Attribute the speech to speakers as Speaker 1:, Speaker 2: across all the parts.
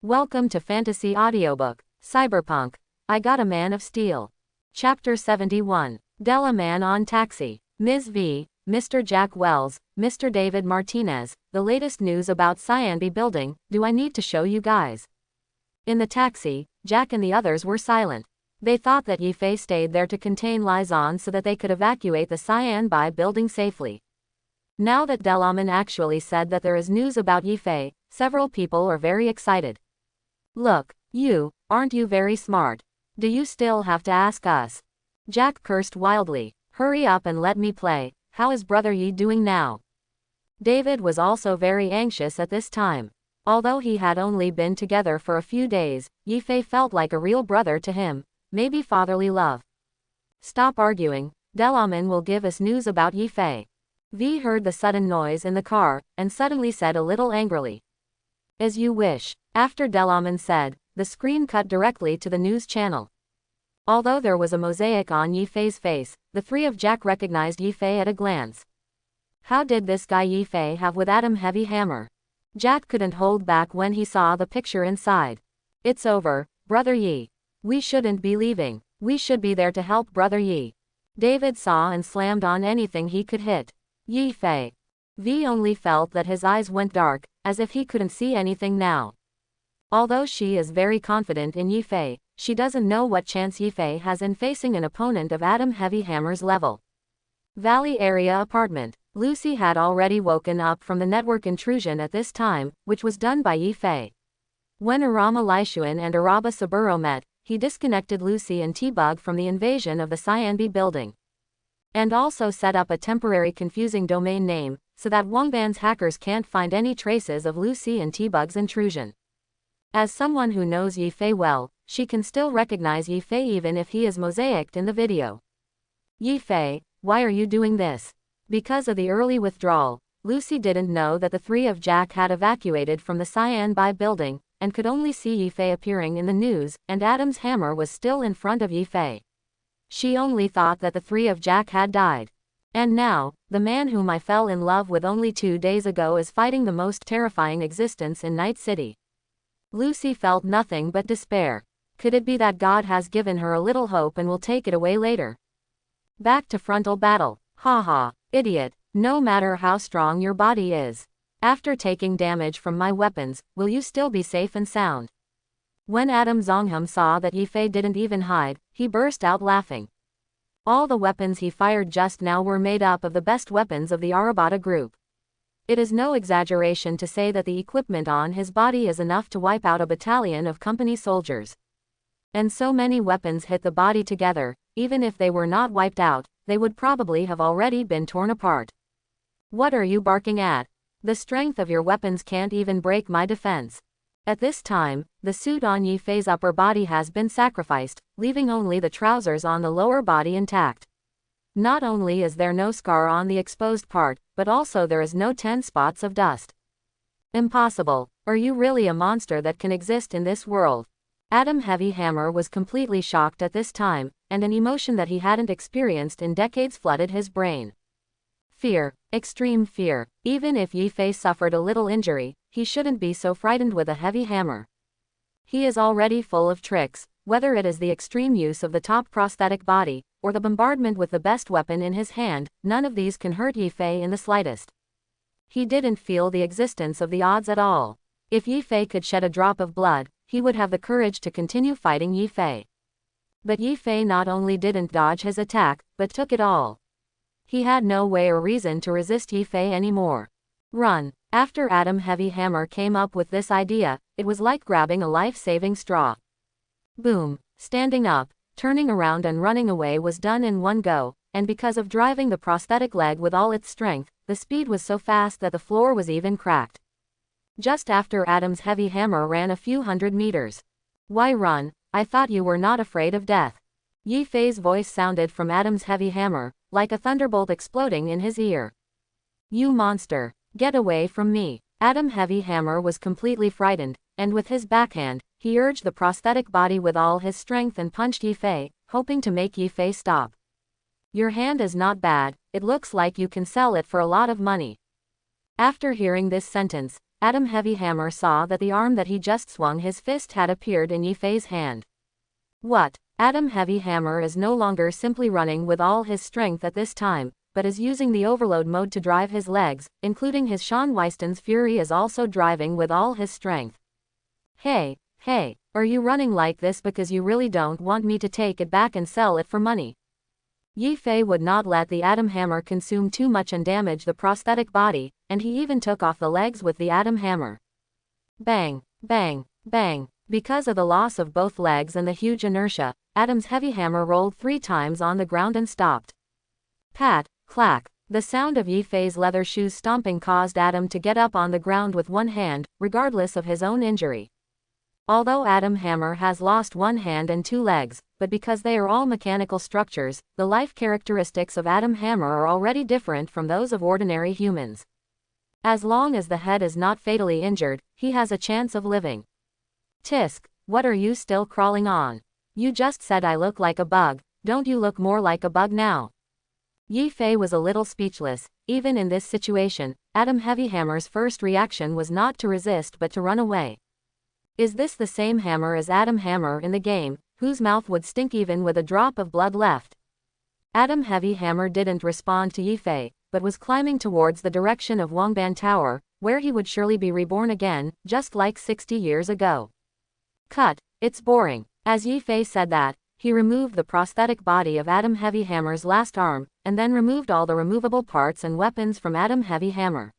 Speaker 1: Welcome to Fantasy Audiobook, Cyberpunk, I Got a Man of Steel. Chapter 71. Della Man on Taxi. Ms. V, Mr. Jack Wells, Mr. David Martinez, the latest news about Cyanby building, do I need to show you guys? In the taxi, Jack and the others were silent. They thought that Yifei stayed there to contain Liaison so that they could evacuate the Cyanby building safely. Now that Delaman actually said that there is news about Yifei, several people are very excited. Look, aren't you very smart? Do you still have to ask us? Jack cursed wildly. Hurry up and let me play. How is Brother Yi doing now? David was also very anxious at this time. Although he had only been together for a few days, Yifei felt like a real brother to him, maybe fatherly love. Stop arguing, Delaman will give us news about Yifei. V heard the sudden noise in the car, and suddenly said a little angrily. As you wish. After Delaman said, the screen cut directly to the news channel. Although there was a mosaic on Yifei's face, the three of Jack recognized Yifei at a glance. How did this guy Yifei have with Adam Heavy Hammer? Jack couldn't hold back when he saw the picture inside. It's over, Brother Yi. We shouldn't be leaving. We should be there to help Brother Yi. David saw and slammed on anything he could hit. Yifei. V only felt that his eyes went dark, as if he couldn't see anything now. Although she is very confident in Yifei, she doesn't know what chance Yifei has in facing an opponent of Adam Heavy Hammer's level. Valley Area Apartment. Lucy had already woken up from the network intrusion at this time, which was done by Yifei. When Arama Lishuan and Araba Saburo met, he disconnected Lucy and T-Bug from the invasion of the Cyanby building. And also set up a temporary confusing domain name, so that Wangban's hackers can't find any traces of Lucy and T-Bug's intrusion. As someone who knows Yifei well, she can still recognize Yifei even if he is mosaicked in the video. Yifei, why are you doing this? Because of the early withdrawal, Lucy didn't know that the three of Jack had evacuated from the Cyanby building, and could only see Yifei appearing in the news, and Adam's hammer was still in front of Yifei. She only thought that the three of Jack had died. And now, the man whom I fell in love with only 2 days ago is fighting the most terrifying existence in Night City. Lucy felt nothing but despair. Could it be that God has given her a little hope and will take it away later? Back to frontal battle. Haha, idiot, no matter how strong your body is. After taking damage from my weapons, will you still be safe and sound? When Adam Zongham saw that Yifei didn't even hide, he burst out laughing. All the weapons he fired just now were made up of the best weapons of the Arabata group. It is no exaggeration to say that the equipment on his body is enough to wipe out a battalion of company soldiers. And so many weapons hit the body together, even if they were not wiped out, they would probably have already been torn apart. What are you barking at? The strength of your weapons can't even break my defense. At this time, the suit on Yifei's upper body has been sacrificed, leaving only the trousers on the lower body intact. Not only is there no scar on the exposed part, but also there is no 10 spots of dust. Impossible. Are you really a monster that can exist in this world? Adam Heavy Hammer was completely shocked at this time, and an emotion that he hadn't experienced in decades flooded his brain. Fear. Extreme fear. Even if Yifei suffered a little injury, he shouldn't be so frightened with a heavy hammer. He is already full of tricks, whether it is the extreme use of the top prosthetic body, or the bombardment with the best weapon in his hand, none of these can hurt Yifei in the slightest. He didn't feel the existence of the odds at all. If Yifei could shed a drop of blood, he would have the courage to continue fighting Yifei. But Yifei not only didn't dodge his attack, but took it all. He had no way or reason to resist Yifei anymore. Run. After Adam Heavy Hammer came up with this idea, it was like grabbing a life-saving straw. Boom. Standing up, turning around and running away was done in one go, and because of driving the prosthetic leg with all its strength, the speed was so fast that the floor was even cracked. Just after Adam's Heavy Hammer ran a few 100 meters. Why run? I thought you were not afraid of death. Yifei's voice sounded from Adam's Heavy Hammer, like a thunderbolt exploding in his ear. You monster. Get away from me. Adam Heavy Hammer was completely frightened, and with his backhand, he urged the prosthetic body with all his strength and punched Yifei, hoping to make Yifei stop. Your hand is not bad, it looks like you can sell it for a lot of money. After hearing this sentence, Adam Heavy Hammer saw that the arm that he just swung his fist had appeared in Yifei's hand. What? Adam Heavy Hammer is no longer simply running with all his strength at this time, but is using the overload mode to drive his legs, including his Sean Weiston's fury is also driving with all his strength. Hey, are you running like this because you really don't want me to take it back and sell it for money? Yifei would not let the Atom Hammer consume too much and damage the prosthetic body, and he even took off the legs with the Atom Hammer. Bang, bang, bang. Because of the loss of both legs and the huge inertia, Adam's heavy hammer rolled 3 times on the ground and stopped. Pat, clack. The sound of Yifei's leather shoes stomping caused Adam to get up on the ground with one hand, regardless of his own injury. Although Atom Hammer has lost one hand and 2 legs, but because they are all mechanical structures, the life characteristics of Atom Hammer are already different from those of ordinary humans. As long as the head is not fatally injured, he has a chance of living. Tisk, what are you still crawling on? You just said I look like a bug, don't you look more like a bug now? Yifei was a little speechless. Even in this situation, Atom Heavy Hammer's first reaction was not to resist but to run away. Is this the same hammer as Atom Hammer in the game, whose mouth would stink even with a drop of blood left? Atom Heavy Hammer didn't respond to Yifei, but was climbing towards the direction of Wangban Tower, where he would surely be reborn again, just like 60 years ago. Cut, it's boring. As Yifei said that, he removed the prosthetic body of Atom Heavy Hammer's last arm, and then removed all the removable parts and weapons from Atom Heavy Hammer.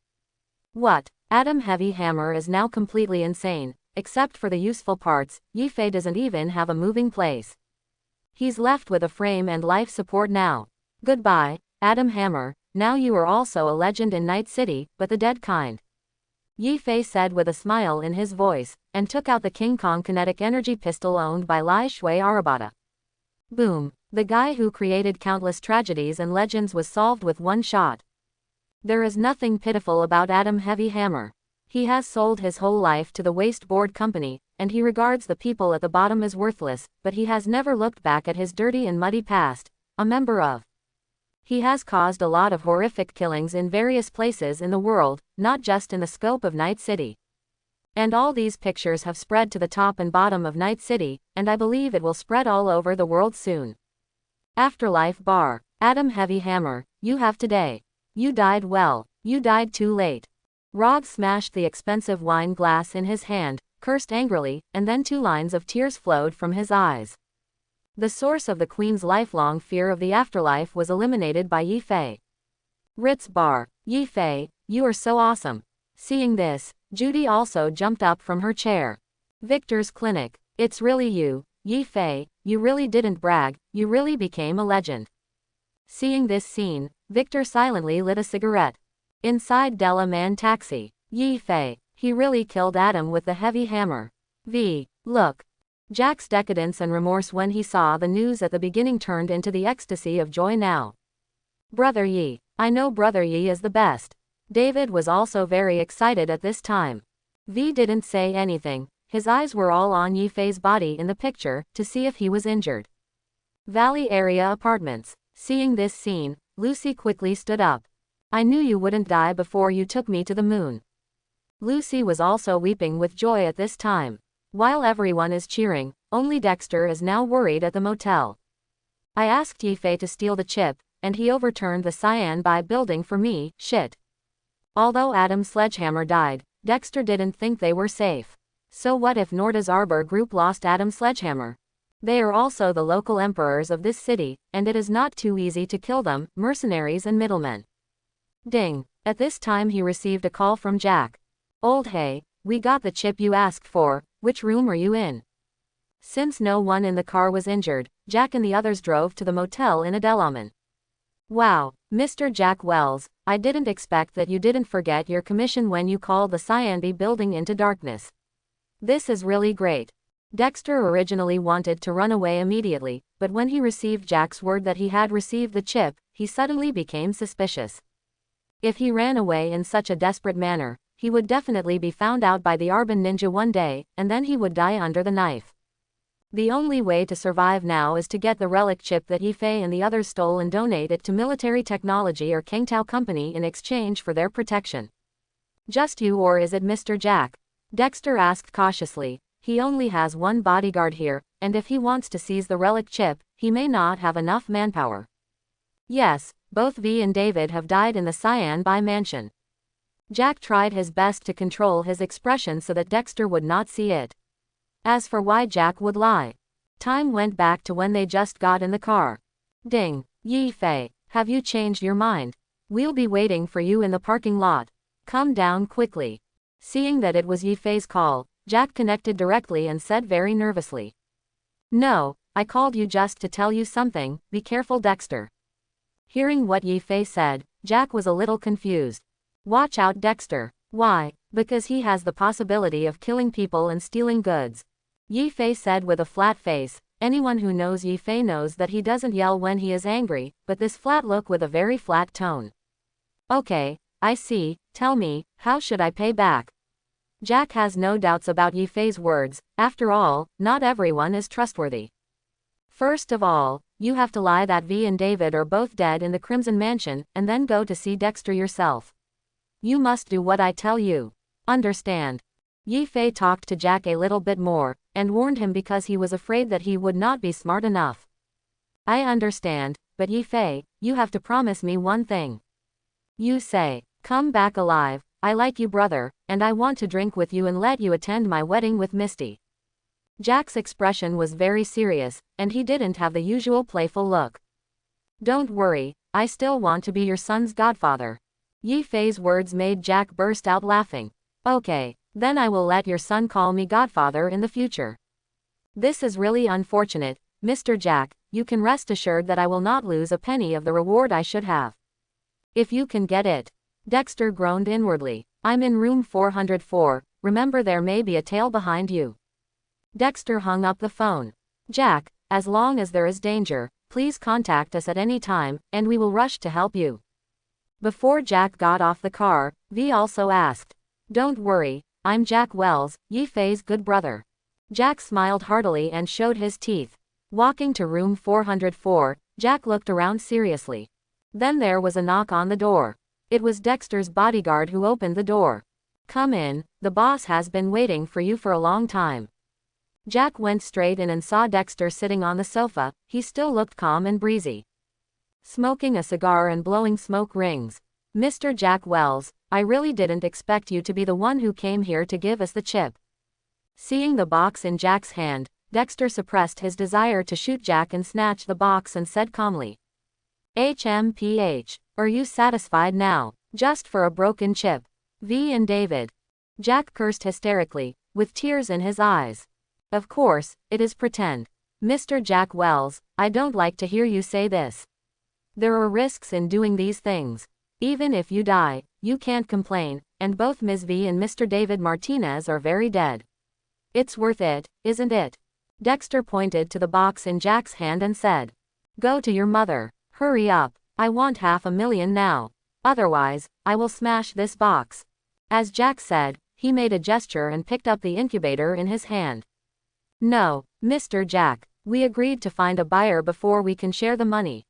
Speaker 1: What? Atom Heavy Hammer is now completely insane. Except for the useful parts, Yifei doesn't even have a moving place. He's left with a frame and life support now. Goodbye, Atom Hammer, now you are also a legend in Night City, but the dead kind. Yifei said with a smile in his voice, and took out the King Kong kinetic energy pistol owned by Lai Shui Arabata. Boom. The guy who created countless tragedies and legends was solved with one shot. There is nothing pitiful about Atom Heavy Hammer. He has sold his whole life to the wasteboard company, and he regards the people at the bottom as worthless, but he has never looked back at his dirty and muddy past, a member of. He has caused a lot of horrific killings in various places in the world, not just in the scope of Night City. And all these pictures have spread to the top and bottom of Night City, and I believe it will spread all over the world soon. Afterlife Bar. Atom Heavy Hammer, you have today. You died well. You died too late. Rog smashed the expensive wine glass in his hand, cursed angrily, and then 2 lines of tears flowed from his eyes. The source of the Queen's lifelong fear of the afterlife was eliminated by Yifei. Ritz Bar. Yifei, you are so awesome. Seeing this, Judy also jumped up from her chair. Victor's Clinic. It's really you, Yifei, you really didn't brag, you really became a legend. Seeing this scene, Victor silently lit a cigarette. Inside Della Man taxi. Yifei, he really killed Adam with the heavy hammer. Look. Jack's decadence and remorse when he saw the news at the beginning turned into the ecstasy of joy now. Brother Yi, I know Brother Yi is the best. David was also very excited at this time. V didn't say anything, his eyes were all on Yifei's body in the picture, to see if he was injured. Valley Area Apartments. Seeing this scene, Lucy quickly stood up. I knew you wouldn't die before you took me to the moon. Lucy was also weeping with joy at this time. While everyone is cheering, only Dexter is now worried at the motel. I asked Yifei to steal the chip, and he overturned the Cyan by building for me, shit. Although Adam's sledgehammer died, Dexter didn't think they were safe. So what if Norda's Arbor group lost Adam's sledgehammer? They are also the local emperors of this city, and it is not too easy to kill them, mercenaries and middlemen. Ding. At this time he received a call from Jack. Old hey, we got the chip you asked for, which room are you in? Since no one in the car was injured, Jack and the others drove to the motel in Adelaman. Wow, Mr. Jack Wells, I didn't expect that you didn't forget your commission when you called the Cyanby building into darkness. This is really great. Dexter originally wanted to run away immediately, but when he received Jack's word that he had received the chip, he suddenly became suspicious. If he ran away in such a desperate manner, he would definitely be found out by the Arbin ninja one day, and then he would die under the knife. The only way to survive now is to get the relic chip that Yifei and the others stole and donate it to military technology or Kangtao Company in exchange for their protection. Just you, or is it Mr. Jack? Dexter asked cautiously. He only has one bodyguard here, and if he wants to seize the relic chip, he may not have enough manpower. Yes, both V and David have died in the Cyan Bai mansion. Jack tried his best to control his expression so that Dexter would not see it. As for why Jack would lie, time went back to when they just got in the car. Ding. Yi Fei, have you changed your mind? We'll be waiting for you in the parking lot. Come down quickly. Seeing that it was Yi Fei's call, Jack connected directly and said very nervously. No, I called you just to tell you something, be careful Dexter. Hearing what Yi Fei said, Jack was a little confused. Watch out Dexter. Why? Because he has the possibility of killing people and stealing goods. Yi Fei said with a flat face. Anyone who knows Yi Fei knows that he doesn't yell when he is angry, but this flat look with a very flat tone. Okay, I see, tell me, how should I pay back? Jack has no doubts about Yi Fei's words, after all, not everyone is trustworthy. First of all, you have to lie that V and David are both dead in the Crimson Mansion, and then go to see Dexter yourself. You must do what I tell you. Understand? Yi Fei talked to Jack a little bit more, and warned him because he was afraid that he would not be smart enough. I understand, but Yi Fei, you have to promise me one thing. You say, come back alive, I like you brother, and I want to drink with you and let you attend my wedding with Misty. Jack's expression was very serious, and he didn't have the usual playful look. Don't worry, I still want to be your son's godfather. Yi Fei's words made Jack burst out laughing. Okay. Then I will let your son call me godfather in the future. This is really unfortunate, Mr. Jack, you can rest assured that I will not lose a penny of the reward I should have. If you can get it. Dexter groaned inwardly. I'm in room 404, remember there may be a tail behind you. Dexter hung up the phone. Jack, as long as there is danger, please contact us at any time, and we will rush to help you. Before Jack got off the car, V also asked. Don't worry. I'm Jack Wells, Yi Fei's good brother. Jack smiled heartily and showed his teeth. Walking to room 404, Jack looked around seriously. Then there was a knock on the door. It was Dexter's bodyguard who opened the door. Come in, the boss has been waiting for you for a long time. Jack went straight in and saw Dexter sitting on the sofa. He still looked calm and breezy. Smoking a cigar and blowing smoke rings. Mr. Jack Wells, I really didn't expect you to be the one who came here to give us the chip. Seeing the box in Jack's hand, Dexter suppressed his desire to shoot Jack and snatch the box and said calmly. HMPH, are you satisfied now, just for a broken chip? V and David. Jack cursed hysterically, with tears in his eyes. Of course, it is pretend. Mr. Jack Wells, I don't like to hear you say this. There are risks in doing these things. Even if you die, you can't complain, and both Ms. V and Mr. David Martinez are very dead. It's worth it, isn't it? Dexter pointed to the box in Jack's hand and said. Go to your mother. Hurry up, I want $500,000 now. Otherwise, I will smash this box. As Jack said, he made a gesture and picked up the incubator in his hand. No, Mr. Jack, we agreed to find a buyer before we can share the money.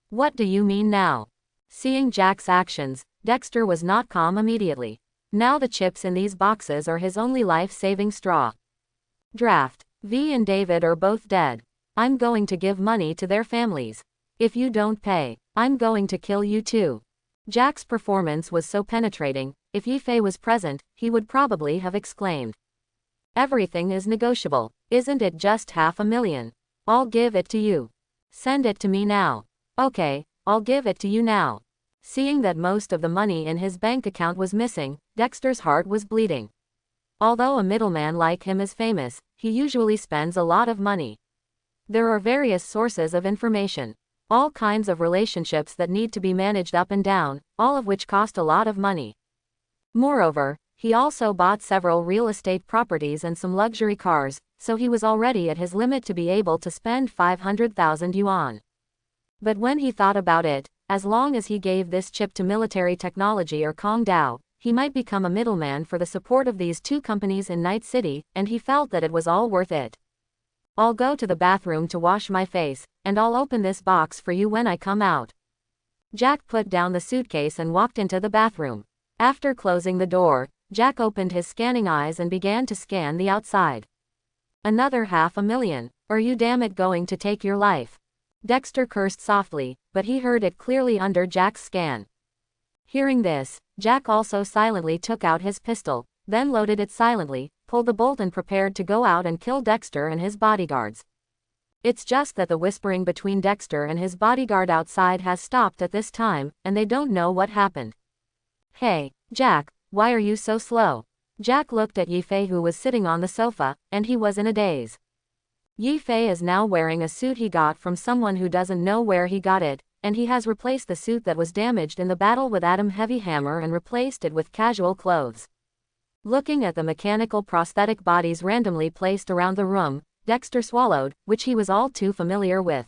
Speaker 1: What do you mean now? Seeing Jack's actions, Dexter was not calm immediately. Now the chips in these boxes are his only life-saving straw. Draft. V and David are both dead. I'm going to give money to their families. If you don't pay, I'm going to kill you too. Jack's performance was so penetrating, if Yi Fei was present, he would probably have exclaimed. Everything is negotiable, isn't it just $500,000? I'll give it to you. Send it to me now. Okay, I'll give it to you now. Seeing that most of the money in his bank account was missing, Dexter's heart was bleeding. Although a middleman like him is famous, he usually spends a lot of money. There are various sources of information. All kinds of relationships that need to be managed up and down, all of which cost a lot of money. Moreover, he also bought several real estate properties and some luxury cars, so he was already at his limit to be able to spend 500,000 yuan. But when he thought about it, as long as he gave this chip to military technology or Kong Dao, he might become a middleman for the support of these two companies in Night City, and he felt that it was all worth it. I'll go to the bathroom to wash my face, and I'll open this box for you when I come out. Jack put down the suitcase and walked into the bathroom. After closing the door, Jack opened his scanning eyes and began to scan the outside. Another $500,000. Are you damn it going to take your life? Dexter cursed softly, but he heard it clearly under Jack's scan. Hearing this, Jack also silently took out his pistol, then loaded it silently, pulled the bolt and prepared to go out and kill Dexter and his bodyguards. It's just that the whispering between Dexter and his bodyguard outside has stopped at this time, and they don't know what happened. Hey, Jack, why are you so slow? Jack looked at Yifei, who was sitting on the sofa, and he was in a daze. Yifei is now wearing a suit he got from someone who doesn't know where he got it, and he has replaced the suit that was damaged in the battle with Adam Heavy Hammer and replaced it with casual clothes. Looking at the mechanical prosthetic bodies randomly placed around the room, Dexter swallowed, which he was all too familiar with.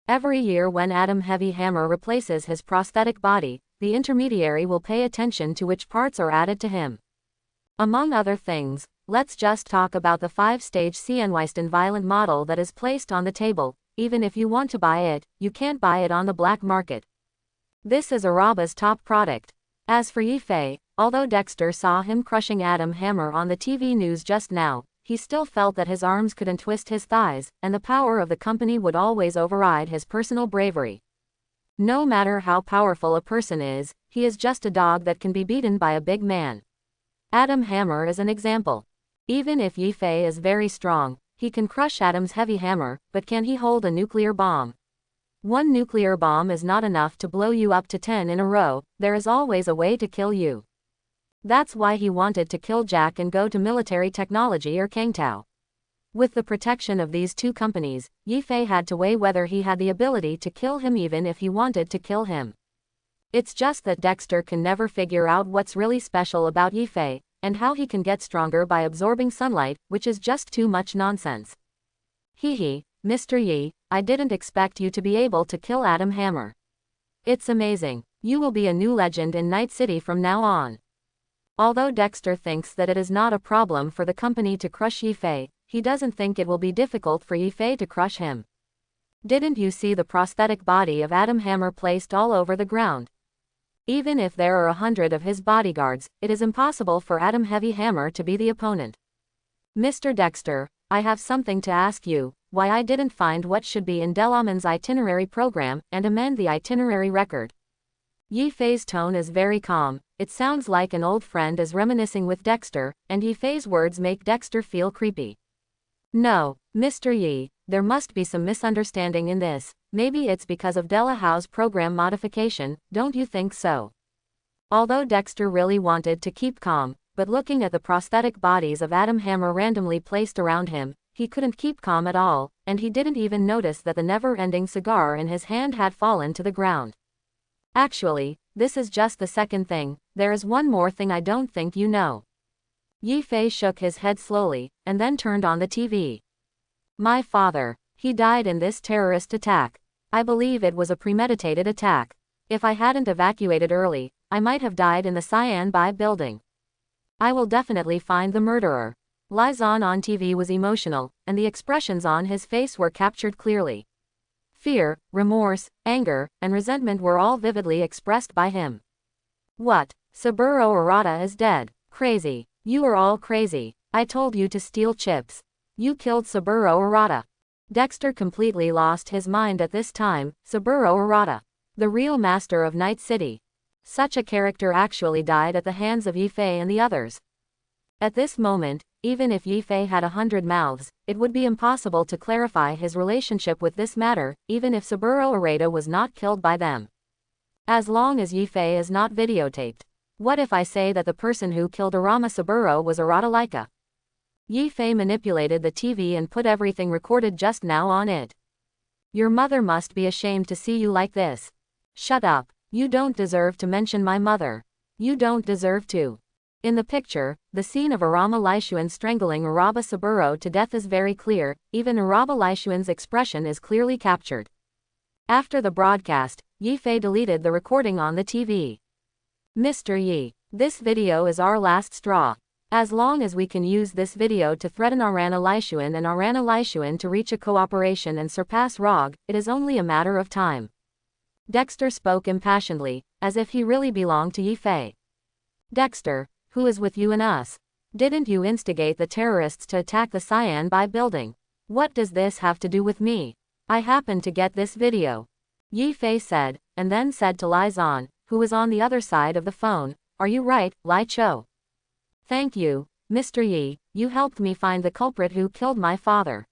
Speaker 1: Every year when Adam Heavy Hammer replaces his prosthetic body, the intermediary will pay attention to which parts are added to him. Among other things, let's just talk about the 5-stage Cienweisten violent model that is placed on the table. Even if you want to buy it, you can't buy it on the black market. This is Araba's top product. As for Yifei, although Dexter saw him crushing Adam Hammer on the TV news just now, he still felt that his arms couldn't twist his thighs, and the power of the company would always override his personal bravery. No matter how powerful a person is, he is just a dog that can be beaten by a big man. Adam Hammer is an example. Even if Yifei is very strong, he can crush Adam's heavy hammer, but can he hold a nuclear bomb? One nuclear bomb is not enough to blow you up to 10 in a row, there is always a way to kill you. That's why he wanted to kill Jack and go to military technology or Kangtao. With the protection of these two companies, Yifei had to weigh whether he had the ability to kill him even if he wanted to kill him. It's just that Dexter can never figure out what's really special about Yifei, and how he can get stronger by absorbing sunlight, which is just too much nonsense. Hee, Mr. Yi, I didn't expect you to be able to kill Adam Hammer. It's amazing. You will be a new legend in Night City from now on. Although Dexter thinks that it is not a problem for the company to crush Yifei, he doesn't think it will be difficult for Yifei to crush him. Didn't you see the prosthetic body of Adam Hammer placed all over the ground? Even if there are 100 of his bodyguards, it is impossible for Adam Heavy Hammer to be the opponent. Mr. Dexter, I have something to ask you, why I didn't find what should be in Delaman's itinerary program, and amend the itinerary record. Yifei's tone is very calm, it sounds like an old friend is reminiscing with Dexter, and Yifei's words make Dexter feel creepy. No, Mr. Yi, there must be some misunderstanding in this, maybe it's because of Delahao's program modification, don't you think so? Although Dexter really wanted to keep calm, but looking at the prosthetic bodies of Adam Hammer randomly placed around him, he couldn't keep calm at all, and he didn't even notice that the never-ending cigar in his hand had fallen to the ground. Actually, this is just the second thing, there is one more thing I don't think you know. Yifei shook his head slowly, and then turned on the TV. My father, he died in this terrorist attack. I believe it was a premeditated attack. If I hadn't evacuated early, I might have died in the Cyanbai building. I will definitely find the murderer. Lizon on TV was emotional, and the expressions on his face were captured clearly. Fear, remorse, anger, and resentment were all vividly expressed by him. What? Saburo Arata is dead. Crazy. You are all crazy. I told you to steal chips. You killed Saburo Arata. Dexter completely lost his mind at this time. Saburo Arata, the real master of Night City. Such a character actually died at the hands of Yifei and the others. At this moment, even if Yifei had 100 mouths, it would be impossible to clarify his relationship with this matter, even if Saburo Arata was not killed by them. As long as Yifei is not videotaped. What if I say that the person who killed Arama Saburo was Arata Laika? Yifei manipulated the TV and put everything recorded just now on it. Your mother must be ashamed to see you like this. Shut up. You don't deserve to mention my mother. You don't deserve to. In the picture, the scene of Arama Laishuan strangling Araba Saburo to death is very clear, even Araba Laishuan's expression is clearly captured. After the broadcast, Yifei deleted the recording on the TV. Mr. Yi, this video is our last straw. As long as we can use this video to threaten Arana Laishuan and Arana Laishuan to reach a cooperation and surpass ROG, it is only a matter of time. Dexter spoke impassionedly, as if he really belonged to Yifei. Dexter, who is with you and us? Didn't you instigate the terrorists to attack the Cyan Bai building? What does this have to do with me? I happened to get this video. Yi Fei said, and then said to Lai Zan, who was on the other side of the phone, are you right, Lai Cho? Thank you, Mr. Yi, you helped me find the culprit who killed my father.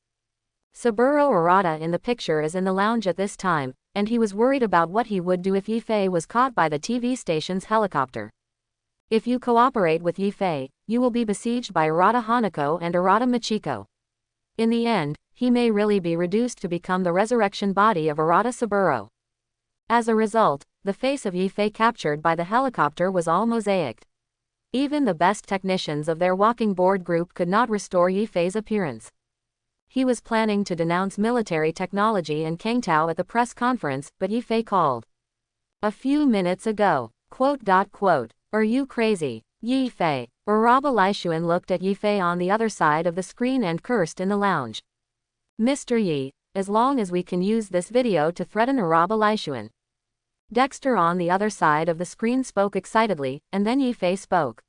Speaker 1: Saburo Arata in the picture is in the lounge at this time, and he was worried about what he would do if Yi Fei was caught by the TV station's helicopter. If you cooperate with Yi Fei, you will be besieged by Arata Hanako and Arata Machiko. In the end, he may really be reduced to become the resurrection body of Arata Saburo. As a result, the face of Yi Fei captured by the helicopter was all mosaicked. Even the best technicians of their walking board group could not restore Yi Fei's appearance. He was planning to denounce military technology in Kangtao at the press conference, but Yi Fei called. A few minutes ago. ... Are you crazy? Yi Fei. Araba Laishuan looked at Yi Fei on the other side of the screen and cursed in the lounge. Mr. Yi, as long as we can use this video to threaten Araba Laishuan. Dexter on the other side of the screen spoke excitedly, and then Yi Fei spoke.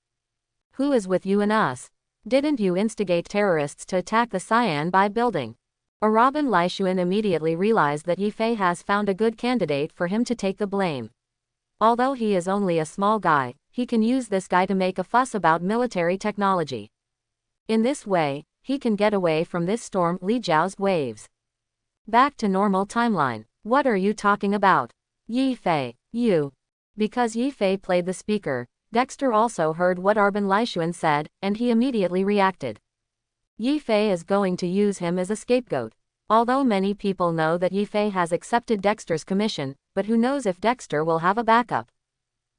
Speaker 1: Who is with you and us? Didn't you instigate terrorists to attack the Cyan Bai building? Araban Laishuan immediately realized that Yi Fei has found a good candidate for him to take the blame. Although he is only a small guy, he can use this guy to make a fuss about military technology. In this way, he can get away from this storm Li Jiao's waves. Back to normal timeline. What are you talking about? Yi Fei, you. Because Yi Fei played the speaker, Dexter also heard what Arban Laishuan said, and he immediately reacted. Yi Fei is going to use him as a scapegoat. Although many people know that Yi Fei has accepted Dexter's commission, but who knows if Dexter will have a backup.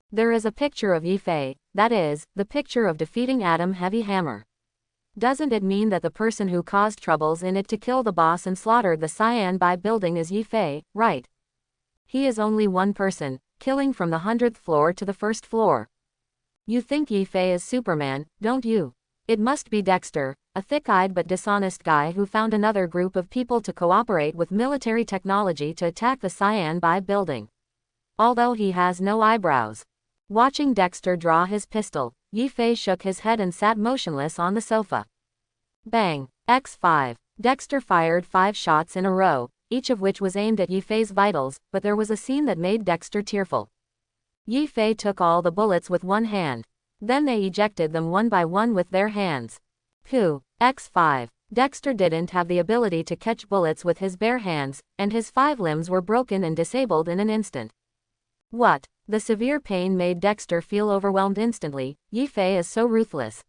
Speaker 1: There is a picture of Yi Fei, that is, the picture of defeating Adam Heavy Hammer. Doesn't it mean that the person who caused troubles in it to kill the boss and slaughtered the Cyan Bai building is Yi Fei, right? He is only one person, killing from the 100th floor to the 1st floor. You think Yi Fei is Superman, don't you? It must be Dexter, a thick-eyed but dishonest guy who found another group of people to cooperate with military technology to attack the Cyan Bai building. Although he has no eyebrows. Watching Dexter draw his pistol, Yi Fei shook his head and sat motionless on the sofa. Bang! X5. Dexter fired 5 shots in a row, each of which was aimed at Yi Fei's vitals, but there was a scene that made Dexter tearful. Yi Fei took all the bullets with one hand. Then they ejected them one by one with their hands. Phew! X5. Dexter didn't have the ability to catch bullets with his bare hands, and his 5 limbs were broken and disabled in an instant. What? The severe pain made Dexter feel overwhelmed instantly. Yi Fei is so ruthless.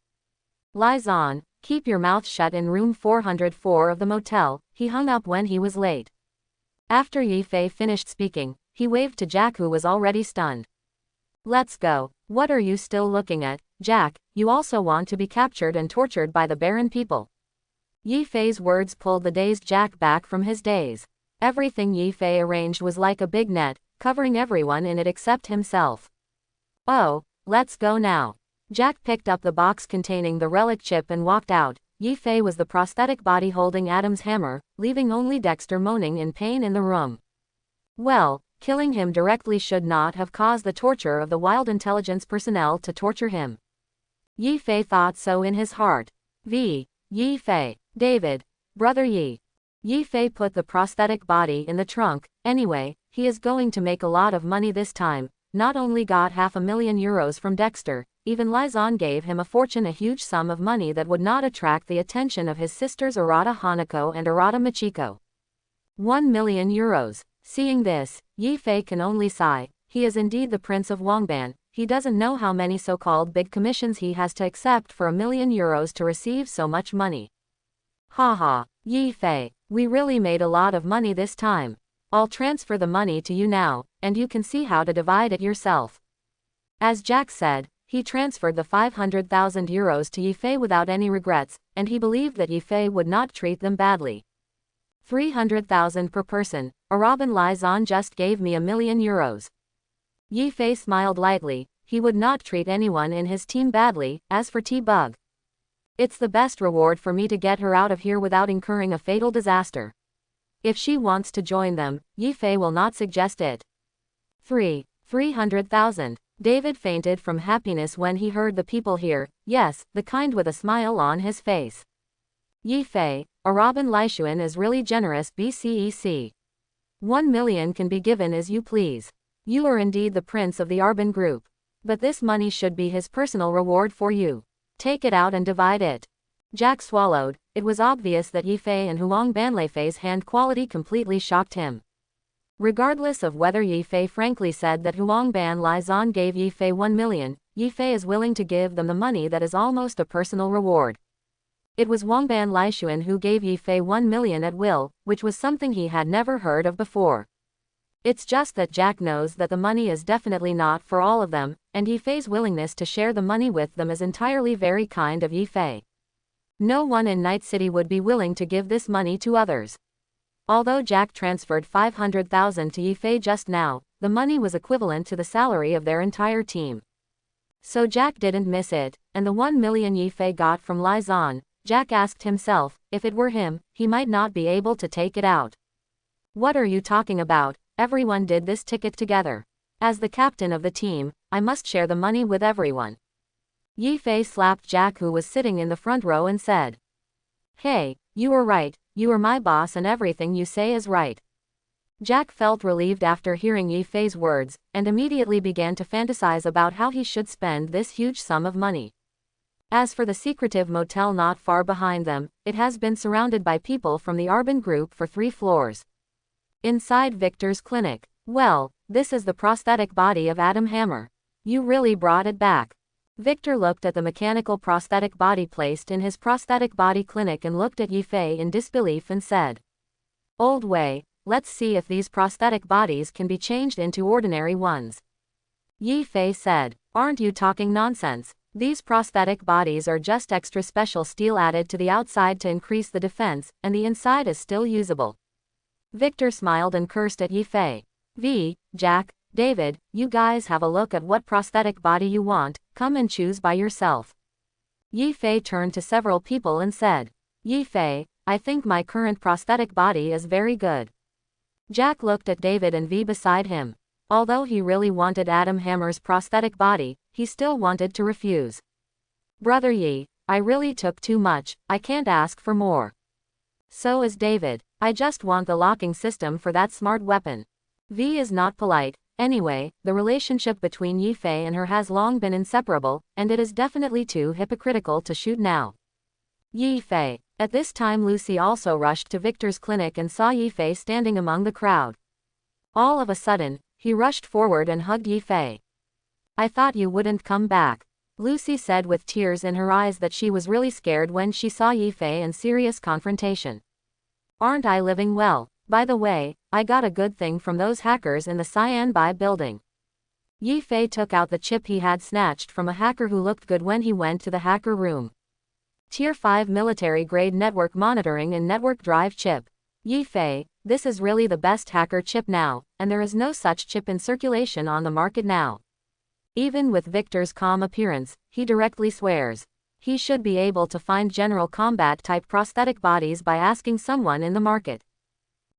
Speaker 1: Lai Zan, keep your mouth shut in room 404 of the motel. He hung up when he was late. After Yi Fei finished speaking, he waved to Jack, who was already stunned. Let's go. What are you still looking at, Jack? You also want to be captured and tortured by the Baron people. Yi Fei's words pulled the dazed Jack back from his daze. Everything Yi Fei arranged was like a big net, covering everyone in it except himself. Oh, let's go now. Jack picked up the box containing the relic chip and walked out. Yi Fei was the prosthetic body holding Adam's hammer, leaving only Dexter moaning in pain in the room. Well, killing him directly should not have caused the torture of the wild intelligence personnel to torture him. Yi Fei thought so in his heart. Yi Fei. David. Brother Yi. Yi Fei put the prosthetic body in the trunk. Anyway, he is going to make a lot of money this time. Not only got €500,000 from Dexter, even Lai Zan gave him a fortune, a huge sum of money that would not attract the attention of his sisters Arata Hanako and Arata Machiko. €1,000,000. Seeing this, Yi Fei can only sigh. He is indeed the Prince of Wangban. He doesn't know how many so-called big commissions he has to accept for €1,000,000 to receive so much money. Haha, Yi Fei, we really made a lot of money this time. I'll transfer the money to you now, and you can see how to divide it yourself. As Jack said, he transferred the €500,000 to Yi Fei without any regrets, and he believed that Yi Fei would not treat them badly. 300,000 per person. Araban Lai Zan just gave me €1,000,000. Yi Fei smiled lightly. He would not treat anyone in his team badly. As for T-Bug, it's the best reward for me to get her out of here without incurring a fatal disaster. If she wants to join them, Yi Fei will not suggest it. 300,000. David fainted from happiness when he heard the people here, yes, the kind with a smile on his face. Yifei, Araban Lishuan is really generous BCEC. 1 million can be given as you please. You are indeed the prince of the Arban group. But this money should be his personal reward for you. Take it out and divide it. Jack swallowed. It was obvious that Yifei and Huang Banleifei's hand quality completely shocked him. Regardless of whether Yifei frankly said that Huang Ban Lizan gave Yifei 1 million, Yifei is willing to give them the money that is almost a personal reward. It was Huang Ban Lishuan who gave Yifei 1 million at will, which was something he had never heard of before. It's just that Jack knows that the money is definitely not for all of them, and Yifei's willingness to share the money with them is entirely very kind of Yifei. No one in Night City would be willing to give this money to others. Although Jack transferred 500,000 to Yifei just now, the money was equivalent to the salary of their entire team. So Jack didn't miss it, and the 1 million Yifei got from Lizan, Jack asked himself, if it were him, he might not be able to take it out. What are you talking about? Everyone did this ticket together. As the captain of the team, I must share the money with everyone. Yifei slapped Jack, who was sitting in the front row, and said, "Hey, you are right, you are my boss and everything you say is right." Jack felt relieved after hearing Yifei's words, and immediately began to fantasize about how he should spend this huge sum of money. As for the secretive motel not far behind them, it has been surrounded by people from the Arban group for 3 floors. Inside Victor's clinic. Well, this is the prosthetic body of Adam Hammer. You really brought it back. Victor looked at the mechanical prosthetic body placed in his prosthetic body clinic and looked at Yifei in disbelief and said, "Old way, let's see if these prosthetic bodies can be changed into ordinary ones." Yifei said, "Aren't you talking nonsense? These prosthetic bodies are just extra special steel added to the outside to increase the defense, and the inside is still usable." Victor smiled and cursed at Yifei. Jack, David, you guys have a look at what prosthetic body you want, come and choose by yourself." Yifei turned to several people and said, "Yifei, I think my current prosthetic body is very good." Jack looked at David and V beside him. Although he really wanted Adam Hammer's prosthetic body, he still wanted to refuse. "Brother Yi, I really took too much, I can't ask for more." So is David. "I just want the locking system for that smart weapon." V is not polite. Anyway, the relationship between Yifei and her has long been inseparable, and it is definitely too hypocritical to shoot now. Yifei. At this time Lucy also rushed to Victor's clinic and saw Yifei standing among the crowd. All of a sudden, he rushed forward and hugged Yifei. "I thought you wouldn't come back." Lucy said with tears in her eyes that she was really scared when she saw Yifei in serious confrontation. "Aren't I living well? By the way, I got a good thing from those hackers in the Cyanbai building." Yifei took out the chip he had snatched from a hacker who looked good when he went to the hacker room. Tier 5 military-grade network monitoring and network drive chip. Yifei, this is really the best hacker chip now, and there is no such chip in circulation on the market now. Even with Victor's calm appearance, he directly swears. He should be able to find general combat-type prosthetic bodies by asking someone in the market.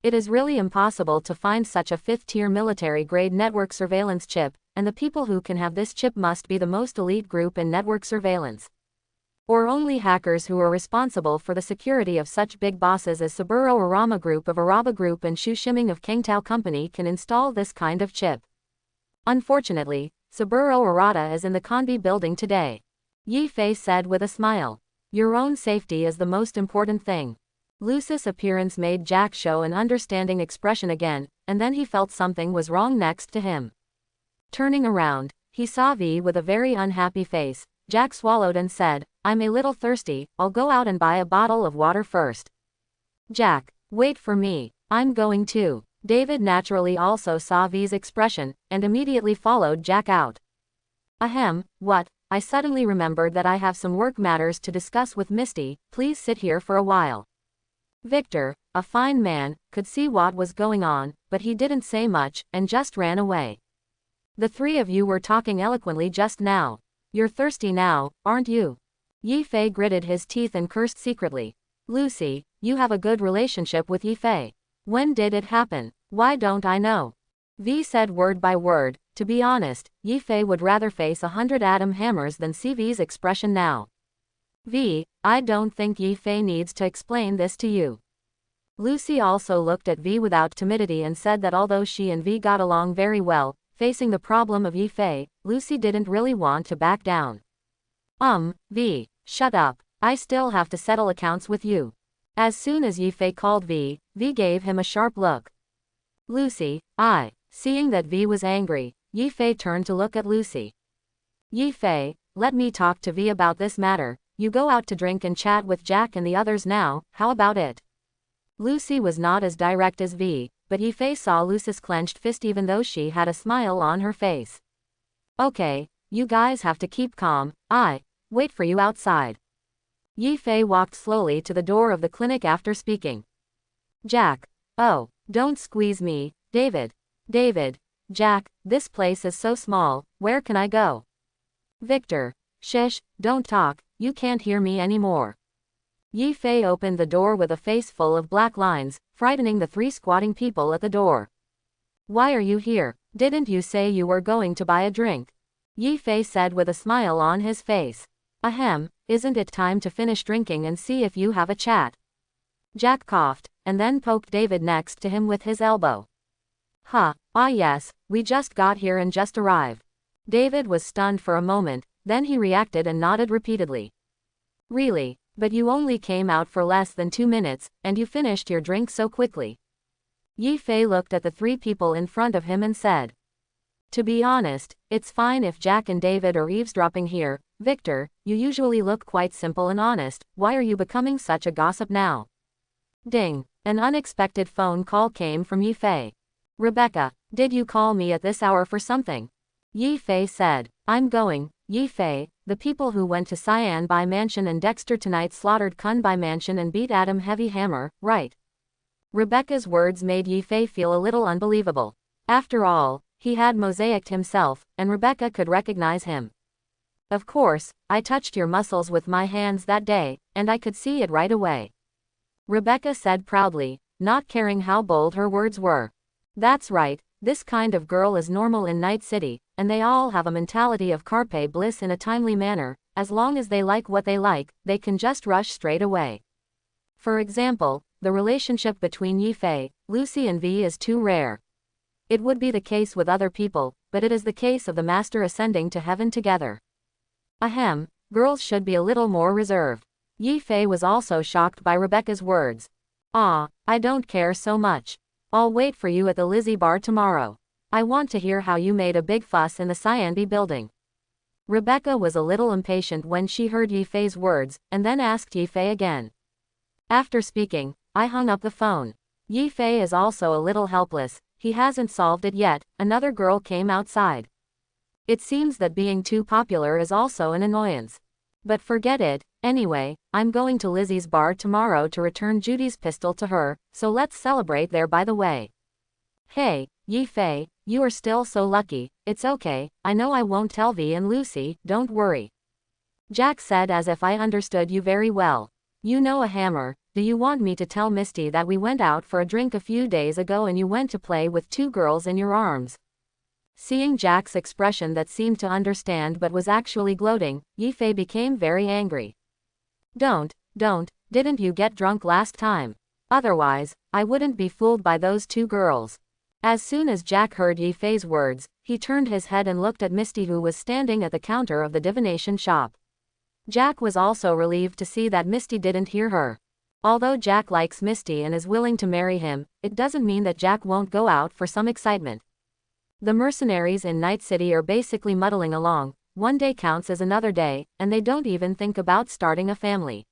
Speaker 1: It is really impossible to find such a 5th-tier military-grade network surveillance chip, and the people who can have this chip must be the most elite group in network surveillance. Or only hackers who are responsible for the security of such big bosses as Saburo Arama Group of Araba Group and Shu Shiming of Kangtao Company can install this kind of chip. Unfortunately, Saburo Arata is in the Kanbi building today. Yifei said with a smile. "Your own safety is the most important thing." Lucy's appearance made Jack show an understanding expression again, and then he felt something was wrong next to him. Turning around, he saw V with a very unhappy face. Jack swallowed and said, "I'm a little thirsty, I'll go out and buy a bottle of water first." "Jack, wait for me, I'm going too." David naturally also saw V's expression, and immediately followed Jack out. "Ahem, what? I suddenly remembered that I have some work matters to discuss with Misty, please sit here for a while." Victor, a fine man, could see what was going on, but he didn't say much, and just ran away. "The 3 of you were talking eloquently just now. You're thirsty now, aren't you?" Yifei gritted his teeth and cursed secretly. "Lucy, you have a good relationship with Yifei. When did it happen? Why don't I know?" V said word by word, To be honest, Yifei would rather face 100 atom hammers than see V's expression now. V, I don't think Yifei needs to explain this to you. Lucy also looked at V without timidity and said that although she and V got along very well, facing the problem of Yifei, Lucy didn't really want to back down. V, shut up. I still have to settle accounts with you. As soon as Yifei called V, V gave him a sharp look. Lucy, seeing that V was angry, Yifei turned to look at Lucy. Yifei, let me talk to V about this matter. You go out to drink and chat with Jack and the others now, how about it? Lucy was not as direct as V, but Yifei saw Lucy's clenched fist even though she had a smile on her face. Okay, you guys have to keep calm, wait for you outside. Yifei walked slowly to the door of the clinic after speaking. Jack. Oh, don't squeeze me, David. Jack, this place is so small, where can I go? Victor. Shish, don't talk, you can't hear me anymore. Yifei opened the door with a face full of black lines, frightening the 3 squatting people at the door. Why are you here? Didn't you say you were going to buy a drink? Yifei said with a smile on his face. Ahem, isn't it time to finish drinking and see if you have a chat? Jack coughed, and then poked David next to him with his elbow. Yes, we just got here and just arrived. David was stunned for a moment, then he reacted and nodded repeatedly. Really? But you only came out for less than 2 minutes, and you finished your drink so quickly. Yifei looked at the 3 people in front of him and said. To be honest, it's fine if Jack and David are eavesdropping here. Victor, you usually look quite simple and honest, why are you becoming such a gossip now? Ding, an unexpected phone call came from Yifei. Rebecca, did you call me at this hour for something? Yifei said. I'm going, Yifei, the people who went to Cyan by Mansion and Dexter tonight slaughtered Kun by Mansion and beat Adam Heavy Hammer, right? Rebecca's words made Yifei feel a little unbelievable. After all, he had mosaicked himself, and Rebecca could recognize him. Of course, I touched your muscles with my hands that day, and I could see it right away. Rebecca said proudly, not caring how bold her words were. That's right, this kind of girl is normal in Night City, and they all have a mentality of carpe bliss in a timely manner. As long as they like what they can just rush straight away. For example, the relationship between Yifei, Lucy and V is too rare. It would be the case with other people, but it is the case of the master ascending to heaven together. Ahem, girls should be a little more reserved. Yifei was also shocked by Rebecca's words. I don't care so much. I'll wait for you at the Ritz Bar tomorrow. I want to hear how you made a big fuss in the Cyanby building. Rebecca was a little impatient when she heard Yifei's words, and then asked Yifei again. After speaking, I hung up the phone. Yifei is also a little helpless, he hasn't solved it yet. Another girl came outside. It seems that being too popular is also an annoyance. But forget it, anyway, I'm going to Lizzie's bar tomorrow to return Judy's pistol to her, so let's celebrate there by the way. Hey, Yifei, you are still so lucky, it's okay, I know I won't tell V and Lucy, don't worry. Jack said as if I understood you very well. You know a hammer, do you want me to tell Misty that we went out for a drink a few days ago and you went to play with 2 girls in your arms? Seeing Jack's expression that seemed to understand but was actually gloating, Yifei became very angry. Don't, didn't you get drunk last time? Otherwise, I wouldn't be fooled by those 2 girls. As soon as Jack heard Yifei's words, he turned his head and looked at Misty who was standing at the counter of the divination shop. Jack was also relieved to see that Misty didn't hear her. Although Jack likes Misty and is willing to marry him, it doesn't mean that Jack won't go out for some excitement. The mercenaries in Night City are basically muddling along, one day counts as another day, and they don't even think about starting a family.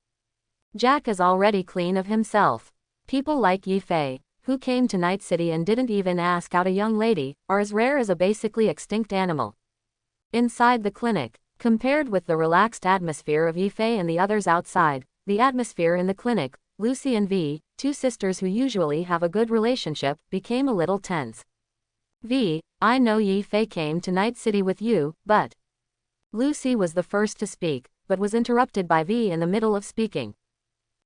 Speaker 1: Jack is already clean of himself. People like Yifei, who came to Night City and didn't even ask out a young lady, are as rare as a basically extinct animal. Inside the clinic, compared with the relaxed atmosphere of Yifei and the others outside, the atmosphere in the clinic, Lucy and V, 2 sisters who usually have a good relationship, became a little tense. V, I know Yifei came to Night City with you, but... Lucy was the first to speak, but was interrupted by V in the middle of speaking.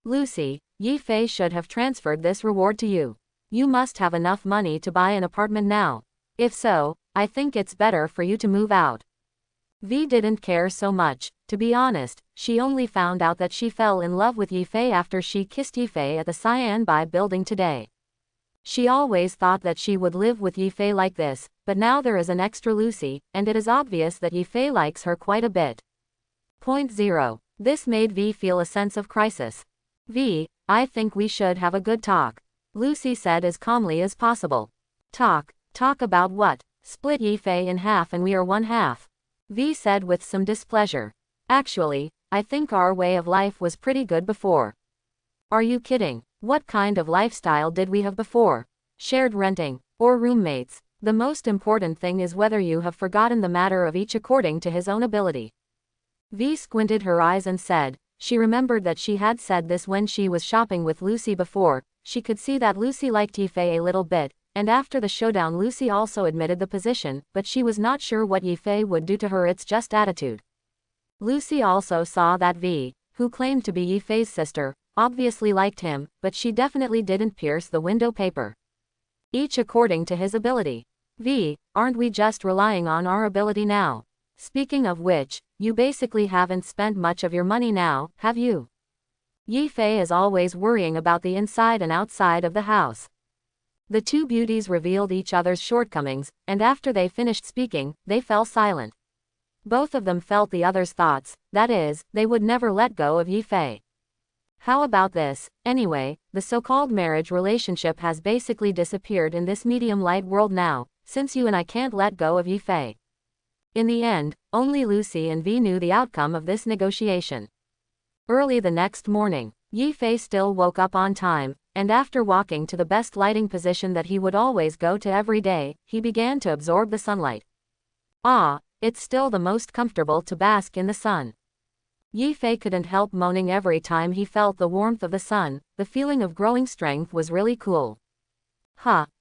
Speaker 1: Lucy, Yifei should have transferred this reward to you. You must have enough money to buy an apartment now. If so, I think it's better for you to move out. V didn't care so much. To be honest, she only found out that she fell in love with Yifei after she kissed Yifei at the Cyanbai building today. She always thought that she would live with Yifei like this, but now there is an extra Lucy, and it is obvious that Yifei likes her quite a bit. Point 0. This made V feel a sense of crisis. V, I think we should have a good talk, Lucy said as calmly as possible. Talk about what? Split Yifei in half and we are one half, V said with some displeasure. Actually, I think our way of life was pretty good before. Are you kidding? What kind of lifestyle did we have before? Shared renting, or roommates? The most important thing is whether you have forgotten the matter of each according to his own ability. V squinted her eyes and said, she remembered that she had said this when she was shopping with Lucy before. She could see that Lucy liked Yifei a little bit, and after the showdown Lucy also admitted the position, but she was not sure what Yifei would do to her. It's just attitude. Lucy also saw that V, who claimed to be Yifei's sister, obviously liked him, but she definitely didn't pierce the window paper. Each according to his ability. V, aren't we just relying on our ability now? Speaking of which, you basically haven't spent much of your money now, have you? Yifei is always worrying about the inside and outside of the house. The two beauties revealed each other's shortcomings, and after they finished speaking, they fell silent. Both of them felt the other's thoughts, that is, they would never let go of Yifei. How about this? Anyway, the so-called marriage relationship has basically disappeared in this medium-light world now, since you and I can't let go of Yifei. In the end, only Lucy and V knew the outcome of this negotiation. Early the next morning, Yifei still woke up on time, and after walking to the best lighting position that he would always go to every day, he began to absorb the sunlight. Ah, it's still the most comfortable to bask in the sun. Yifei couldn't help moaning every time he felt the warmth of the sun. The feeling of growing strength was really cool.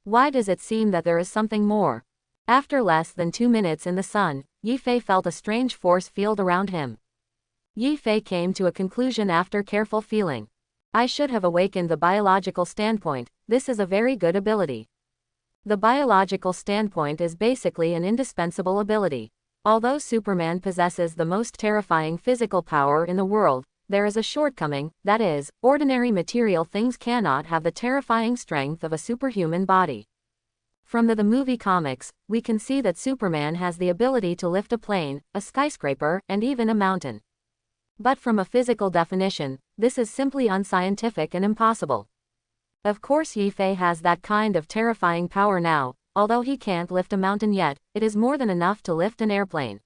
Speaker 1: Why does it seem that there is something more? After less than 2 minutes in the sun, Yifei felt a strange force field around him. Yifei came to a conclusion after careful feeling. I should have awakened the biological standpoint. This is a very good ability. The biological standpoint is basically an indispensable ability. Although Superman possesses the most terrifying physical power in the world, there is a shortcoming, that is, ordinary material things cannot have the terrifying strength of a superhuman body. From the movie comics, we can see that Superman has the ability to lift a plane, a skyscraper, and even a mountain. But from a physical definition, this is simply unscientific and impossible. Of course Yifei has that kind of terrifying power now. Although he can't lift a mountain yet, it is more than enough to lift an airplane.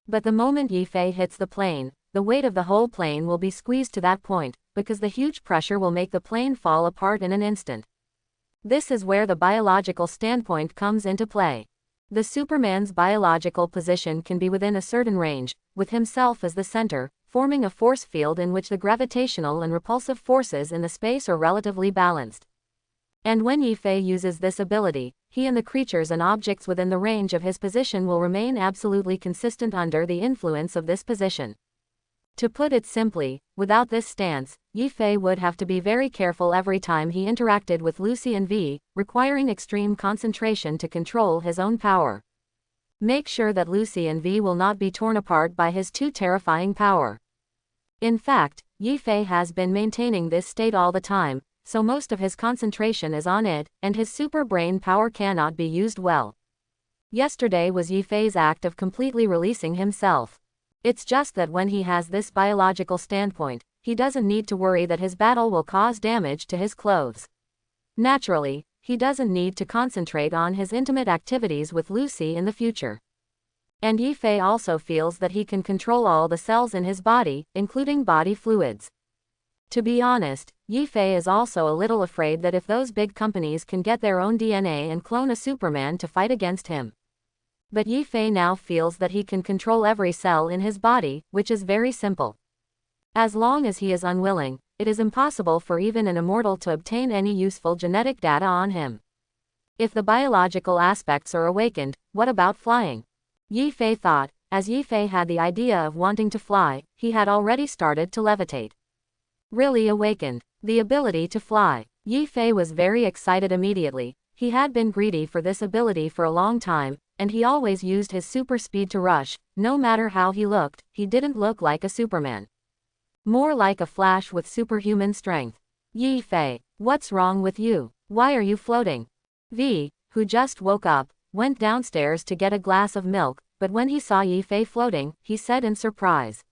Speaker 1: But the moment Yifei hits the plane, the weight of the whole plane will be squeezed to that point, because the huge pressure will make the plane fall apart in an instant. This is where the biological standpoint comes into play. The Superman's biological position can be within a certain range, with himself as the center, forming a force field in which the gravitational and repulsive forces in the space are relatively balanced. And when Yifei uses this ability, he and the creatures and objects within the range of his position will remain absolutely consistent under the influence of this position. To put it simply, without this stance, Yifei would have to be very careful every time he interacted with Lucy and V, requiring extreme concentration to control his own power. Make sure that Lucy and V will not be torn apart by his too terrifying power. In fact, Yifei has been maintaining this state all the time, so most of his concentration is on it, and his super brain power cannot be used well. Yesterday was Yifei's act of completely releasing himself. It's just that when he has this biological standpoint, he doesn't need to worry that his battle will cause damage to his clothes. Naturally, he doesn't need to concentrate on his intimate activities with Lucy in the future. And Yifei also feels that he can control all the cells in his body, including body fluids. To be honest, Yifei is also a little afraid that if those big companies can get their own DNA and clone a Superman to fight against him. But Yifei now feels that he can control every cell in his body, which is very simple. As long as he is unwilling, it is impossible for even an immortal to obtain any useful genetic data on him. If the biological aspects are awakened, what about flying? Yifei thought. As Yifei had the idea of wanting to fly, he had already started to levitate. Really awakened. The ability to fly. Yifei was very excited immediately. He had been greedy for this ability for a long time, and he always used his super speed to rush. No matter how he looked, he didn't look like a Superman. More like a Flash with superhuman strength. Yi Fei, what's wrong with you? Why are you floating? V, who just woke up, went downstairs to get a glass of milk, but when he saw Yi Fei floating, he said in surprise,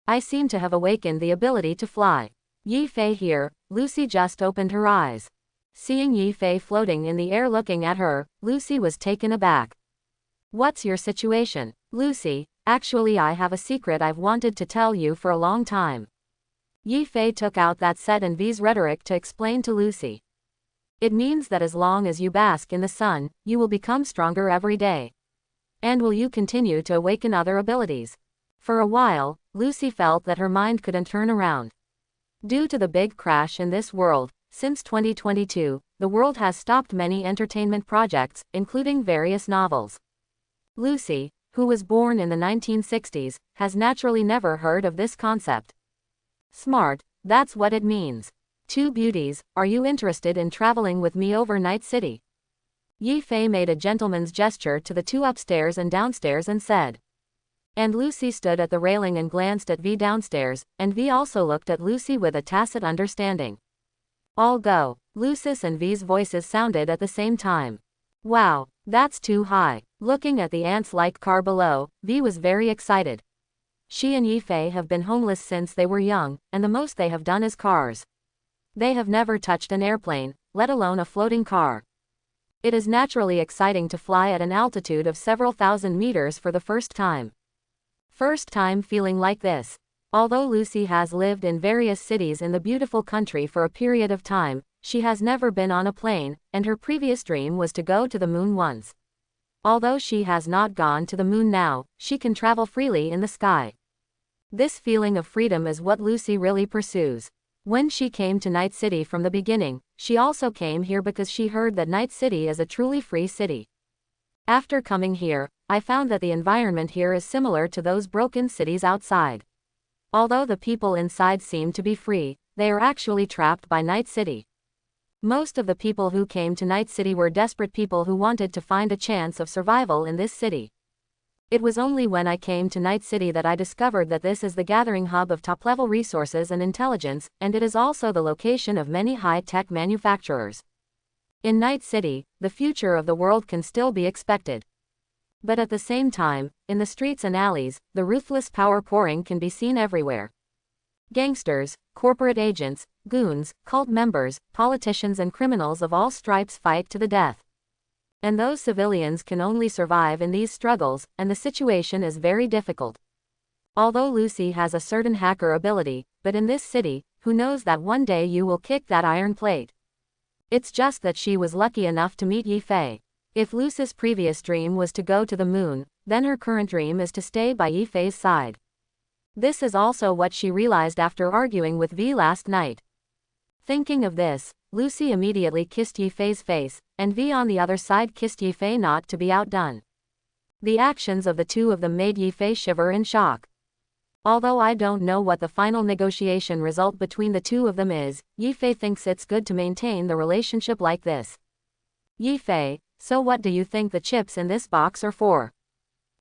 Speaker 1: I seem to have awakened the ability to fly. Yi Fei here. Lucy just opened her eyes. Seeing Yi Fei floating in the air looking at her, Lucy was taken aback. What's your situation? Lucy, actually I have a secret I've wanted to tell you for a long time. Yi Fei took out that set and V's rhetoric to explain to Lucy. It means that as long as you bask in the sun, you will become stronger every day. And will you continue to awaken other abilities? For a while, Lucy felt that her mind couldn't turn around. Due to the big crash in this world, since 2022, the world has stopped many entertainment projects, including various novels. Lucy, who was born in the 1960s, has naturally never heard of this concept. Smart, that's what it means. Two beauties, are you interested in traveling with me over Night City? Yi Fei made a gentleman's gesture to the two upstairs and downstairs and said. And Lucy stood at the railing and glanced at V downstairs, and V also looked at Lucy with a tacit understanding. All go. Lucy's and V's voices sounded at the same time. Wow, that's too high. Looking at the ants-like car below, V was very excited. She and Yi Fei have been homeless since they were young, and the most they have done is cars. They have never touched an airplane, let alone a floating car. It is naturally exciting to fly at an altitude of several thousand meters for the first time. First time feeling like this. Although Lucy has lived in various cities in the beautiful country for a period of time, she has never been on a plane, and her previous dream was to go to the moon once. Although she has not gone to the moon now, she can travel freely in the sky. This feeling of freedom is what Lucy really pursues. When she came to Night City from the beginning, she also came here because she heard that Night City is a truly free city. After coming here, I found that the environment here is similar to those broken cities outside. Although the people inside seem to be free, they are actually trapped by Night City. Most of the people who came to Night City were desperate people who wanted to find a chance of survival in this city. It was only when I came to Night City that I discovered that this is the gathering hub of top-level resources and intelligence, and it is also the location of many high-tech manufacturers. In Night City, the future of the world can still be expected. But at the same time, in the streets and alleys, the ruthless power pouring can be seen everywhere. Gangsters, corporate agents, goons, cult members, politicians and criminals of all stripes fight to the death. And those civilians can only survive in these struggles, and the situation is very difficult. Although Lucy has a certain hacker ability, but in this city, who knows that one day you will kick that iron plate? It's just that she was lucky enough to meet Yi Fei. If Lucy's previous dream was to go to the moon, then her current dream is to stay by Yi Fei's side. This is also what she realized after arguing with V last night. Thinking of this, Lucy immediately kissed Yi Fei's face, and V on the other side kissed Yi Fei not to be outdone. The actions of the two of them made Yi Fei shiver in shock. Although I don't know what the final negotiation result between the two of them is, Yi Fei thinks it's good to maintain the relationship like this. Yi Fei, so what do you think the chips in this box are for?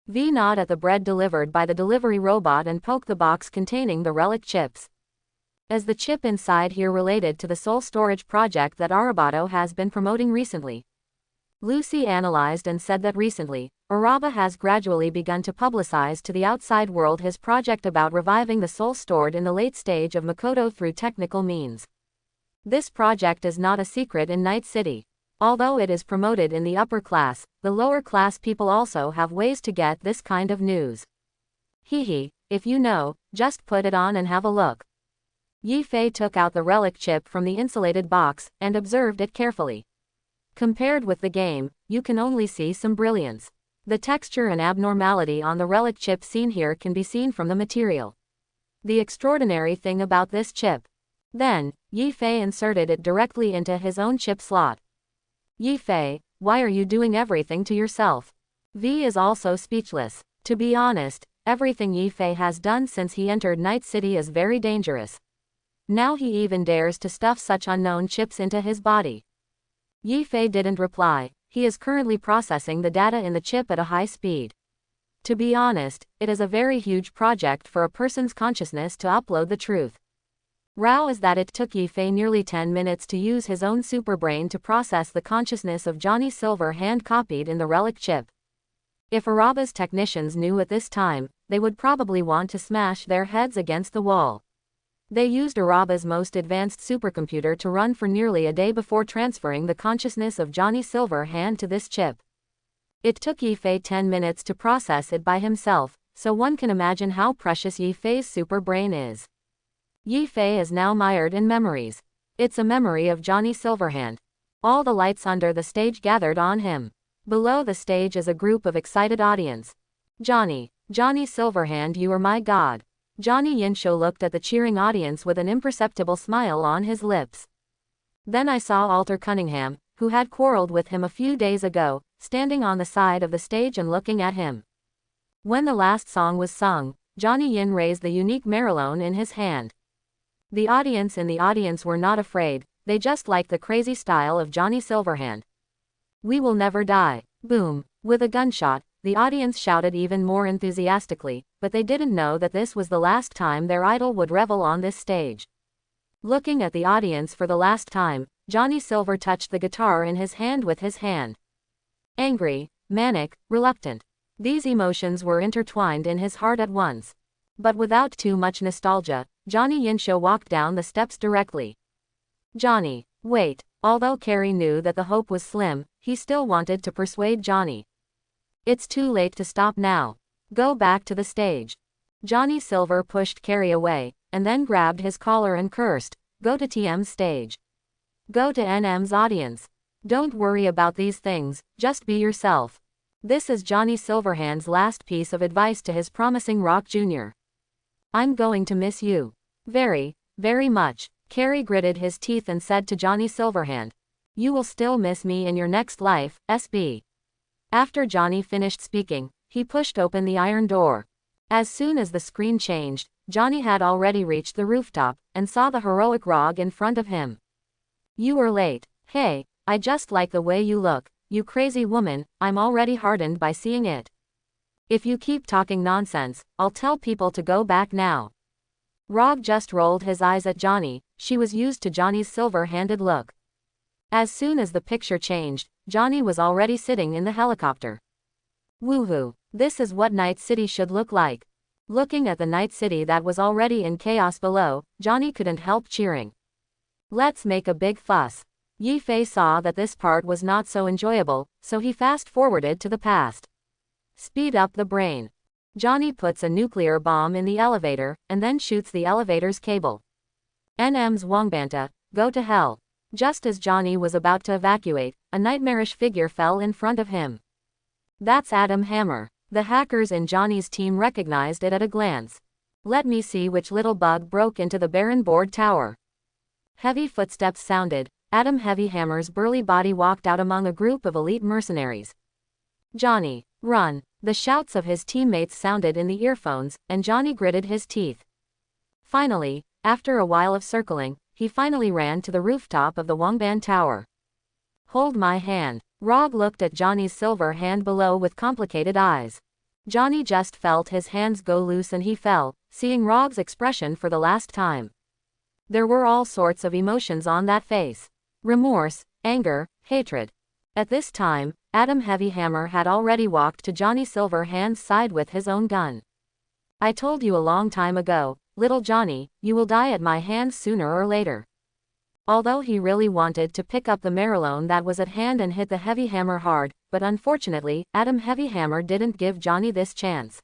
Speaker 1: V nod at the bread delivered by the delivery robot and poke the box containing the Relic chips. As the chip inside here related to the soul storage project that Arasaka has been promoting recently. Lucy analyzed and said that recently, Arasaka has gradually begun to publicize to the outside world his project about reviving the soul stored in the late stage of Makoto through technical means. This project is not a secret in Night City. Although it is promoted in the upper class, the lower class people also have ways to get this kind of news. Hehe, if you know, just put it on and have a look. Yi Fei took out the Relic chip from the insulated box, and observed it carefully. Compared with the game, you can only see some brilliance. The texture and abnormality on the Relic chip seen here can be seen from the material. The extraordinary thing about this chip. Then, Yi Fei inserted it directly into his own chip slot. Yi Fei, why are you doing everything to yourself? V is also speechless. To be honest, everything Yi Fei has done since he entered Night City is very dangerous. Now he even dares to stuff such unknown chips into his body. Yi Fei didn't reply. he is currently processing the data in the chip at a high speed. To be honest, it is a very huge project for a person's consciousness to upload the truth. Rao is that it took Yifei nearly 10 minutes to use his own superbrain to process the consciousness of Johnny Silver hand-copied in the Relic chip. If Araba's technicians knew at this time, they would probably want to smash their heads against the wall. They used Araba's most advanced supercomputer to run for nearly a day before transferring the consciousness of Johnny Silver hand to this chip. It took Yifei 10 minutes to process it by himself, so one can imagine how precious Yifei's superbrain is. Yifei is now mired in memories. It's a memory of Johnny Silverhand. All the lights under the stage gathered on him. Below the stage is a group of excited audience. Johnny Silverhand, you are my god. Johnny Yinsho looked at the cheering audience with an imperceptible smile on his lips. Then I saw Alter Cunningham, who had quarreled with him a few days ago, standing on the side of the stage and looking at him. When the last song was sung, Johnny Yin raised the unique Marilone in his hand. The audience in the audience were not afraid, they just liked the crazy style of Johnny Silverhand. We will never die. Boom. With a gunshot, the audience shouted even more enthusiastically, but they didn't know that this was the last time their idol would revel on this stage. Looking at the audience for the last time, Johnny Silver touched the guitar in his hand with his hand. Angry, manic, reluctant. These emotions were intertwined in his heart at once. But without too much nostalgia, Johnny Yinsho walked down the steps directly. Johnny, wait. Although Carrie knew that the hope was slim, he still wanted to persuade Johnny. It's too late to stop now. Go back to the stage. Johnny Silver pushed Carrie away, and then grabbed his collar and cursed, go to TM's stage. Go to NM's audience. Don't worry about these things, just be yourself. This is Johnny Silverhand's last piece of advice to his promising Rock Jr. I'm going to miss you. Very, very much. Carrie gritted his teeth and said to Johnny Silverhand. You will still miss me in your next life, SB. After Johnny finished speaking, he pushed open the iron door. As soon as the screen changed, Johnny had already reached the rooftop, and saw the heroic Rog in front of him. You were late. Hey, I just like the way you look, you crazy woman, I'm already hardened by seeing it. If you keep talking nonsense, I'll tell people to go back now. Rog just rolled his eyes at Johnny, she was used to Johnny's silver-handed look. As soon as the picture changed, Johnny was already sitting in the helicopter. Woohoo, this is what Night City should look like. Looking at the Night City that was already in chaos below, Johnny couldn't help cheering. Let's make a big fuss. Yifei saw that this part was not so enjoyable, so he fast-forwarded to the past. Speed up the brain. Johnny puts a nuclear bomb in the elevator, and then shoots the elevator's cable. NM's Wongbanta, go to hell. Just as Johnny was about to evacuate, a nightmarish figure fell in front of him. That's Adam Hammer. The hackers in Johnny's team recognized it at a glance. Let me see which little bug broke into the barren board tower. Heavy footsteps sounded. Adam Heavy Hammer's burly body walked out among a group of elite mercenaries. Johnny, run. The shouts of his teammates sounded in the earphones, and Johnny gritted his teeth. Finally, after a while of circling, he finally ran to the rooftop of the Wongban Tower. Hold my hand. Rog looked at Johnny's silver hand below with complicated eyes. Johnny just felt his hands go loose and he fell, seeing Rog's expression for the last time. There were all sorts of emotions on that face. Remorse, anger, hatred. At this time, Adam Heavy Hammer had already walked to Johnny Silverhand's side with his own gun. I told you a long time ago, little Johnny, you will die at my hands sooner or later. Although he really wanted to pick up the Marilone that was at hand and hit the Heavy Hammer hard, but unfortunately, Adam Heavy Hammer didn't give Johnny this chance.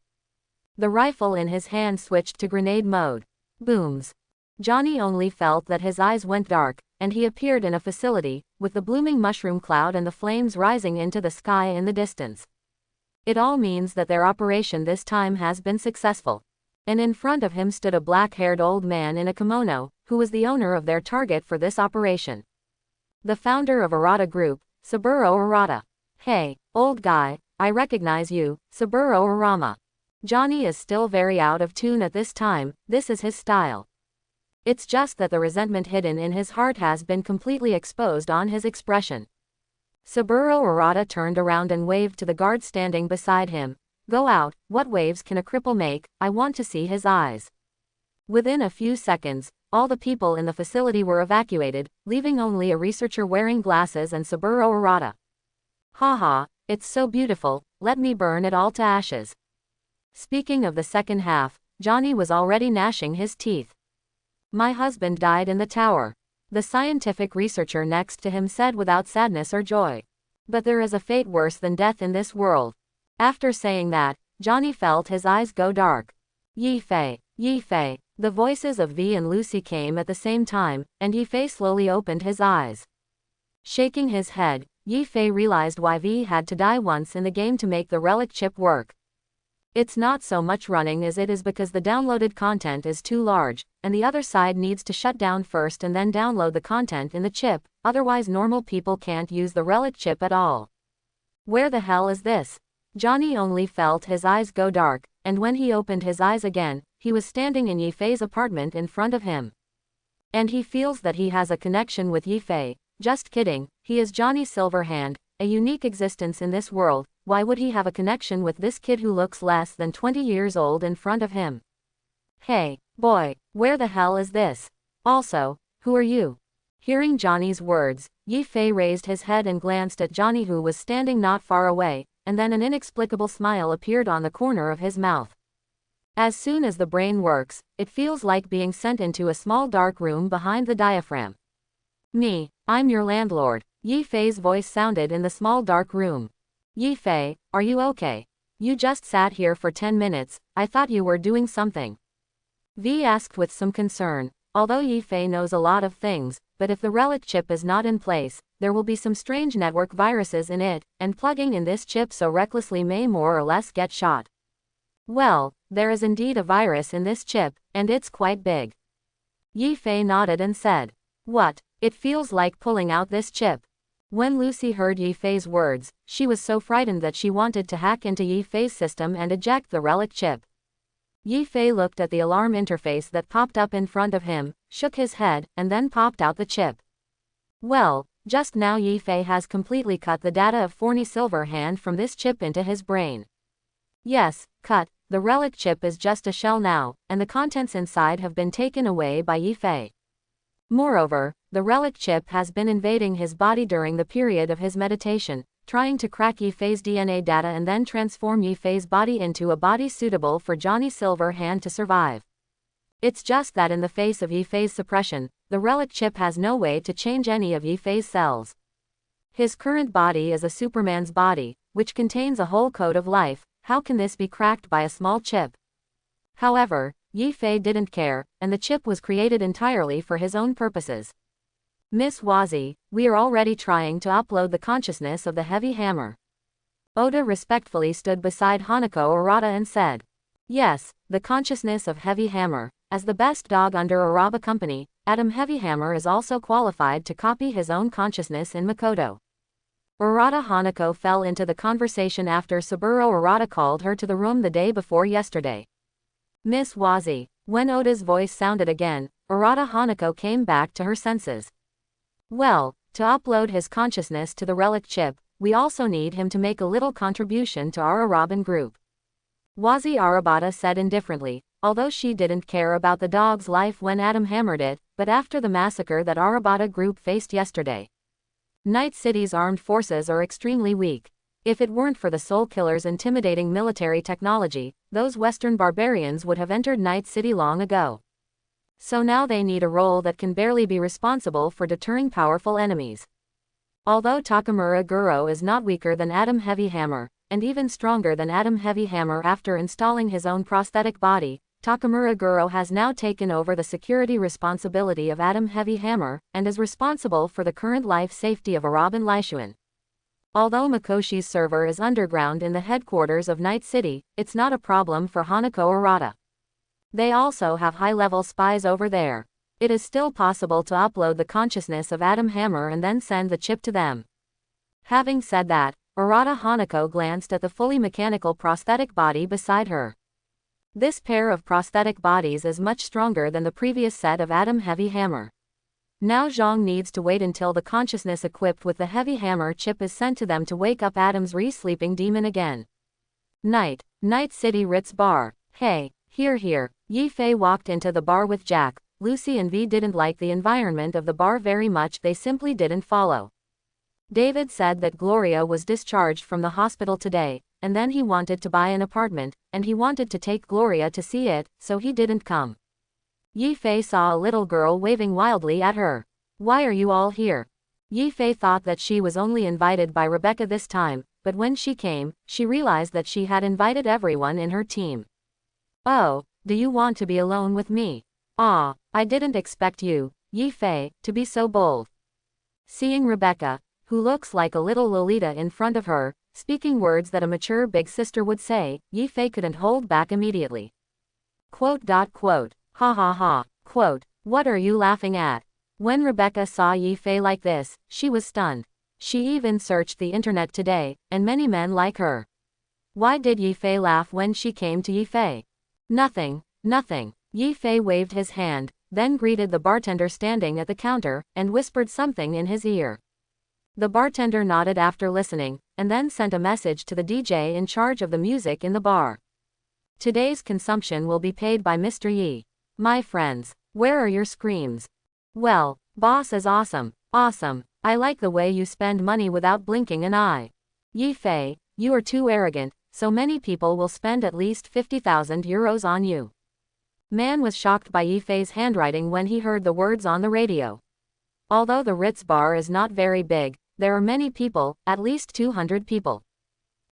Speaker 1: The rifle in his hand switched to grenade mode. Booms. Johnny only felt that his eyes went dark, and he appeared in a facility, with the blooming mushroom cloud and the flames rising into the sky in the distance. It all means that their operation this time has been successful. And in front of him stood a black-haired old man in a kimono, who was the owner of their target for this operation. The founder of Arata Group, Saburo Arata. Hey, old guy, I recognize you, Saburo Arama. Johnny is still very out of tune at this time, this is his style. It's just that the resentment hidden in his heart has been completely exposed on his expression. Saburo Arata turned around and waved to the guard standing beside him. Go out, what waves can a cripple make? I want to see his eyes. Within a few seconds, all the people in the facility were evacuated, leaving only a researcher wearing glasses and Saburo Arata. Haha, it's so beautiful, let me burn it all to ashes. Speaking of the second half, Johnny was already gnashing his teeth. My husband died in the tower. The scientific researcher next to him said without sadness or joy. But there is a fate worse than death in this world. After saying that, Johnny felt his eyes go dark. Yifei, Yifei. The voices of V and Lucy came at the same time, and Yifei slowly opened his eyes. Shaking his head, Yifei realized why V had to die once in the game to make the relic chip work. It's not so much running as it is because the downloaded content is too large, and the other side needs to shut down first and then download the content in the chip, otherwise normal people can't use the relic chip at all. Where the hell is this? Johnny only felt his eyes go dark, and when he opened his eyes again, he was standing in Yifei's apartment in front of him. And he feels that he has a connection with Yifei. Just kidding, he is Johnny Silverhand, a unique existence in this world. Why would he have a connection with this kid who looks less than 20 years old in front of him? Hey, boy, where the hell is this? Also, who are you? Hearing Johnny's words, Yifei raised his head and glanced at Johnny who was standing not far away, and then an inexplicable smile appeared on the corner of his mouth. As soon as the brain works, it feels like being sent into a small dark room behind the diaphragm. Me, I'm your landlord, Yifei's voice sounded in the small dark room. Yifei, are you okay? You just sat here for 10 minutes, I thought you were doing something. V asked with some concern, although Yifei knows a lot of things, but if the relic chip is not in place, there will be some strange network viruses in it, and plugging in this chip so recklessly may more or less get shot. Well, there is indeed a virus in this chip, and it's quite big. Yifei nodded and said, what? It feels like pulling out this chip. When Lucy heard Yifei's words, she was so frightened that she wanted to hack into Yifei's system and eject the relic chip. Yifei looked at the alarm interface that popped up in front of him, shook his head, and then popped out the chip. Well, just now Yifei has completely cut the data of Forney Silverhand from this chip into his brain. Yes, cut, the relic chip is just a shell now, and the contents inside have been taken away by Yifei. Moreover, the relic chip has been invading his body during the period of his meditation, trying to crack Yifei's DNA data and then transform Yifei's body into a body suitable for Johnny Silverhand to survive. It's just that in the face of Yifei's suppression, the relic chip has no way to change any of Yifei's cells. His current body is a Superman's body, which contains a whole code of life. How can this be cracked by a small chip? However, Yifei didn't care, and the chip was created entirely for his own purposes. Miss Wazi, we are already trying to upload the consciousness of the heavy hammer. Oda respectfully stood beside Hanako Arata and said, yes, the consciousness of heavy hammer. As the best dog under Araba Company, Adam Heavyhammer is also qualified to copy his own consciousness in Makoto. Arata Hanako fell into the conversation after Saburo Arata called her to the room the day before yesterday. Miss Wazi, when Oda's voice sounded again, Arata Hanako came back to her senses. Well, to upload his consciousness to the relic chip, we also need him to make a little contribution to our Araban group. Wazi Arabata said indifferently, although she didn't care about the dog's life when Adam hammered it, but after the massacre that Arabata group faced yesterday. Night City's armed forces are extremely weak. If it weren't for the Soul Killer's intimidating military technology, those Western barbarians would have entered Night City long ago. So now they need a role that can barely be responsible for deterring powerful enemies. Although Takamura Guro is not weaker than Adam Heavyhammer, and even stronger than Adam Heavyhammer after installing his own prosthetic body, Takamura Guro has now taken over the security responsibility of Adam Heavyhammer, and is responsible for the current life safety of Araban Lishuan. Although Makoshi's server is underground in the headquarters of Night City, it's not a problem for Hanako Arata. They also have high-level spies over there. It is still possible to upload the consciousness of Adam Hammer and then send the chip to them. Having said that, Arata Hanako glanced at the fully mechanical prosthetic body beside her. This pair of prosthetic bodies is much stronger than the previous set of Adam Heavy Hammer. Now Zhang needs to wait until the consciousness equipped with the heavy hammer chip is sent to them to wake up Adam's re-sleeping demon again. Night City Ritz Bar. Hey, here. Yi Fei walked into the bar with Jack. Lucy and V didn't like the environment of the bar very much, they simply didn't follow. David said that Gloria was discharged from the hospital today, and then he wanted to buy an apartment, and he wanted to take Gloria to see it, so he didn't come. Yi Fei saw a little girl waving wildly at her. Why are you all here? Yi Fei thought that she was only invited by Rebecca this time, but when she came, she realized that she had invited everyone in her team. Oh, do you want to be alone with me? Ah, I didn't expect you, Yi Fei, to be so bold. Seeing Rebecca, who looks like a little Lolita in front of her, speaking words that a mature big sister would say, Yi Fei couldn't hold back immediately. Quote. Ha ha ha. Quote. What are you laughing at? When Rebecca saw Yi Fei like this, she was stunned. She even searched the internet today, and many men like her. Why did Yi Fei laugh when she came to Yi Fei? Nothing. Yi Fei waved his hand, then greeted the bartender standing at the counter, and whispered something in his ear. The bartender nodded after listening, and then sent a message to the DJ in charge of the music in the bar. Today's consumption will be paid by Mr. Yi. My friends, where are your screams? Well, boss is awesome. I like the way you spend money without blinking an eye. Yi Fei, you are too arrogant, so many people will spend at least 50,000 euros on you. Man was shocked by Yi Fei's handwriting when he heard the words on the radio. Although the Ritz Bar is not very big, there are many people, at least 200 people.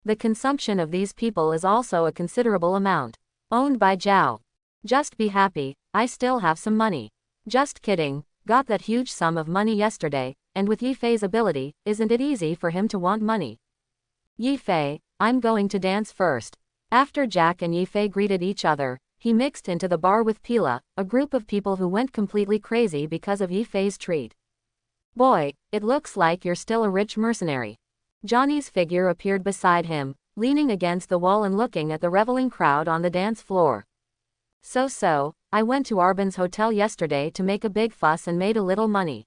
Speaker 1: The consumption of these people is also a considerable amount. Owned by Zhao. Just be happy, I still have some money. Just kidding, got that huge sum of money yesterday, and with Yi Fei's ability, isn't it easy for him to want money? Yi Fei, I'm going to dance first. After Jack and Yi Fei greeted each other, he mixed into the bar with Pila, a group of people who went completely crazy because of Yi Fei's treat. Boy, it looks like you're still a rich mercenary. Johnny's figure appeared beside him, leaning against the wall and looking at the reveling crowd on the dance floor. So, I went to Arbon's hotel yesterday to make a big fuss and made a little money.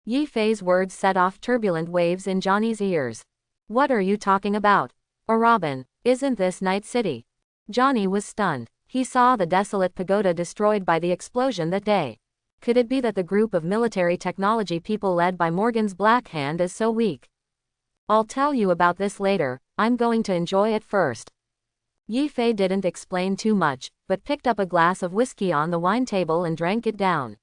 Speaker 1: Yi Fei's words set off turbulent waves in Johnny's ears. What are you talking about? Arbon, isn't this Night City? Johnny was stunned. He saw the desolate pagoda destroyed by the explosion that day. Could it be that the group of military technology people led by Morgan's Black Hand is so weak? I'll tell you about this later, I'm going to enjoy it first. Yi Fei didn't explain too much, but picked up a glass of whiskey on the wine table and drank it down.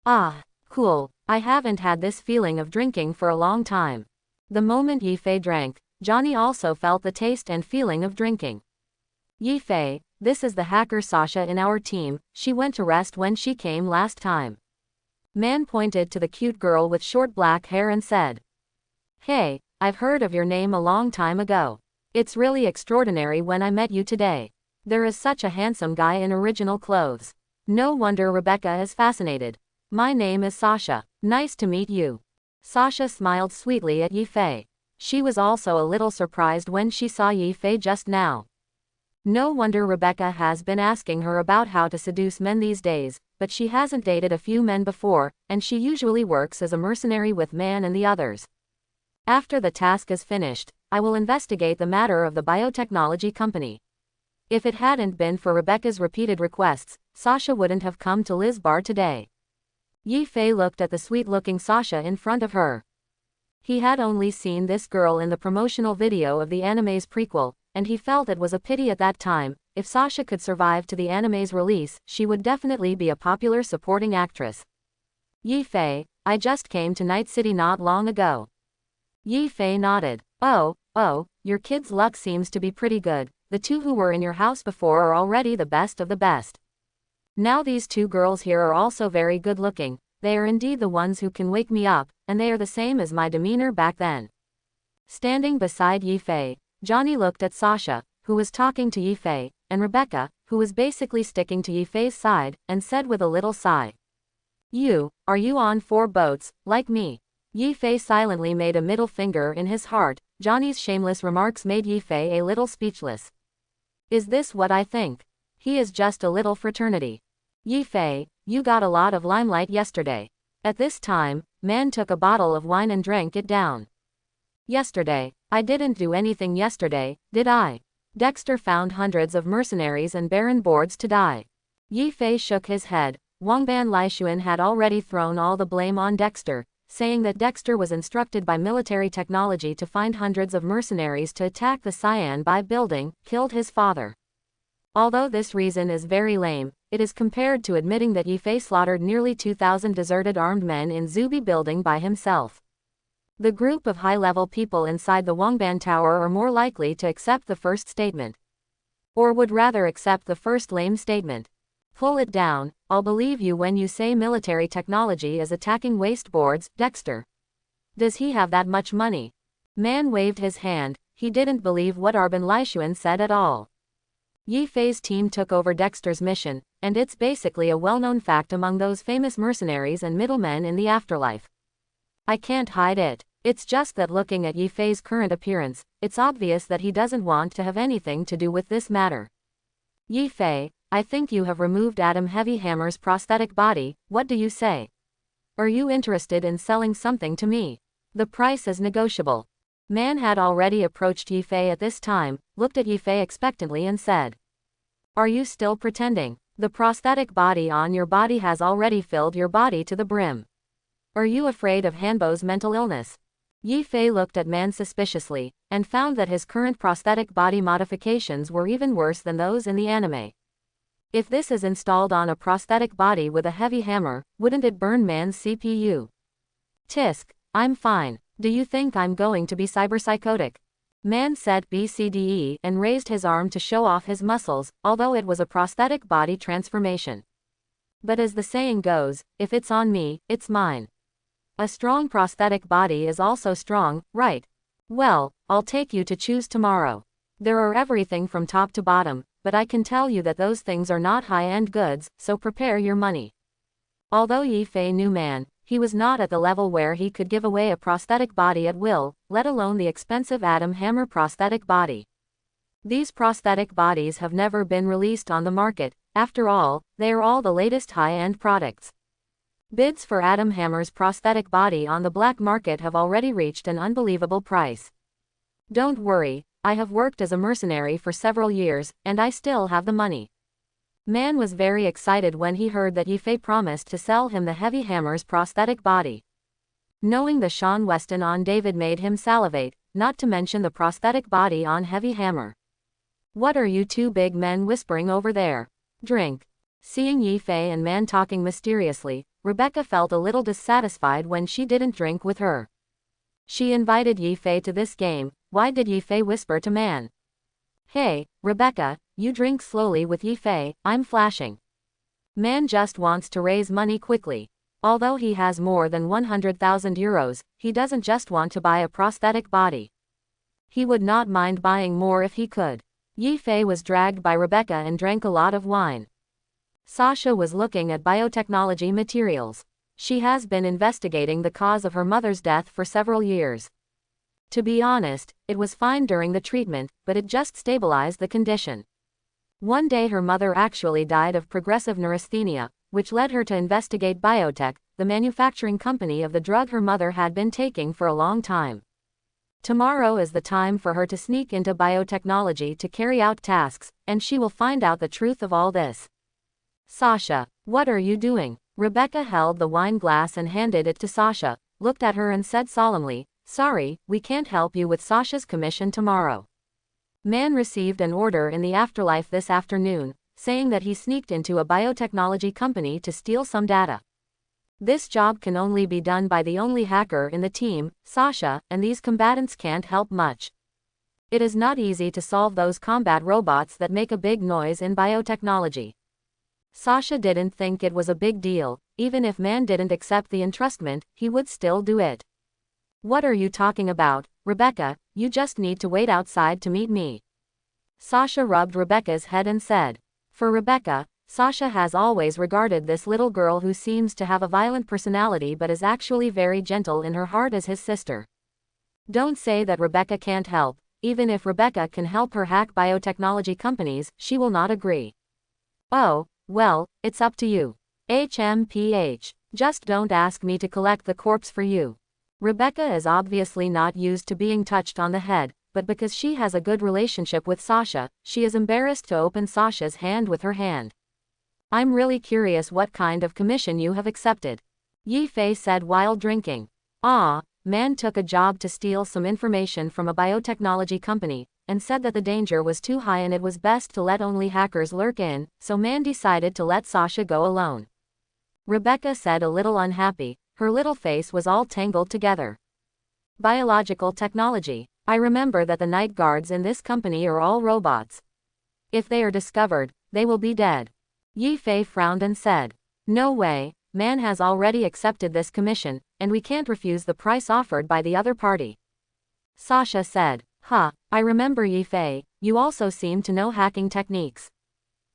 Speaker 1: Ah, cool, I haven't had this feeling of drinking for a long time. The moment Yi Fei drank, Johnny also felt the taste and feeling of drinking. Yi Fei, this is the hacker Sasha in our team, she went to rest when she came last time. Man pointed to the cute girl with short black hair and said. Hey, I've heard of your name a long time ago. It's really extraordinary when I met you today. There is such a handsome guy in original clothes. No wonder Rebecca is fascinated. My name is Sasha. Nice to meet you. Sasha smiled sweetly at Yi Fei. She was also a little surprised when she saw Yi Fei just now. No wonder Rebecca has been asking her about how to seduce men these days, but she hasn't dated a few men before, and she usually works as a mercenary with Man and the others. After the task is finished, I will investigate the matter of the biotechnology company. If it hadn't been for Rebecca's repeated requests, Sasha wouldn't have come to Liz Bar today. Yi Fei looked at the sweet-looking Sasha in front of her. He had only seen this girl in the promotional video of the anime's prequel, and he felt it was a pity at that time. If Sasha could survive to the anime's release, she would definitely be a popular supporting actress. Yi Fei, I just came to Night City not long ago. Yi Fei nodded. Oh, your kid's luck seems to be pretty good. The two who were in your house before are already the best of the best. Now these two girls here are also very good looking. They are indeed the ones who can wake me up, and they are the same as my demeanor back then. Standing beside Yi Fei, Johnny looked at Sasha, who was talking to Yi Fei, and Rebecca, who was basically sticking to Yi Fei's side, and said with a little sigh. Are you on 4 boats, like me? Yi Fei silently made a middle finger in his heart. Johnny's shameless remarks made Yi Fei a little speechless. Is this what I think? He is just a little fraternity. Yi Fei, you got a lot of limelight yesterday. At this time, man took a bottle of wine and drank it down. Yesterday. I didn't do anything yesterday, did I? Dexter found hundreds of mercenaries and barren boards to die. Yi Fei shook his head. Wangban Lixuan had already thrown all the blame on Dexter, saying that Dexter was instructed by military technology to find hundreds of mercenaries to attack the Cyanbai building, killed his father. Although this reason is very lame, it is compared to admitting that Yi Fei slaughtered nearly 2,000 deserted armed men in Zubi building by himself. The group of high-level people inside the Wangban Tower are more likely to accept the first statement. Or would rather accept the first lame statement. Pull it down, I'll believe you when you say military technology is attacking waste boards, Dexter. Does he have that much money? Man waved his hand, he didn't believe what Arban Lixuan said at all. Yi Fei's team took over Dexter's mission, and it's basically a well-known fact among those famous mercenaries and middlemen in the afterlife. I can't hide it. It's just that looking at Yi Fei's current appearance, it's obvious that he doesn't want to have anything to do with this matter. Yi Fei, I think you have removed Adam Heavy Hammer's prosthetic body, what do you say? Are you interested in selling something to me? The price is negotiable. Man had already approached Yi Fei at this time, looked at Yi Fei expectantly and said. Are you still pretending? The prosthetic body on your body has already filled your body to the brim. Are you afraid of Hanbo's mental illness? Yi Fei looked at Man suspiciously, and found that his current prosthetic body modifications were even worse than those in the anime. If this is installed on a prosthetic body with a heavy hammer, wouldn't it burn Man's CPU? Tisk, I'm fine. Do you think I'm going to be cyberpsychotic? Man said BCDE and raised his arm to show off his muscles, although it was a prosthetic body transformation. But as the saying goes, if it's on me, it's mine. A strong prosthetic body is also strong, right? Well, I'll take you to choose tomorrow. There are everything from top to bottom, but I can tell you that those things are not high-end goods, so prepare your money. Although Yi Fei knew Man, he was not at the level where he could give away a prosthetic body at will, let alone the expensive Adam Hammer prosthetic body. These prosthetic bodies have never been released on the market, after all, they are all the latest high-end products. Bids for Adam Hammer's prosthetic body on the black market have already reached an unbelievable price. Don't worry, I have worked as a mercenary for several years, and I still have the money. Man was very excited when he heard that Yi Fei promised to sell him the Heavy Hammer's prosthetic body. Knowing the Sean Weston on David made him salivate, not to mention the prosthetic body on Heavy Hammer. What are you two big men whispering over there? Drink. Seeing Yi Fei and Man talking mysteriously, Rebecca felt a little dissatisfied when she didn't drink with her. She invited Yi Fei to this game, why did Yi Fei whisper to Man? Hey, Rebecca, you drink slowly with Yi Fei, I'm flashing. Man just wants to raise money quickly. Although he has more than 100,000 euros, he doesn't just want to buy a prosthetic body. He would not mind buying more if he could. Yi Fei was dragged by Rebecca and drank a lot of wine. Sasha was looking at biotechnology materials. She has been investigating the cause of her mother's death for several years. To be honest, it was fine during the treatment, but it just stabilized the condition. One day her mother actually died of progressive neurasthenia, which led her to investigate biotech, the manufacturing company of the drug her mother had been taking for a long time. Tomorrow is the time for her to sneak into biotechnology to carry out tasks, and she will find out the truth of all this. Sasha, what are you doing? Rebecca held the wine glass and handed it to Sasha, looked at her and said solemnly, sorry, we can't help you with Sasha's commission tomorrow. Man received an order in the afterlife this afternoon, saying that he sneaked into a biotechnology company to steal some data. This job can only be done by the only hacker in the team, Sasha, and these combatants can't help much. It is not easy to solve those combat robots that make a big noise in biotechnology. Sasha didn't think it was a big deal, even if Man didn't accept the entrustment, he would still do it. What are you talking about, Rebecca? You just need to wait outside to meet me. Sasha rubbed Rebecca's head and said. For Rebecca, Sasha has always regarded this little girl who seems to have a violent personality but is actually very gentle in her heart as his sister. Don't say that Rebecca can't help. Even if Rebecca can help her hack biotechnology companies, she will not agree. Oh, well, it's up to you. HMPH. Just don't ask me to collect the corpse for you. Rebecca is obviously not used to being touched on the head, but because she has a good relationship with Sasha, she is embarrassed to open Sasha's hand with her hand. I'm really curious what kind of commission you have accepted. Yi Fei said while drinking. Man took a job to steal some information from a biotechnology company, and said that the danger was too high and it was best to let only hackers lurk in, so man decided to let Sasha go alone. Rebecca said, a little unhappy, her little face was all tangled together. Biological technology. I remember that the night guards in this company are all robots. If they are discovered, they will be dead. Yi Fei frowned and said, no way, man has already accepted this commission, and we can't refuse the price offered by the other party. Sasha said, I remember Yi Fei, you also seem to know hacking techniques.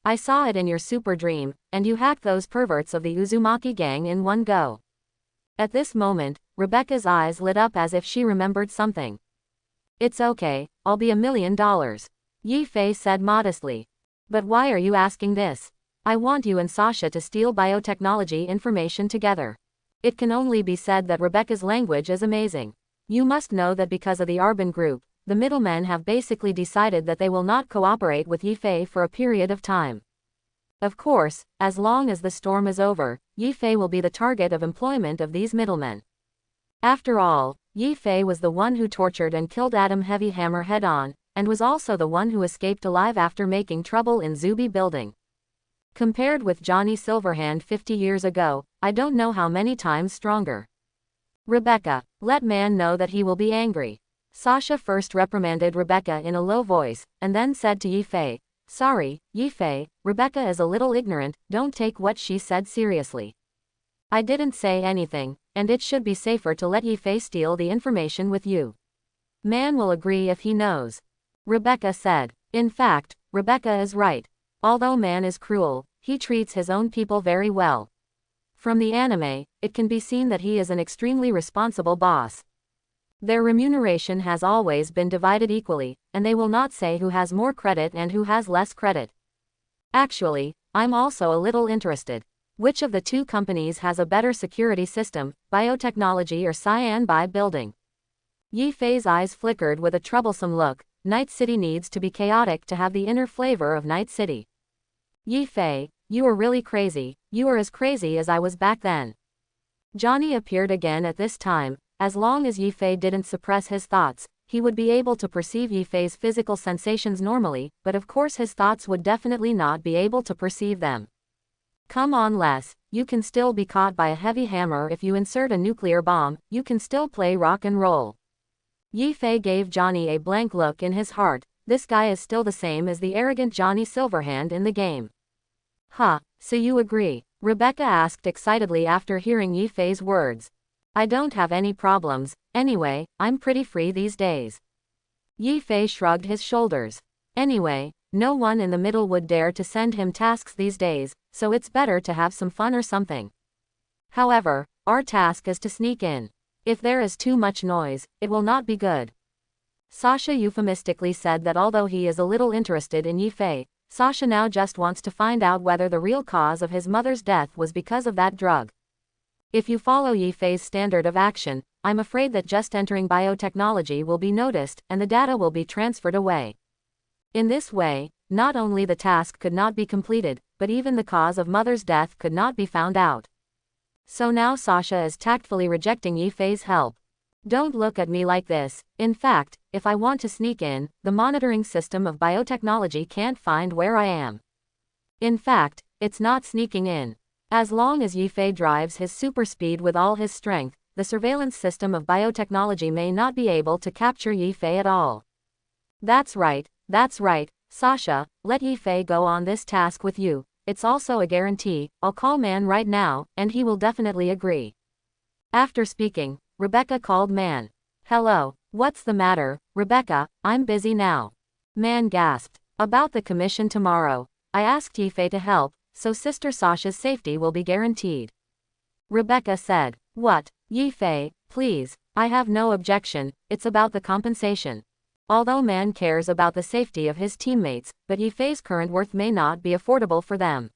Speaker 1: I saw it in your super dream, and you hacked those perverts of the Uzumaki gang in one go. At this moment, Rebecca's eyes lit up as if she remembered something. It's okay, I'll be $1 million. Yi Fei said modestly. But why are you asking this? I want you and Sasha to steal biotechnology information together. It can only be said that Rebecca's language is amazing. You must know that because of the Arbin group, the middlemen have basically decided that they will not cooperate with Yi Fei for a period of time. Of course, as long as the storm is over, Yi Fei will be the target of employment of these middlemen. After all, Yi Fei was the one who tortured and killed Adam Heavy Hammer head-on, and was also the one who escaped alive after making trouble in Zuby Building. Compared with Johnny Silverhand 50 years ago, I don't know how many times stronger. Rebecca, let man know that he will be angry. Sasha first reprimanded Rebecca in a low voice, and then said to Yi Fei, sorry, Yi Fei, Rebecca is a little ignorant, don't take what she said seriously. I didn't say anything, and it should be safer to let Yi Fei steal the information with you. Man will agree if he knows. Rebecca said. In fact, Rebecca is right. Although man is cruel, he treats his own people very well. From the anime, it can be seen that he is an extremely responsible boss. Their remuneration has always been divided equally, and they will not say who has more credit and who has less credit. Actually, I'm also a little interested. Which of the two companies has a better security system, biotechnology or Cyan Bi Building? Yi Fei's eyes flickered with a troublesome look. Night City needs to be chaotic to have the inner flavor of Night City. Yi Fei, you are really crazy, you are as crazy as I was back then. Johnny appeared again at this time. As long as Yi Fei didn't suppress his thoughts, he would be able to perceive Yi Fei's physical sensations normally, but of course his thoughts would definitely not be able to perceive them. Come on Les, you can still be caught by a heavy hammer if you insert a nuclear bomb, you can still play rock and roll. Yi Fei gave Johnny a blank look in his heart. This guy is still the same as the arrogant Johnny Silverhand in the game. So you agree? Rebecca asked excitedly after hearing Yi Fei's words. I don't have any problems, anyway, I'm pretty free these days. Yi Fei shrugged his shoulders. Anyway, no one in the middle would dare to send him tasks these days, so it's better to have some fun or something. However, our task is to sneak in. If there is too much noise, it will not be good. Sasha euphemistically said that although he is a little interested in Yi Fei, Sasha now just wants to find out whether the real cause of his mother's death was because of that drug. If you follow Yi Fei's standard of action, I'm afraid that just entering biotechnology will be noticed and the data will be transferred away. In this way, not only the task could not be completed, but even the cause of mother's death could not be found out. So now Sasha is tactfully rejecting Yi Fei's help. Don't look at me like this. In fact, if I want to sneak in, the monitoring system of biotechnology can't find where I am. In fact, it's not sneaking in. As long as Yi Fei drives his super speed with all his strength, the surveillance system of biotechnology may not be able to capture Yi Fei at all. That's right, Sasha, let Yi Fei go on this task with you. It's also a guarantee. I'll call Man right now, and he will definitely agree. After speaking, Rebecca called Man. Hello, what's the matter, Rebecca? I'm busy now. Man gasped. About the commission tomorrow. I asked Yi Fei to help, so Sister Sasha's safety will be guaranteed. Rebecca said. What? Yi Fei, please, I have no objection, it's about the compensation. Although Man cares about the safety of his teammates, but Yi Fei's current worth may not be affordable for them.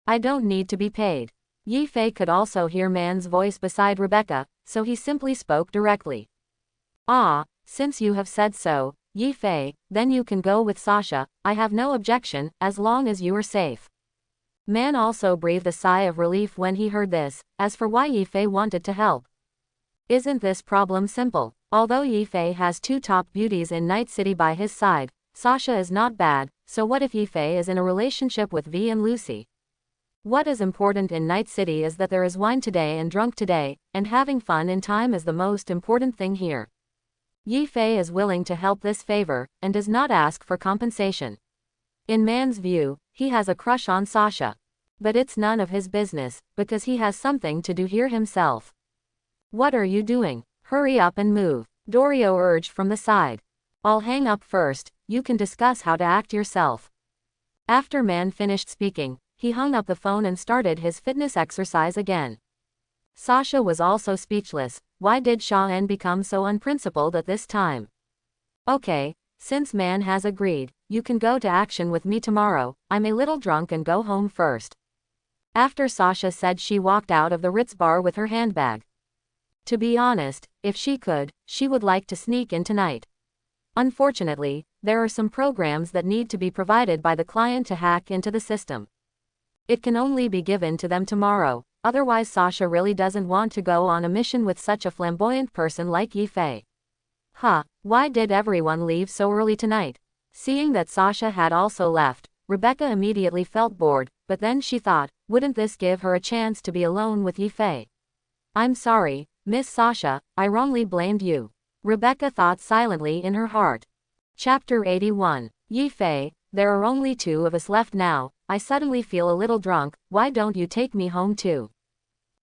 Speaker 1: I don't need to be paid. Yifei could also hear Man's voice beside Rebecca, so he simply spoke directly. Ah, since you have said so, Yifei, then you can go with Sasha, I have no objection, as long as you are safe. Man also breathed a sigh of relief when he heard this. As for why Yifei wanted to help. Isn't this problem simple? Although Yifei has two top beauties in Night City by his side, Sasha is not bad, so what if Yifei is in a relationship with V and Lucy? What is important in Night City is that there is wine today and drunk today, and having fun in time is the most important thing here. Yifei is willing to help this favor, and does not ask for compensation. In Man's view, he has a crush on Sasha. But it's none of his business, because he has something to do here himself. What are you doing? Hurry up and move, Dorio urged from the side. I'll hang up first, you can discuss how to act yourself. After Man finished speaking, he hung up the phone and started his fitness exercise again. Sasha was also speechless. Why did Sha-en become so unprincipled at this time? Okay, since Man has agreed, you can go to action with me tomorrow. I'm a little drunk and go home first. After Sasha said, she walked out of the Ritz Bar with her handbag. To be honest, if she could, she would like to sneak in tonight. Unfortunately, there are some programs that need to be provided by the client to hack into the system. It can only be given to them tomorrow, otherwise Sasha really doesn't want to go on a mission with such a flamboyant person like Yifei. Why did everyone leave so early tonight? Seeing that Sasha had also left, Rebecca immediately felt bored, but then she thought, wouldn't this give her a chance to be alone with Yifei? I'm sorry, Miss Sasha, I wrongly blamed you. Rebecca thought silently in her heart. Chapter 81. Yifei, there are only two of us left now, I suddenly feel a little drunk, why don't you take me home too?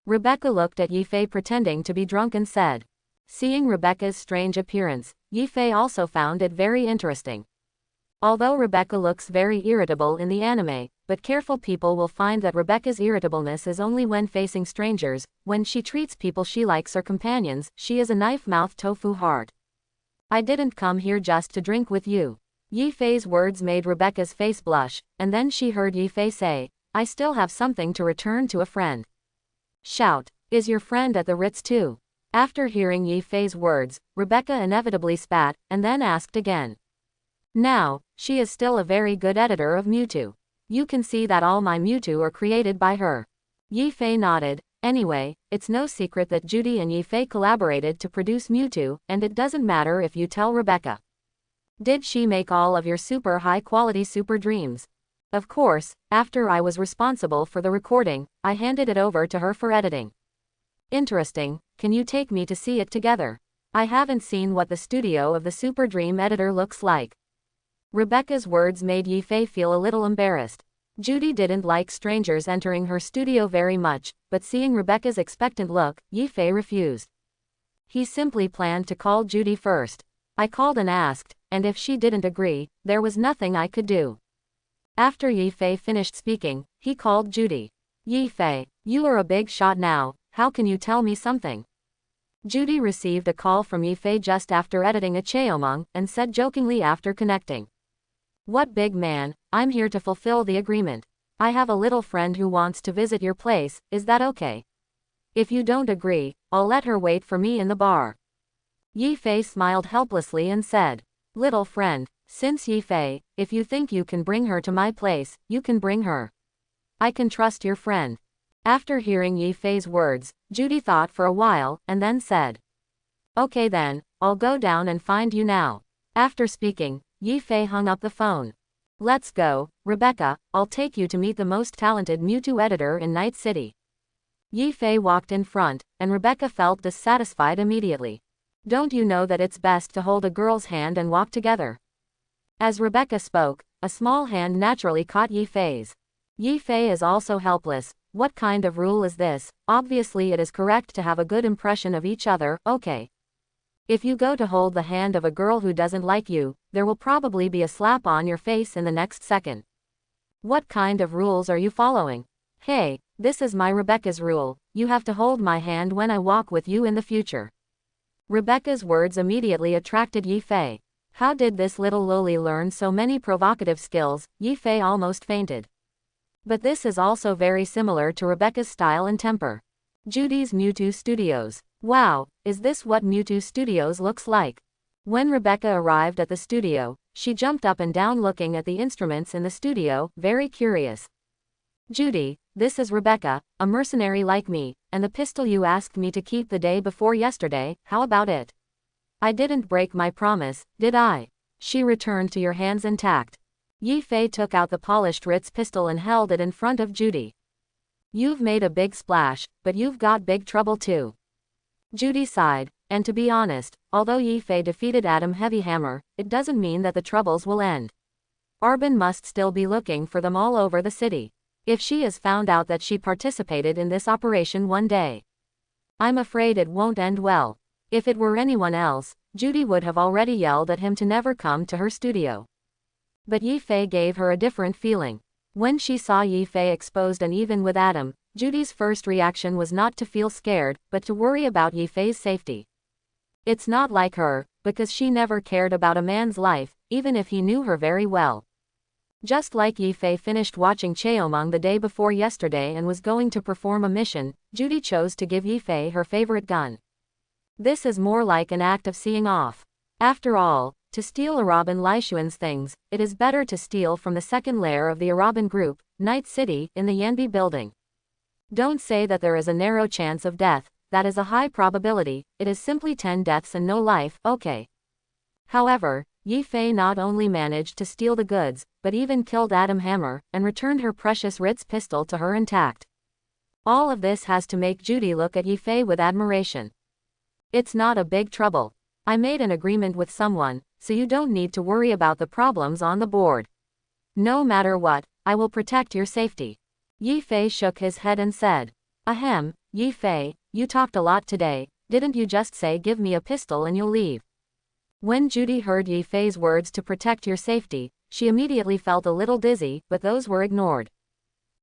Speaker 1: Rebecca looked at Yifei pretending to be drunk and said. Seeing Rebecca's strange appearance, Yifei also found it very interesting. Although Rebecca looks very irritable in the anime, but careful people will find that Rebecca's irritableness is only when facing strangers. When she treats people she likes or companions, she is a knife-mouthed tofu heart. I didn't come here just to drink with you. Yifei's words made Rebecca's face blush, and then she heard Yifei say, I still have something to return to a friend. Shout, is your friend at the Ritz too? After hearing Yifei's words, Rebecca inevitably spat, and then asked again. Now, she is still a very good editor of Mewtwo. You can see that all my Mewtwo are created by her. Yifei nodded. Anyway, it's no secret that Judy and Yifei collaborated to produce Mewtwo, and it doesn't matter if you tell Rebecca. Did she make all of your super high-quality super dreams? Of course, after I was responsible for the recording, I handed it over to her for editing. Interesting, can you take me to see it together? I haven't seen what the studio of the Super Dream editor looks like. Rebecca's words made Yifei feel a little embarrassed. Judy didn't like strangers entering her studio very much, but seeing Rebecca's expectant look, Yifei refused. He simply planned to call Judy first. I called and asked, and if she didn't agree, there was nothing I could do. After Yifei finished speaking, he called Judy. Yifei, you are a big shot now, how can you tell me something? Judy received a call from Yifei just after editing a Cheomong, and said jokingly after connecting. What big man, I'm here to fulfill the agreement. I have a little friend who wants to visit your place, is that okay? If you don't agree, I'll let her wait for me in the bar. Yifei smiled helplessly and said, little friend, since Yifei, if you think you can bring her to my place, you can bring her. I can trust your friend. After hearing Yifei's words, Judy thought for a while, and then said. Okay then, I'll go down and find you now. After speaking, Yifei hung up the phone. Let's go, Rebecca, I'll take you to meet the most talented Mewtwo editor in Night City. Yifei walked in front, and Rebecca felt dissatisfied immediately. Don't you know that it's best to hold a girl's hand and walk together? As Rebecca spoke, a small hand naturally caught Yifei's. Yifei is also helpless. What kind of rule is this? Obviously it is correct to have a good impression of each other, okay. If you go to hold the hand of a girl who doesn't like you, there will probably be a slap on your face in the next second. What kind of rules are you following? Hey, this is my Rebecca's rule, you have to hold my hand when I walk with you in the future. Rebecca's words immediately attracted Yifei. How did this little loli learn so many provocative skills? Yifei almost fainted. But this is also very similar to Rebecca's style and temper. Judy's Mewtwo Studios. Wow, is this what Mewtwo Studios looks like? When Rebecca arrived at the studio, she jumped up and down looking at the instruments in the studio, very curious. Judy, this is Rebecca, a mercenary like me, and the pistol you asked me to keep the day before yesterday, how about it? I didn't break my promise, did I? She returned to your hands intact. Yi Fei took out the polished Ritz pistol and held it in front of Judy. You've made a big splash, but you've got big trouble too. Judy sighed, and to be honest, although Yi Fei defeated Adam Heavyhammer, it doesn't mean that the troubles will end. Arbin must still be looking for them all over the city. If she is found out that she participated in this operation one day, I'm afraid it won't end well. If it were anyone else, Judy would have already yelled at him to never come to her studio. But Yi Fei gave her a different feeling. When she saw Yi Fei exposed and even with Adam, Judy's first reaction was not to feel scared, but to worry about Yi Fei's safety. It's not like her, because she never cared about a man's life, even if he knew her very well. Just like Yi Fei finished watching Cheomung the day before yesterday and was going to perform a mission, Judy chose to give Yi Fei her favorite gun. This is more like an act of seeing off. After all, to steal Araban Lishuan's things, it is better to steal from the second layer of the Araban group, Night City, in the Yanbi building. Don't say that there is a narrow chance of death, that is a high probability, it is simply 10 deaths and no life, okay. However, Yi Fei not only managed to steal the goods, but even killed Adam Hammer, and returned her precious Ritz pistol to her intact. All of this has to make Judy look at Yi Fei with admiration. It's not a big trouble. I made an agreement with someone, so you don't need to worry about the problems on the board. No matter what, I will protect your safety. Yi Fei shook his head and said, Ahem, Yi Fei, you talked a lot today, didn't you just say give me a pistol and you'll leave? When Judy heard Yi Fei's words to protect your safety, she immediately felt a little dizzy, but those were ignored.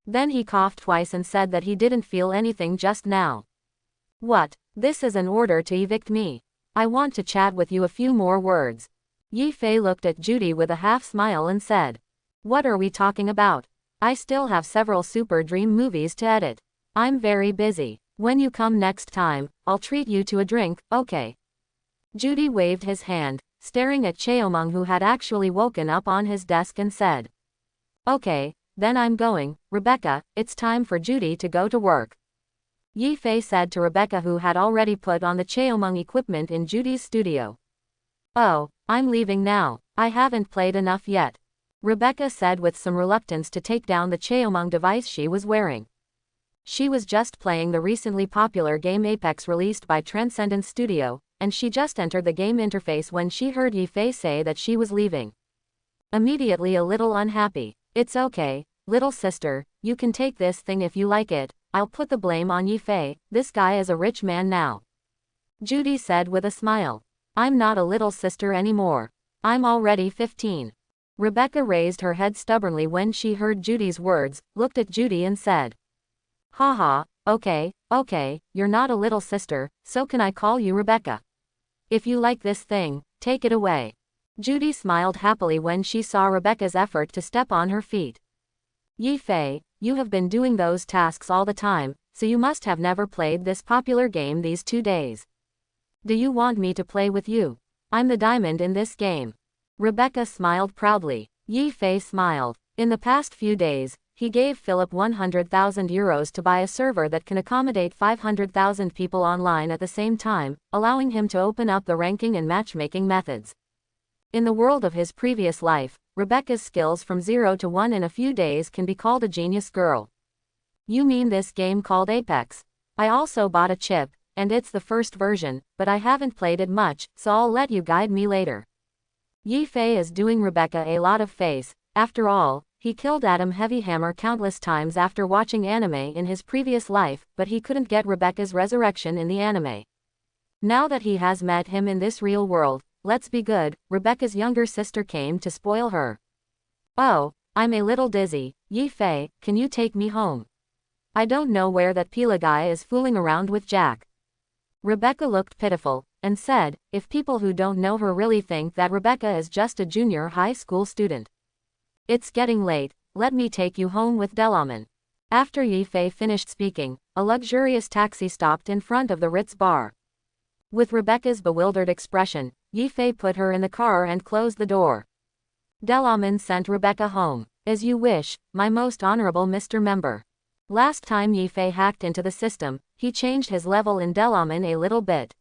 Speaker 1: Then he coughed twice and said that he didn't feel anything just now. What? This is an order to evict me. I want to chat with you a few more words. Yi Fei looked at Judy with a half smile and said, What are we talking about? I still have several Super Dream movies to edit. I'm very busy. When you come next time, I'll treat you to a drink, okay? Judy waved his hand, staring at Cheomung who had actually woken up on his desk and said, Okay, then I'm going. Rebecca, it's time for Judy to go to work. Yi Fei said to Rebecca who had already put on the Cheomung equipment in Judy's studio. Oh, I'm leaving now, I haven't played enough yet. Rebecca said with some reluctance to take down the Cheomung device she was wearing. She was just playing the recently popular game Apex released by Transcendence Studio, and she just entered the game interface when she heard Yi Fei say that she was leaving. Immediately a little unhappy. It's okay, little sister, you can take this thing if you like it, I'll put the blame on Yi Fei, this guy is a rich man now. Judy said with a smile. I'm not a little sister anymore. I'm already 15. Rebecca raised her head stubbornly when she heard Judy's words, looked at Judy and said, Haha, okay, you're not a little sister, so can I call you Rebecca? If you like this thing, take it away. Judy smiled happily when she saw Rebecca's effort to step on her feet. Yi Fei, you have been doing those tasks all the time, so you must have never played this popular game these 2 days. Do you want me to play with you? I'm the diamond in this game. Rebecca smiled proudly. Yi Fei smiled. In the past few days, he gave Philip 100,000 euros to buy a server that can accommodate 500,000 people online at the same time, allowing him to open up the ranking and matchmaking methods. In the world of his previous life, Rebecca's skills from 0 to 1 in a few days can be called a genius girl. You mean this game called Apex? I also bought a chip, and it's the first version, but I haven't played it much, so I'll let you guide me later. Yi Fei is doing Rebecca a lot of face. After all, he killed Adam Heavyhammer countless times after watching anime in his previous life, but he couldn't get Rebecca's resurrection in the anime. Now that he has met him in this real world, let's be good, Rebecca's younger sister came to spoil her. Oh, I'm a little dizzy. Yi Fei, can you take me home? I don't know where that Pila guy is fooling around with Jack. Rebecca looked pitiful, and said, if people who don't know her really think that Rebecca is just a junior high school student. It's getting late, let me take you home with Delaman. After Yifei finished speaking, a luxurious taxi stopped in front of the Ritz Bar. With Rebecca's bewildered expression, Yifei put her in the car and closed the door. Delaman sent Rebecca home. As you wish, my most honorable Mr. Member. Last time Yifei hacked into the system, he changed his level in Delaman a little bit.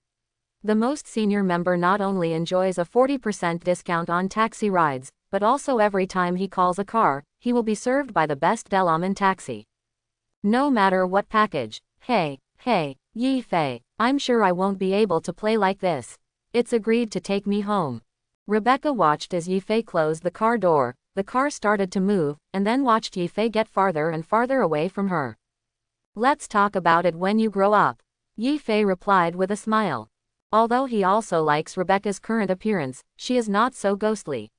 Speaker 1: The most senior member not only enjoys a 40% discount on taxi rides, but also every time he calls a car, he will be served by the best Delaman taxi. No matter what package. Hey, Yifei, I'm sure I won't be able to play like this. It's agreed to take me home. Rebecca watched as Yifei closed the car door, the car started to move, and then watched Yifei get farther and farther away from her. Let's talk about it when you grow up. Yifei replied with a smile. Although he also likes Rebecca's current appearance, she is not so ghostly.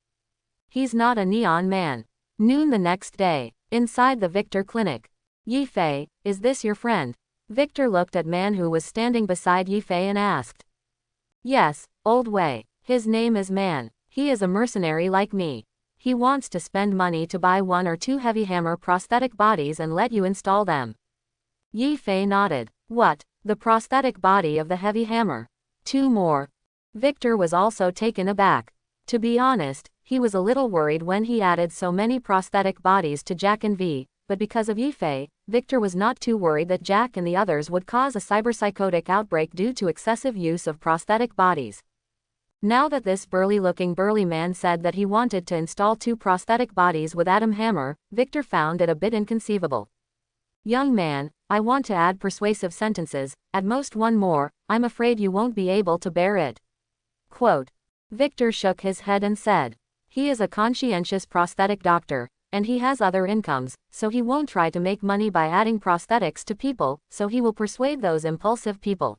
Speaker 1: He's not a neon man. Noon the next day, inside the Victor clinic. Yifei, is this your friend? Victor looked at man who was standing beside Yifei and asked. Yes, old Wei. His name is Man. He is a mercenary like me. He wants to spend money to buy 1 or 2 heavy hammer prosthetic bodies and let you install them. Yifei nodded. What? The prosthetic body of the heavy hammer? 2 more. Victor was also taken aback. To be honest, he was a little worried when he added so many prosthetic bodies to Jack and V, but because of Yifei, Victor was not too worried that Jack and the others would cause a cyberpsychotic outbreak due to excessive use of prosthetic bodies. Now that this burly-looking burly man said that he wanted to install 2 prosthetic bodies with Atom Hammer, Victor found it a bit inconceivable. Young man, I want to add persuasive sentences, at most 1 more, I'm afraid you won't be able to bear it. Quote. Victor shook his head and said. He is a conscientious prosthetic doctor, and he has other incomes, so he won't try to make money by adding prosthetics to people, so he will persuade those impulsive people.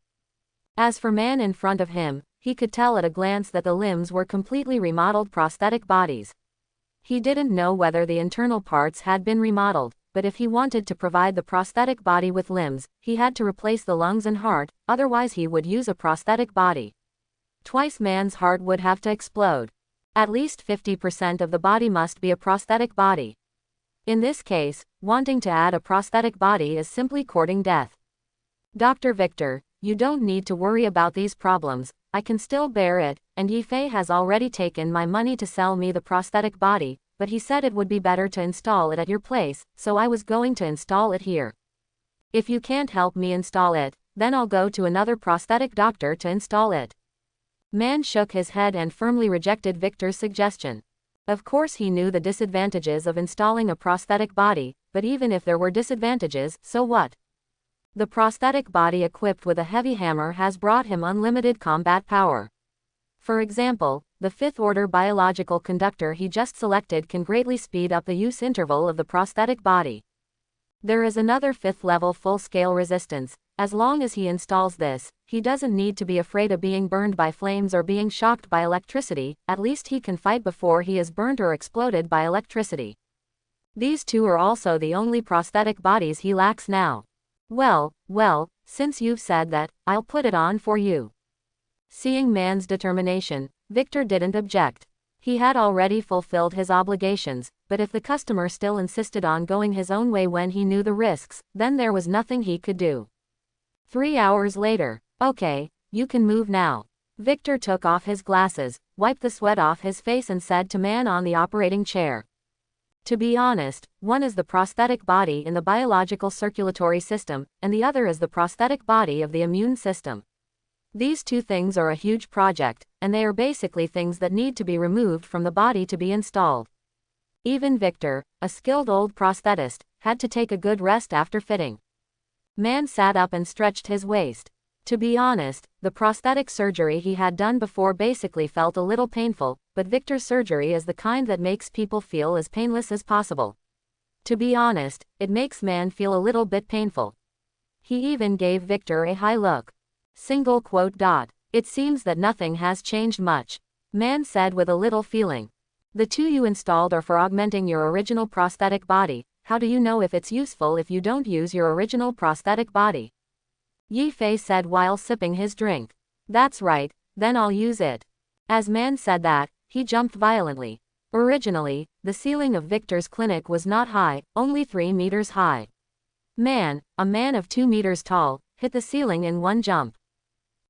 Speaker 1: As for man in front of him, he could tell at a glance that the limbs were completely remodeled prosthetic bodies. He didn't know whether the internal parts had been remodeled, but if he wanted to provide the prosthetic body with limbs, he had to replace the lungs and heart, otherwise he would use a prosthetic body. Twice man's heart would have to explode. At least 50% of the body must be a prosthetic body. In this case, wanting to add a prosthetic body is simply courting death. Dr. Victor, you don't need to worry about these problems, I can still bear it, and Yifei has already taken my money to sell me the prosthetic body, but he said it would be better to install it at your place, so I was going to install it here. If you can't help me install it, then I'll go to another prosthetic doctor to install it. Man shook his head and firmly rejected Victor's suggestion. Of course he knew the disadvantages of installing a prosthetic body, but even if there were disadvantages, so what? The prosthetic body equipped with a heavy hammer has brought him unlimited combat power. For example, the 5th order biological conductor he just selected can greatly speed up the use interval of the prosthetic body. There is another 5th level full-scale resistance. As long as he installs this, he doesn't need to be afraid of being burned by flames or being shocked by electricity, at least he can fight before he is burnt or exploded by electricity. These 2 are also the only prosthetic bodies he lacks now. Well, since you've said that, I'll put it on for you. Seeing man's determination, Victor didn't object. He had already fulfilled his obligations, but if the customer still insisted on going his own way when he knew the risks, then there was nothing he could do. 3 hours later. Okay, you can move now. Victor took off his glasses, wiped the sweat off his face and said to man on the operating chair. To be honest, one is the prosthetic body in the biological circulatory system, and the other is the prosthetic body of the immune system. These 2 things are a huge project, and they are basically things that need to be removed from the body to be installed. Even Victor, a skilled old prosthetist, had to take a good rest after fitting. Man sat up and stretched his waist. To be honest, the prosthetic surgery he had done before basically felt a little painful, but Victor's surgery is the kind that makes people feel as painless as possible. To be honest, it makes man feel a little bit painful. He even gave Victor a high look. Single quote. It seems that nothing has changed much. Man said with a little feeling. The 2 you installed are for augmenting your original prosthetic body. How do you know if it's useful if you don't use your original prosthetic body? Yifei said while sipping his drink. That's right, then I'll use it. As man said that, he jumped violently. Originally, the ceiling of Victor's clinic was not high, only 3 meters high. Man, a man of 2 meters tall, hit the ceiling in one jump.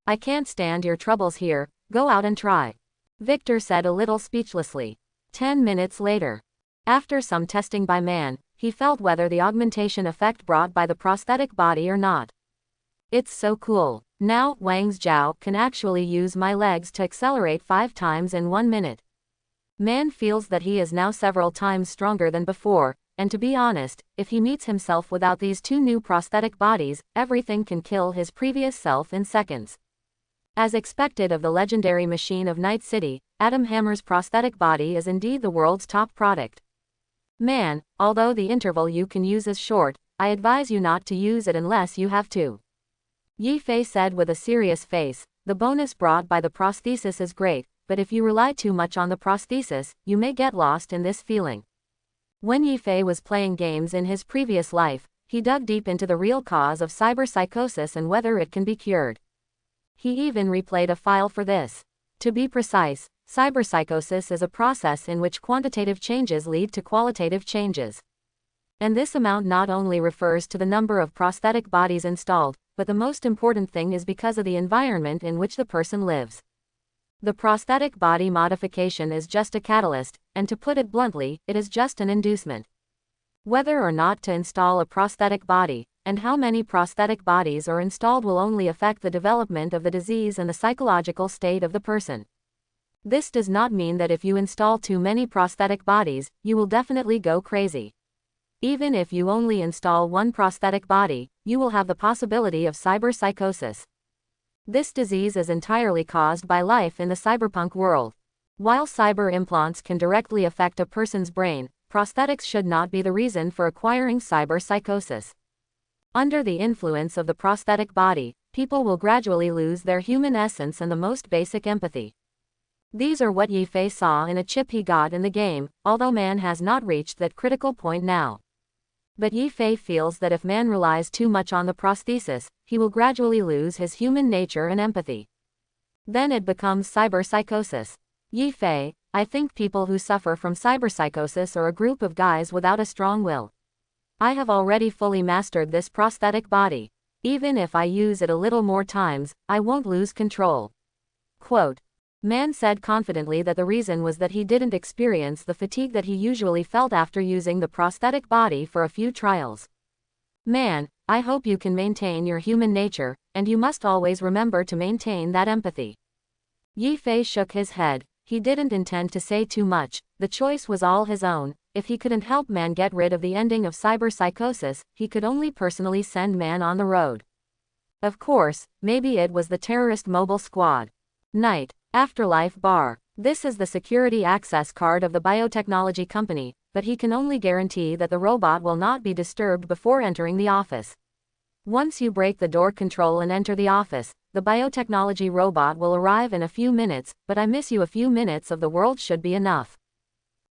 Speaker 1: I can't stand your troubles here, go out and try. Victor said a little speechlessly. 10 minutes later. After some testing by Man, he felt whether the augmentation effect brought by the prosthetic body or not. It's so cool. Now, Wang's Zhao can actually use my legs to accelerate 5 times in 1 minute. Man feels that he is now several times stronger than before, and to be honest, if he meets himself without these 2 new prosthetic bodies, everything can kill his previous self in seconds. As expected of the legendary machine of Night City, Atom Hammer's prosthetic body is indeed the world's top product. Man, although the interval you can use is short, I advise you not to use it unless you have to. Yi Fei said with a serious face, the bonus brought by the prosthesis is great, but if you rely too much on the prosthesis, you may get lost in this feeling. When Yi Fei was playing games in his previous life, he dug deep into the real cause of cyberpsychosis and whether it can be cured. He even replayed a file for this. To be precise, cyberpsychosis is a process in which quantitative changes lead to qualitative changes. And this amount not only refers to the number of prosthetic bodies installed, but the most important thing is because of the environment in which the person lives. The prosthetic body modification is just a catalyst, and to put it bluntly, it is just an inducement. Whether or not to install a prosthetic body, and how many prosthetic bodies are installed will only affect the development of the disease and the psychological state of the person. This does not mean that if you install too many prosthetic bodies, you will definitely go crazy. Even if you only install 1 prosthetic body, you will have the possibility of cyberpsychosis. This disease is entirely caused by life in the cyberpunk world. While cyber implants can directly affect a person's brain, prosthetics should not be the reason for acquiring cyberpsychosis. Under the influence of the prosthetic body, people will gradually lose their human essence and the most basic empathy. These are what Yi Fei saw in a chip he got in the game, although Man has not reached that critical point now. But Yi Fei feels that if Man relies too much on the prosthesis, he will gradually lose his human nature and empathy. Then it becomes cyberpsychosis. Yi Fei, I think people who suffer from cyberpsychosis are a group of guys without a strong will. I have already fully mastered this prosthetic body. Even if I use it a little more times, I won't lose control. Quote. Man said confidently that the reason was that he didn't experience the fatigue that he usually felt after using the prosthetic body for a few trials. Man, I hope you can maintain your human nature, and you must always remember to maintain that empathy. Yi Fei shook his head. He didn't intend to say too much, the choice was all his own. If he couldn't help Man get rid of the ending of cyberpsychosis, he could only personally send Man on the road. Of course, maybe it was the terrorist mobile squad. Night. Afterlife Bar. This is the security access card of the biotechnology company, but he can only guarantee that the robot will not be disturbed before entering the office. Once you break the door control and enter the office, the biotechnology robot will arrive in a few minutes, but I miss you a few minutes of the world should be enough.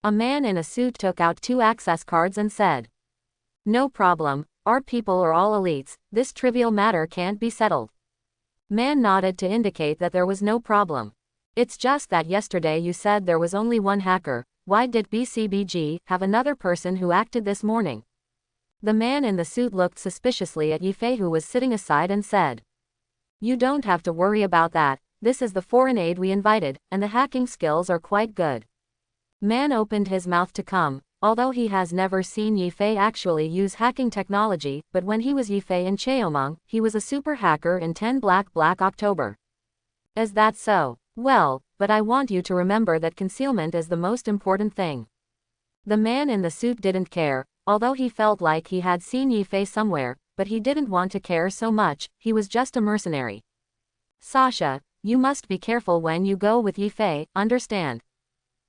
Speaker 1: A man in a suit took out 2 access cards and said, "No problem, our people are all elites, this trivial matter can't be settled." Man nodded to indicate that there was no problem. It's just that yesterday you said there was only 1 hacker, why did BCBG have another person who acted this morning? The man in the suit looked suspiciously at Yi Fei, who was sitting aside, and said, "You don't have to worry about that, this is the foreign aid we invited, and the hacking skills are quite good." Man opened his mouth to come, although he has never seen Yi Fei actually use hacking technology, but when he was Yi Fei in Cheomong, he was a super hacker in 10 Black October. Is that so? Well, but I want you to remember that concealment is the most important thing. The man in the suit didn't care, although he felt like he had seen Yi Fei somewhere, but he didn't want to care so much, he was just a mercenary. "Sasha, you must be careful when you go with Yi Fei, understand?"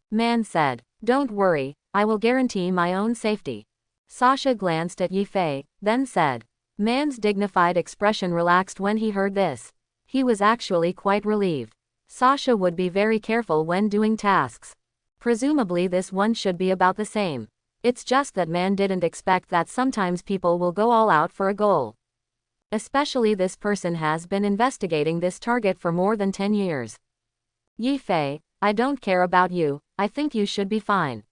Speaker 1: Man said. "Don't worry, I will guarantee my own safety." Sasha glanced at Yi Fei, then said. Man's dignified expression relaxed when he heard this. He was actually quite relieved. Sasha would be very careful when doing tasks. Presumably this one should be about the same. It's just that Man didn't expect that sometimes people will go all out for a goal. Especially this person has been investigating this target for more than 10 years. Yi Fei, I don't care about you, I think you should be fine.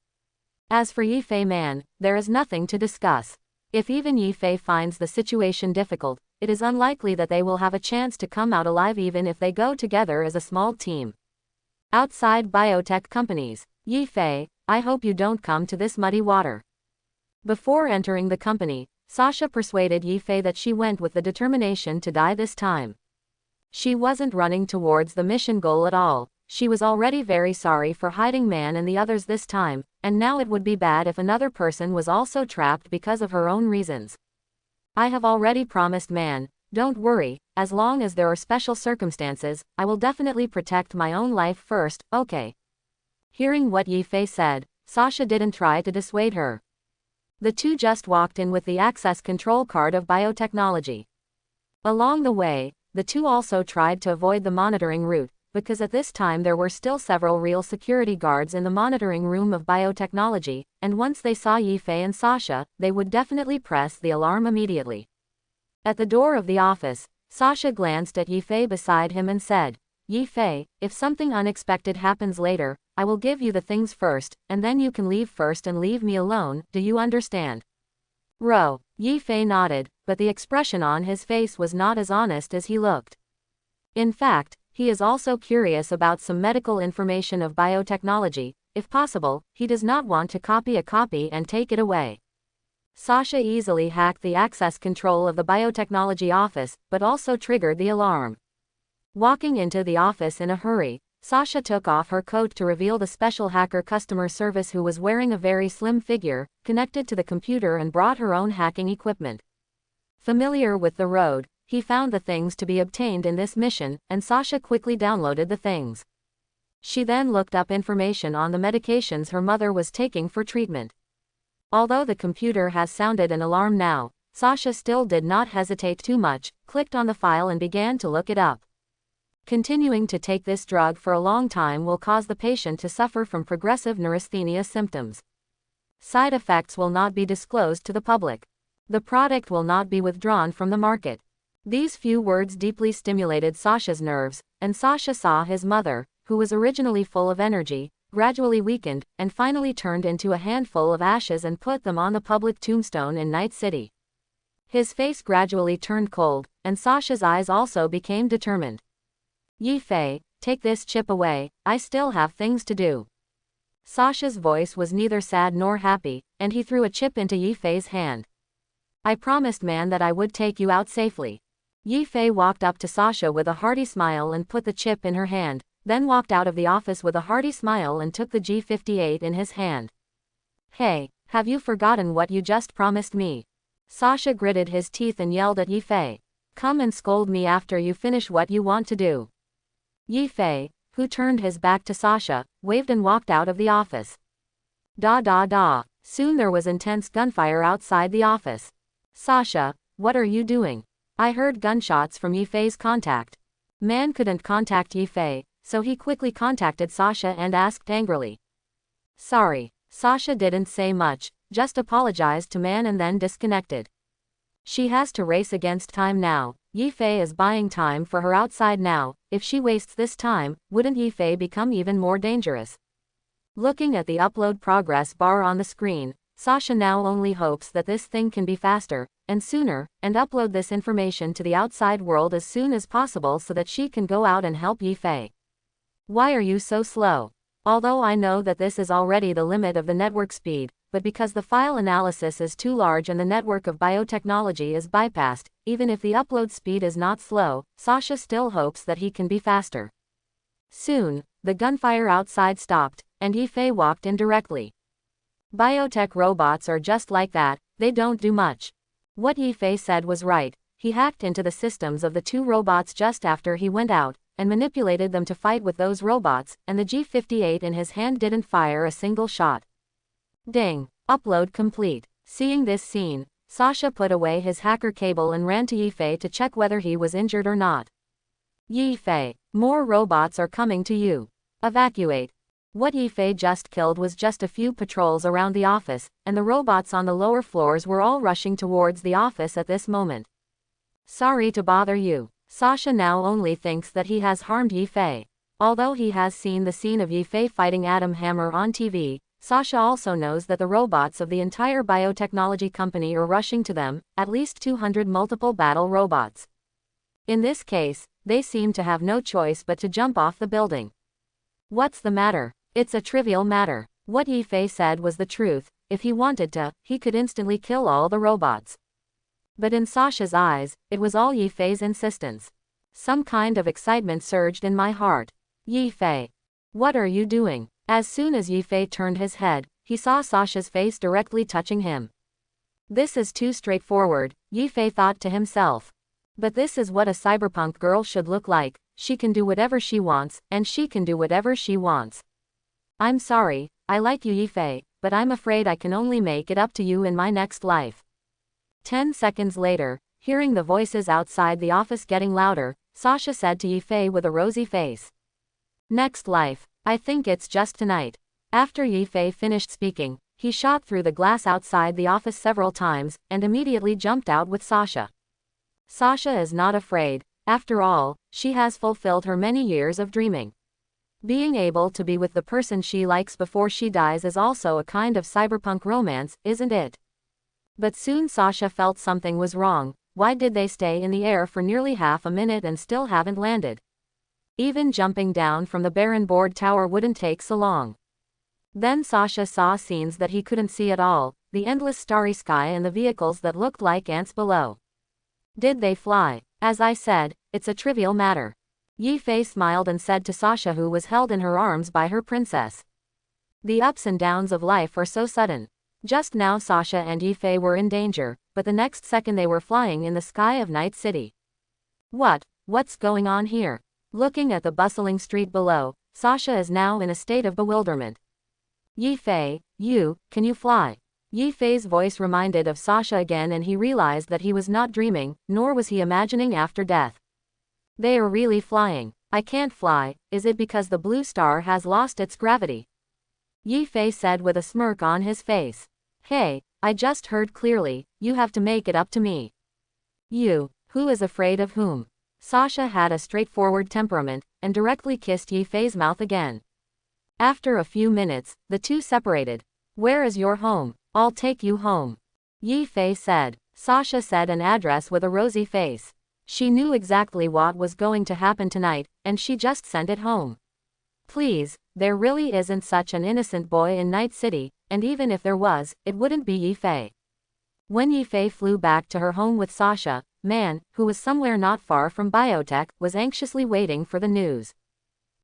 Speaker 1: As for Yifei man, there is nothing to discuss. If even Yifei finds the situation difficult, it is unlikely that they will have a chance to come out alive even if they go together as a small team. Outside biotech companies, Yifei, I hope you don't come to this muddy water. Before entering the company, Sasha persuaded Yifei that she went with the determination to die this time. She wasn't running towards the mission goal at all. She was already very sorry for hiding Man and the others this time, and now it would be bad if another person was also trapped because of her own reasons. I have already promised Man, don't worry, as long as there are special circumstances, I will definitely protect my own life first, okay? Hearing what Yifei said, Sasha didn't try to dissuade her. The two just walked in with the access control card of biotechnology. Along the way, the two also tried to avoid the monitoring route, because at this time there were still several real security guards in the monitoring room of biotechnology, and once they saw Yifei and Sasha, they would definitely press the alarm immediately. At the door of the office, Sasha glanced at Yifei beside him and said, Yifei, if something unexpected happens later, I will give you the things first, and then you can leave first and leave me alone, do you understand? Yifei nodded, but the expression on his face was not as honest as he looked. In fact, he is also curious about some medical information of biotechnology. If possible, he does not want to copy a copy and take it away. Sasha easily hacked the access control of the biotechnology office, but also triggered the alarm. Walking into the office in a hurry, Sasha took off her coat to reveal the special hacker customer service who was wearing a very slim figure, connected to the computer and brought her own hacking equipment. Familiar with the road, he found the things to be obtained in this mission, and Sasha quickly downloaded the things. She then looked up information on the medications her mother was taking for treatment. Although the computer has sounded an alarm now, Sasha still did not hesitate too much, clicked on the file and began to look it up. Continuing to take this drug for a long time will cause the patient to suffer from progressive neurasthenia symptoms. Side effects will not be disclosed to the public. The product will not be withdrawn from the market. These few words deeply stimulated Sasha's nerves, and Sasha saw his mother, who was originally full of energy, gradually weakened, and finally turned into a handful of ashes and put them on the public tombstone in Night City. His face gradually turned cold, and Sasha's eyes also became determined. Yifei, take this chip away, I still have things to do. Sasha's voice was neither sad nor happy, and he threw a chip into Yifei's hand. I promised Man that I would take you out safely. Yifei walked up to Sasha with a hearty smile and put the chip in her hand, then walked out of the office with a hearty smile and took the G58 in his hand. Hey, have you forgotten what you just promised me? Sasha gritted his teeth and yelled at Yifei. Come and scold me after you finish what you want to do. Yifei, who turned his back to Sasha, waved and walked out of the office. Soon there was intense gunfire outside the office. Sasha, what are you doing? I heard gunshots from Yifei's contact. Man couldn't contact Yifei, so he quickly contacted Sasha and asked angrily. Sorry. Sasha didn't say much, just apologized to Man and then disconnected. She has to race against time now. Yifei is buying time for her outside now. If she wastes this time, wouldn't Yifei become even more dangerous? Looking at the upload progress bar on the screen, Sasha now only hopes that this thing can be faster, and sooner, and upload this information to the outside world as soon as possible so that she can go out and help Yifei. Why are you so slow? Although I know that this is already the limit of the network speed, but because the file analysis is too large and the network of biotechnology is bypassed, even if the upload speed is not slow, Sasha still hopes that he can be faster. Soon, the gunfire outside stopped, and Yifei walked in directly. Biotech robots are just like that, they don't do much. What Yifei said was right. He hacked into the systems of the two robots just after he went out, and manipulated them to fight with those robots, and the G58 in his hand didn't fire a single shot. Ding! Upload complete. Seeing this scene, Sasha put away his hacker cable and ran to Yifei to check whether he was injured or not. Yifei, more robots are coming to you. Evacuate. What Yifei just killed was just a few patrols around the office, and the robots on the lower floors were all rushing towards the office at this moment. Sorry to bother you. Sasha now only thinks that he has harmed Yifei. Although he has seen the scene of Yifei fighting Adam Hammer on TV, Sasha also knows that the robots of the entire biotechnology company are rushing to them, at least 200 multiple battle robots. In this case, they seem to have no choice but to jump off the building. What's the matter? It's a trivial matter. What Yifei said was the truth. If he wanted to, he could instantly kill all the robots. But in Sasha's eyes, it was all Yifei's insistence. Some kind of excitement surged in my heart. Yifei. What are you doing? As soon as Yifei turned his head, he saw Sasha's face directly touching him. This is too straightforward, Yifei thought to himself. But this is what a cyberpunk girl should look like. She can do whatever she wants, and she can do whatever she wants. I'm sorry, I like you Yifei, but I'm afraid I can only make it up to you in my next life. 10 seconds later, hearing the voices outside the office getting louder, Sasha said to Yifei with a rosy face. Next life, I think it's just tonight. After Yifei finished speaking, he shot through the glass outside the office several times, and immediately jumped out with Sasha. Sasha is not afraid. After all, she has fulfilled her many years of dreaming. Being able to be with the person she likes before she dies is also a kind of cyberpunk romance, isn't it? But soon Sasha felt something was wrong. Why did they stay in the air for nearly half a minute and still haven't landed? Even jumping down from the barren board tower wouldn't take so long. Then Sasha saw scenes that he couldn't see at all, the endless starry sky and the vehicles that looked like ants below. Did they fly? As I said, it's a trivial matter. Yifei smiled and said to Sasha, who was held in her arms by her princess. The ups and downs of life are so sudden. Just now Sasha and Yifei were in danger, but the next second they were flying in the sky of Night City. What's going on here? Looking at the bustling street below, Sasha is now in a state of bewilderment. Yifei, can you fly? Yifei's voice reminded of Sasha again, and he realized that he was not dreaming, nor was he imagining after death. They are really flying. I can't fly. Is it because the blue star has lost its gravity? Yifei said with a smirk on his face. Hey, I just heard clearly, you have to make it up to me. You, who is afraid of whom? Sasha had a straightforward temperament, and directly kissed Yifei's mouth again. After a few minutes, the two separated. Where is your home? I'll take you home. Yifei said. Sasha said an address with a rosy face. She knew exactly what was going to happen tonight, and she just sent it home. Please, there really isn't such an innocent boy in Night City, and even if there was, it wouldn't be Yifei. When Yifei flew back to her home with Sasha, Man, who was somewhere not far from biotech, was anxiously waiting for the news.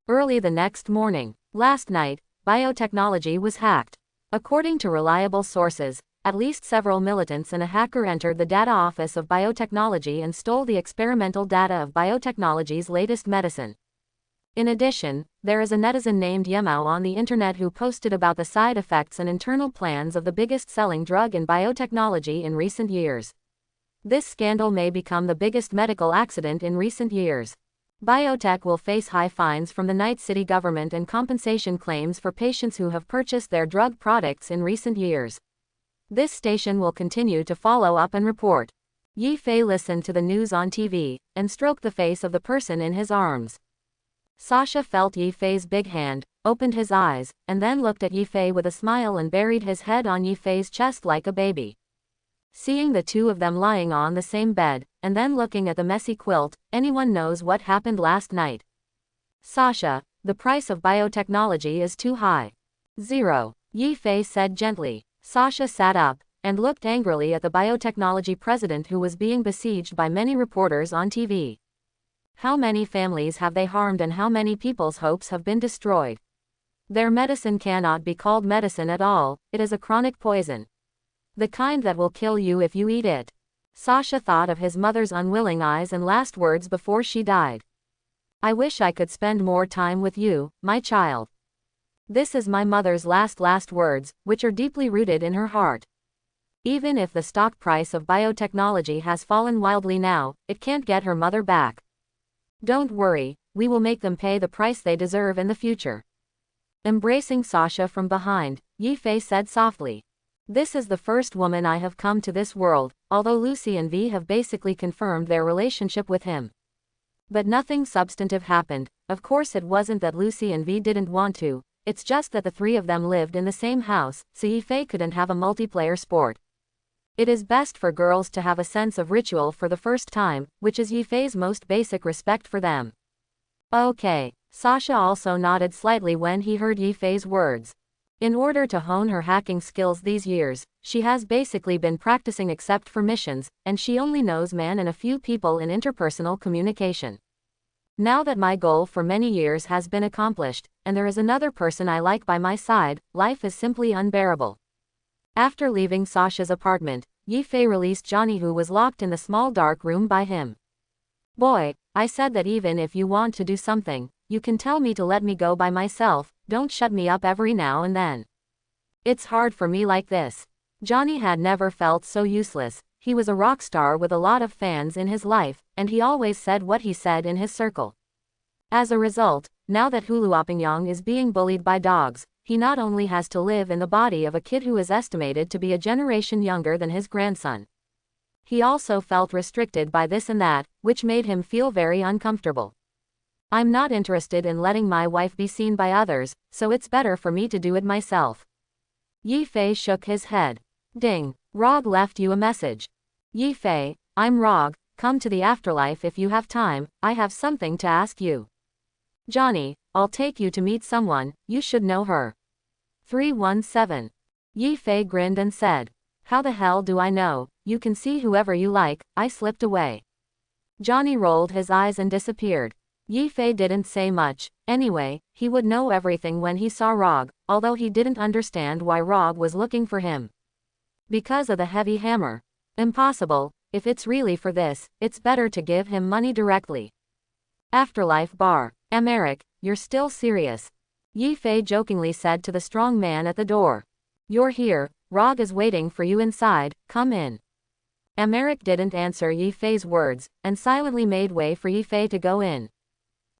Speaker 1: Early the next morning. Last night, biotechnology was hacked. According to reliable sources, at least several militants and a hacker entered the data office of biotechnology and stole the experimental data of biotechnology's latest medicine. In addition, there is a netizen named Yemao on the internet who posted about the side effects and internal plans of the biggest selling drug in biotechnology in recent years. This scandal may become the biggest medical accident in recent years. Biotech will face high fines from the Night City government and compensation claims for patients who have purchased their drug products in recent years. This station will continue to follow up and report. Yifei listened to the news on TV, and stroked the face of the person in his arms. Sasha felt Yifei's big hand, opened his eyes, and then looked at Yifei with a smile and buried his head on Yifei's chest like a baby. Seeing the two of them lying on the same bed, and then looking at the messy quilt, anyone knows what happened last night. Sasha, the price of biotechnology is too high. 0. Yifei said gently. Sasha sat up, and looked angrily at the biotechnology president who was being besieged by many reporters on TV. How many families have they harmed and how many people's hopes have been destroyed? Their medicine cannot be called medicine at all, it is a chronic poison. The kind that will kill you if you eat it. Sasha thought of his mother's unwilling eyes and last words before she died. I wish I could spend more time with you, my child. This is my mother's last words, which are deeply rooted in her heart. Even if the stock price of biotechnology has fallen wildly now, it can't get her mother back. Don't worry, we will make them pay the price they deserve in the future. Embracing Sasha from behind, Yifei said softly. This is the first woman I have come to this world, although Lucy and V have basically confirmed their relationship with him. But nothing substantive happened. Of course it wasn't that Lucy and V didn't want to, it's just that the three of them lived in the same house, so Yifei couldn't have a multiplayer sport. It is best for girls to have a sense of ritual for the first time, which is Yifei's most basic respect for them. Okay. Sasha also nodded slightly when he heard Yifei's words. In order to hone her hacking skills these years, she has basically been practicing except for missions, and she only knows man and a few people in interpersonal communication. Now that my goal for many years has been accomplished, and there is another person I like by my side, life is simply unbearable. After leaving Sasha's apartment, Yifei released Johnny, who was locked in the small dark room by him. Boy, I said that even if you want to do something, you can tell me to let me go by myself, don't shut me up every now and then. It's hard for me like this. Johnny had never felt so useless. He was a rock star with a lot of fans in his life, and he always said what he said in his circle. As a result, now that Huluopingyang is being bullied by dogs, he not only has to live in the body of a kid who is estimated to be a generation younger than his grandson. He also felt restricted by this and that, which made him feel very uncomfortable. I'm not interested in letting my wife be seen by others, so it's better for me to do it myself. Yifei shook his head. Ding. Rog left you a message. Yifei, I'm Rog, come to the afterlife if you have time, I have something to ask you. Johnny, I'll take you to meet someone, you should know her. 317. Yifei grinned and said. How the hell do I know? You can see whoever you like. I slipped away. Johnny rolled his eyes and disappeared. Yifei didn't say much. Anyway, he would know everything when he saw Rog, although he didn't understand why Rog was looking for him. Because of the heavy hammer. Impossible. If it's really for this, it's better to give him money directly. Afterlife bar. Americ, you're still serious. Yifei jokingly said to the strong man at the door. You're here, Rog is waiting for you inside, come in. Americ didn't answer Yifei's words, and silently made way for Yifei to go in.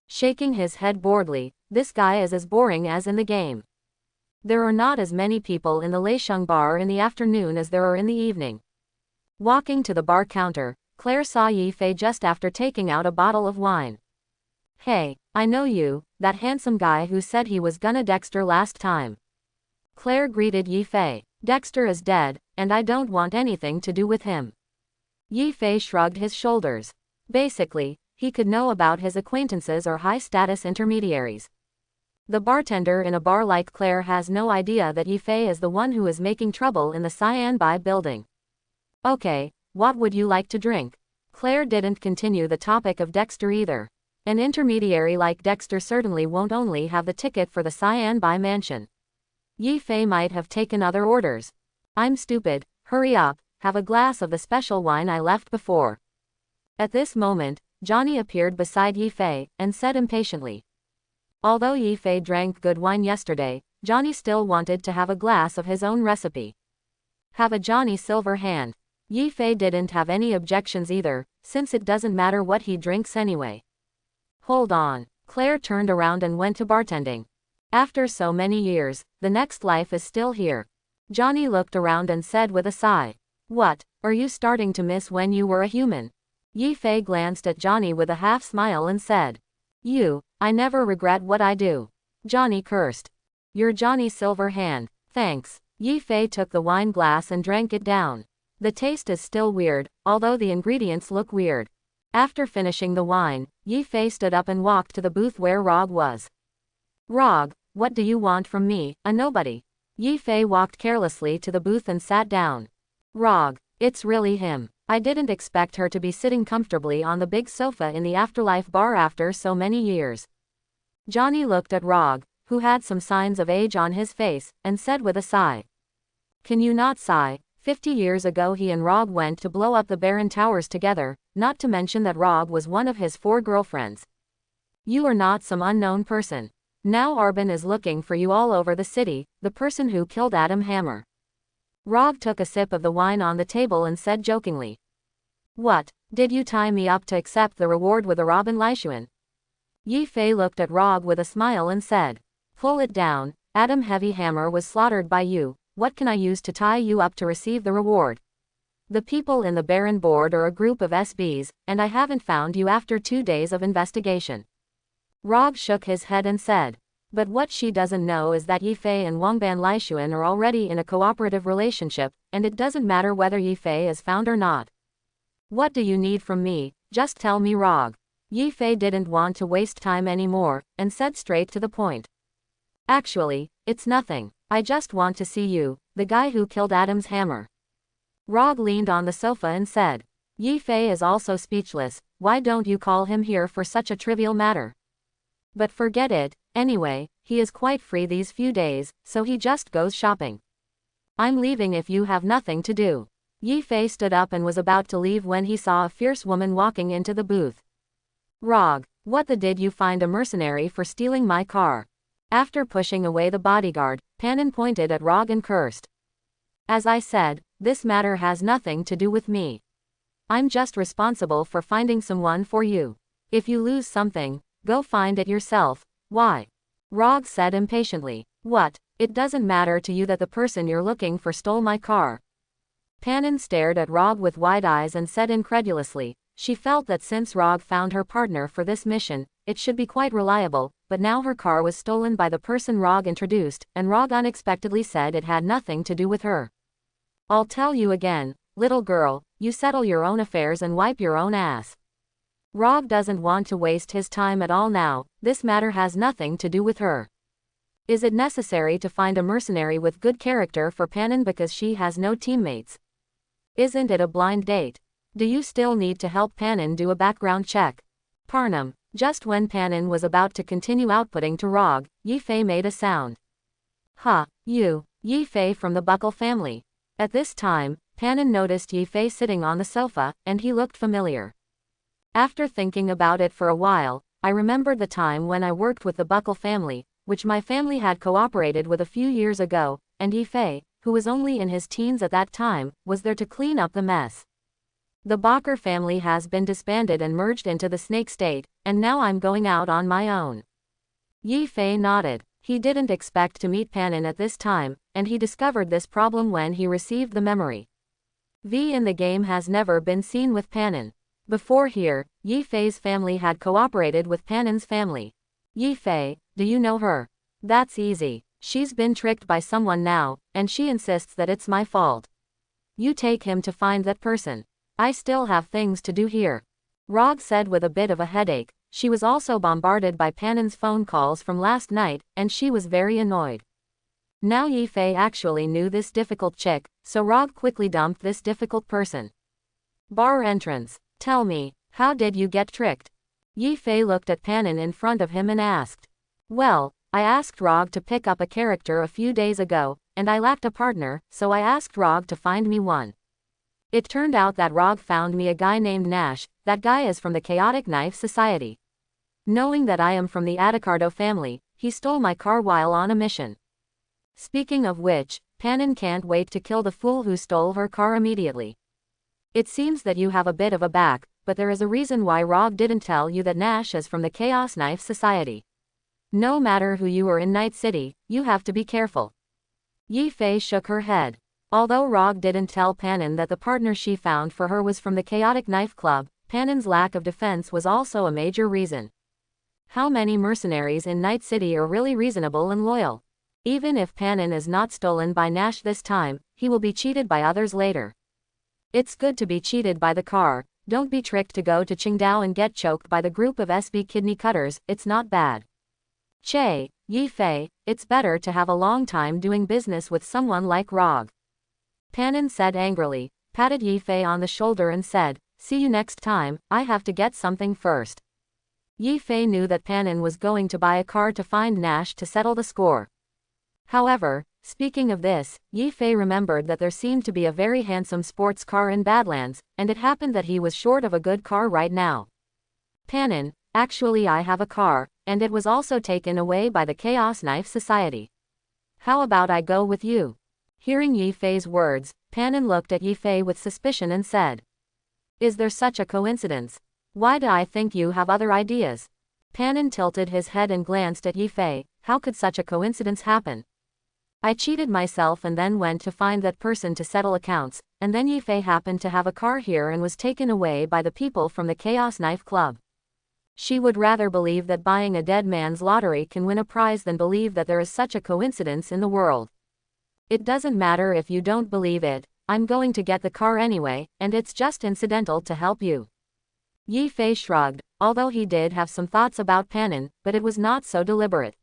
Speaker 1: Shaking his head boredly, this guy is as boring as in the game. There are not as many people in the Leicheng bar in the afternoon as there are in the evening. Walking to the bar counter, Claire saw Yifei just after taking out a bottle of wine. Hey, I know you, that handsome guy who said he was gonna Dexter last time. Claire greeted Yifei. Dexter is dead, and I don't want anything to do with him. Yifei shrugged his shoulders. Basically, he could know about his acquaintances or high-status intermediaries. The bartender in a bar like Claire has no idea that Yifei is the one who is making trouble in the Cyanbai building. Okay, what would you like to drink? Claire didn't continue the topic of Dexter either. An intermediary like Dexter certainly won't only have the ticket for the Cyanbai mansion. Yifei might have taken other orders. I'm stupid, hurry up, have a glass of the special wine I left before. At this moment, Johnny appeared beside Yifei, and said impatiently. Although Yifei drank good wine yesterday, Johnny still wanted to have a glass of his own recipe. Have a Johnny silver hand. Yifei didn't have any objections either, since it doesn't matter what he drinks anyway. Hold on. Claire turned around and went to bartending. After so many years, the next life is still here. Johnny looked around and said with a sigh. What, are you starting to miss when you were a human? Yifei glanced at Johnny with a half smile and said. I never regret what I do. Johnny cursed. You're Johnny Silverhand, thanks. Yifei took the wine glass and drank it down. The taste is still weird, although the ingredients look weird. After finishing the wine, Yifei stood up and walked to the booth where Rog was. Rog, what do you want from me, a nobody? Yifei walked carelessly to the booth and sat down. Rog, it's really him. I didn't expect her to be sitting comfortably on the big sofa in the afterlife bar after so many years. Johnny looked at Rog, who had some signs of age on his face, and said with a sigh. Can you not sigh? 50 years ago he and Rog went to blow up the Baron Towers together, not to mention that Rog was one of his 4 girlfriends. You are not some unknown person. Now Arbin is looking for you all over the city, the person who killed Adam Hammer. Rog took a sip of the wine on the table and said jokingly. What, did you tie me up to accept the reward with a Robin Leishuan? Yifei looked at Rog with a smile and said. Pull it down, Adam Heavy Hammer was slaughtered by you, what can I use to tie you up to receive the reward? The people in the Baron board are a group of SBs, and I haven't found you after 2 days of investigation. Rog shook his head and said. But what she doesn't know is that Yifei and Wangban Lixuan are already in a cooperative relationship, and it doesn't matter whether Yifei is found or not. What do you need from me? Just tell me, Rog. Yifei didn't want to waste time anymore, and said straight to the point. Actually, it's nothing. I just want to see you, the guy who killed Adam's hammer. Rog leaned on the sofa and said. Yifei is also speechless. Why don't you call him here for such a trivial matter? But forget it, anyway, he is quite free these few days, so he just goes shopping. I'm leaving if you have nothing to do. Yifei stood up and was about to leave when he saw a fierce woman walking into the booth. Rog, what the did you find a mercenary for stealing my car? After pushing away the bodyguard, Panam pointed at Rog and cursed. As I said, this matter has nothing to do with me. I'm just responsible for finding someone for you. If you lose something, go find it yourself. Why? Rog said impatiently. What? It doesn't matter to you that the person you're looking for stole my car? Panam stared at Rog with wide eyes and said incredulously. She felt that since Rog found her partner for this mission, it should be quite reliable, but now her car was stolen by the person Rog introduced, and Rog unexpectedly said it had nothing to do with her. I'll tell you again, little girl, you settle your own affairs and wipe your own ass. Rog doesn't want to waste his time at all now, this matter has nothing to do with her. Is it necessary to find a mercenary with good character for Panam because she has no teammates? Isn't it a blind date? Do you still need to help Panam do a background check? Panam. Just when Panam was about to continue outputting to Rog, Yifei made a sound. Ha, you, Yifei from the Buckle family. At this time, Panam noticed Yifei sitting on the sofa, and he looked familiar. After thinking about it for a while, I remembered the time when I worked with the Buckle family, which my family had cooperated with a few years ago, and Yifei, who was only in his teens at that time, was there to clean up the mess. The Bakker family has been disbanded and merged into the Snake State, and now I'm going out on my own. Yifei nodded. He didn't expect to meet Panam at this time, and he discovered this problem when he received the memory. V in the game has never been seen with Panam. Before here, Yifei's family had cooperated with Panam's family. Yifei, do you know her? That's easy. She's been tricked by someone now, and she insists that it's my fault. You take him to find that person. I still have things to do here. Rog said with a bit of a headache. She was also bombarded by Panam's phone calls from last night, and she was very annoyed. Now Yifei actually knew this difficult chick, so Rog quickly dumped this difficult person. Bar entrance. Tell me, how did you get tricked? Yifei looked at Panam in front of him and asked. Well, I asked Rog to pick up a character a few days ago, and I lacked a partner, so I asked Rog to find me one. It turned out that Rog found me a guy named Nash. That guy is from the Chaotic Knife Society. Knowing that I am from the Adacardo family, he stole my car while on a mission. Speaking of which, Panam can't wait to kill the fool who stole her car immediately. It seems that you have a bit of a back, but there is a reason why Rog didn't tell you that Nash is from the Chaos Knife Society. No matter who you are in Night City, you have to be careful. Yifei shook her head. Although Rog didn't tell Panam that the partner she found for her was from the Chaotic Knife Club, Panam's lack of defense was also a major reason. How many mercenaries in Night City are really reasonable and loyal? Even if Panam is not stolen by Nash this time, he will be cheated by others later. It's good to be cheated by the car, don't be tricked to go to Qingdao and get choked by the group of SB kidney cutters, it's not bad. Che, Yifei, it's better to have a long time doing business with someone like Rog. Panam said angrily, patted Yifei on the shoulder and said, see you next time, I have to get something first. Yifei knew that Panam was going to buy a car to find Nash to settle the score. However, speaking of this, Yifei remembered that there seemed to be a very handsome sports car in Badlands, and it happened that he was short of a good car right now. Panam, actually I have a car, and it was also taken away by the Chaos Knife Society. How about I go with you? Hearing Yifei's words, Panam looked at Yifei with suspicion and said. Is there such a coincidence? Why do I think you have other ideas? Panam tilted his head and glanced at Yifei. How could such a coincidence happen? I cheated myself and then went to find that person to settle accounts, and then Yifei happened to have a car here and was taken away by the people from the Chaos Knife Club. She would rather believe that buying a dead man's lottery can win a prize than believe that there is such a coincidence in the world. It doesn't matter if you don't believe it, I'm going to get the car anyway, and it's just incidental to help you. Yifei shrugged, although he did have some thoughts about Panam, but it was not so deliberate.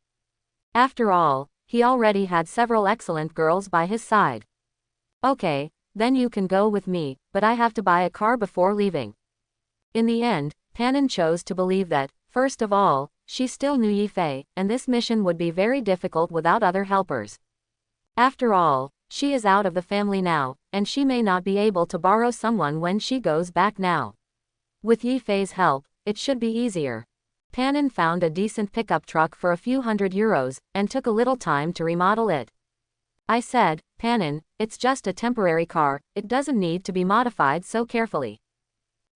Speaker 1: After all, he already had several excellent girls by his side. Okay, then you can go with me, but I have to buy a car before leaving. In the end, Panam chose to believe that, first of all, she still knew Yifei, and this mission would be very difficult without other helpers. After all, she is out of the family now, and she may not be able to borrow someone when she goes back now. With Yifei's help, it should be easier. Panam found a decent pickup truck for a few €100, and took a little time to remodel it. I said, Panam, it's just a temporary car, it doesn't need to be modified so carefully.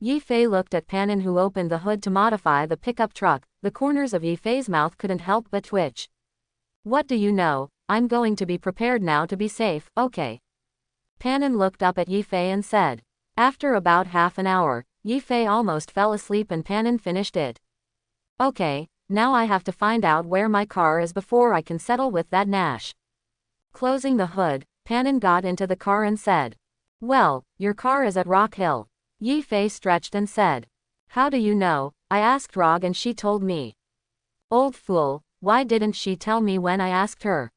Speaker 1: Yifei looked at Panam, who opened the hood to modify the pickup truck. The corners of Yifei's mouth couldn't help but twitch. What do you know, I'm going to be prepared now to be safe, okay. Panam looked up at Yifei and said. After about half an hour, Yifei almost fell asleep and Panam finished it. Okay, now I have to find out where my car is before I can settle with that Nash. Closing the hood, Panam got into the car and said. Well, your car is at Rock Hill. Yifei stretched and said. How do you know? I asked Rog and she told me. Old fool, why didn't she tell me when I asked her?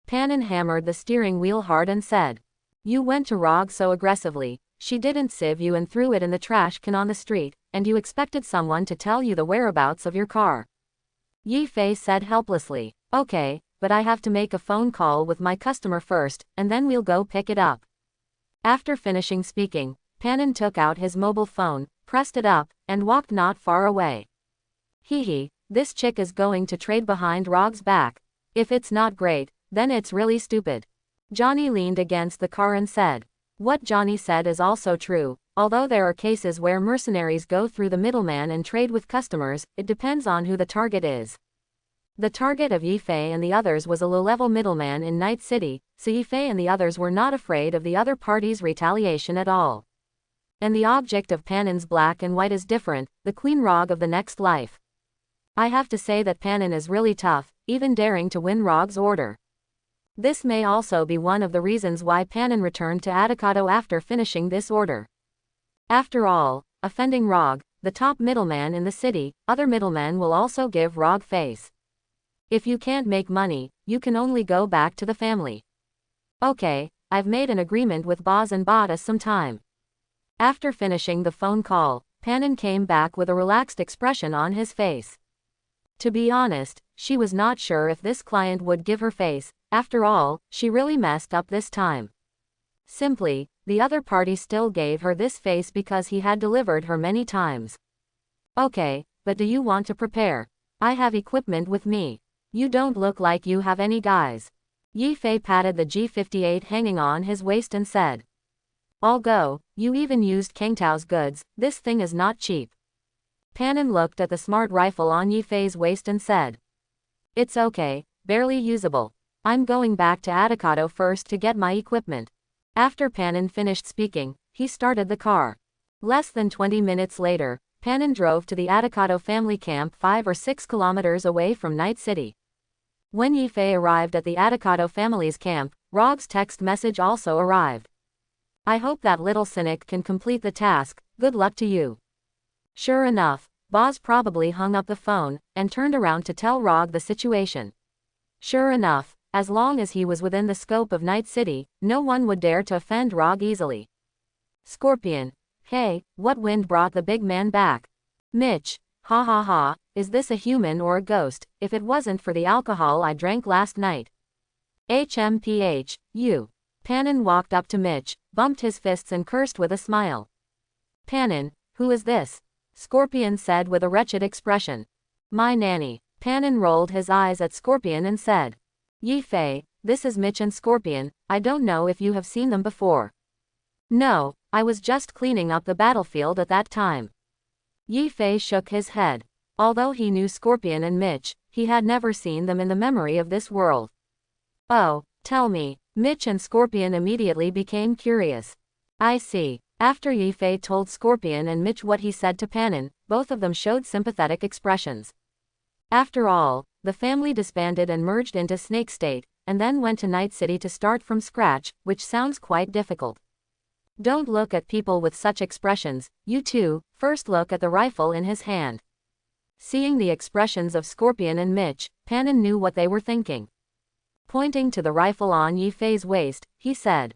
Speaker 1: Panam hammered the steering wheel hard and said. You went to Rog so aggressively, she didn't sieve you and threw it in the trash can on the street, and you expected someone to tell you the whereabouts of your car. Yifei said helplessly. Okay, but I have to make a phone call with my customer first, and then we'll go pick it up. After finishing speaking, Panam took out his mobile phone, pressed it up, and walked not far away. Hee, this chick is going to trade behind Rog's back. If it's not great, then it's really stupid. Johnny leaned against the car and said. What Johnny said is also true, although there are cases where mercenaries go through the middleman and trade with customers, it depends on who the target is. The target of Yifei and the others was a low-level middleman in Night City, so Yifei and the others were not afraid of the other party's retaliation at all. And the object of Panam's black and white is different, the Queen Rog of the next life. I have to say that Panam is really tough, even daring to win Rog's order. This may also be one of the reasons why Panam returned to Arakado after finishing this order. After all, offending Rog, the top middleman in the city, other middlemen will also give Rog face. If you can't make money, you can only go back to the family. Okay, I've made an agreement with Boz and bought us some time. After finishing the phone call, Panam came back with a relaxed expression on his face. To be honest, she was not sure if this client would give her face. After all, she really messed up this time. Simply, the other party still gave her this face because he had delivered her many times. Okay, but do you want to prepare? I have equipment with me. You don't look like you have any guys. Yifei patted the G58 hanging on his waist and said. I'll go, you even used Kangtao's goods, this thing is not cheap. Panam looked at the smart rifle on Yifei's waist and said. It's okay, barely usable. I'm going back to Arakado first to get my equipment. After Panam finished speaking, he started the car. Less than 20 minutes later, Panam drove to the Arakado family camp 5 or 6 kilometers away from Night City. When Yifei arrived at the Arakado family's camp, Rog's text message also arrived. I hope that little cynic can complete the task, good luck to you. Sure enough, Boz probably hung up the phone, and turned around to tell Rog the situation. Sure enough, as long as he was within the scope of Night City, no one would dare to offend Rog easily. Scorpion. Hey, what wind brought the big man back? Mitch. Ha ha ha, is this a human or a ghost, if it wasn't for the alcohol I drank last night? HMPH, you. Panam walked up to Mitch, bumped his fists and cursed with a smile. Panam, who is this? Scorpion said with a wretched expression. My nanny. Panam rolled his eyes at Scorpion and said. Yifei, this is Mitch and Scorpion, I don't know if you have seen them before. No, I was just cleaning up the battlefield at that time. Yifei shook his head. Although he knew Scorpion and Mitch, he had never seen them in the memory of this world. Oh, Tell me. Mitch and Scorpion immediately became curious. I see. After Yifei told Scorpion and Mitch what he said to Panam, both of them showed sympathetic expressions. After all, the family disbanded and merged into Snake State, and then went to Night City to start from scratch, which sounds quite difficult. Don't look at people with such expressions, you two, first look at the rifle in his hand. Seeing the expressions of Scorpion and Mitch, Panam knew what they were thinking. Pointing to the rifle on Yifei's waist, he said,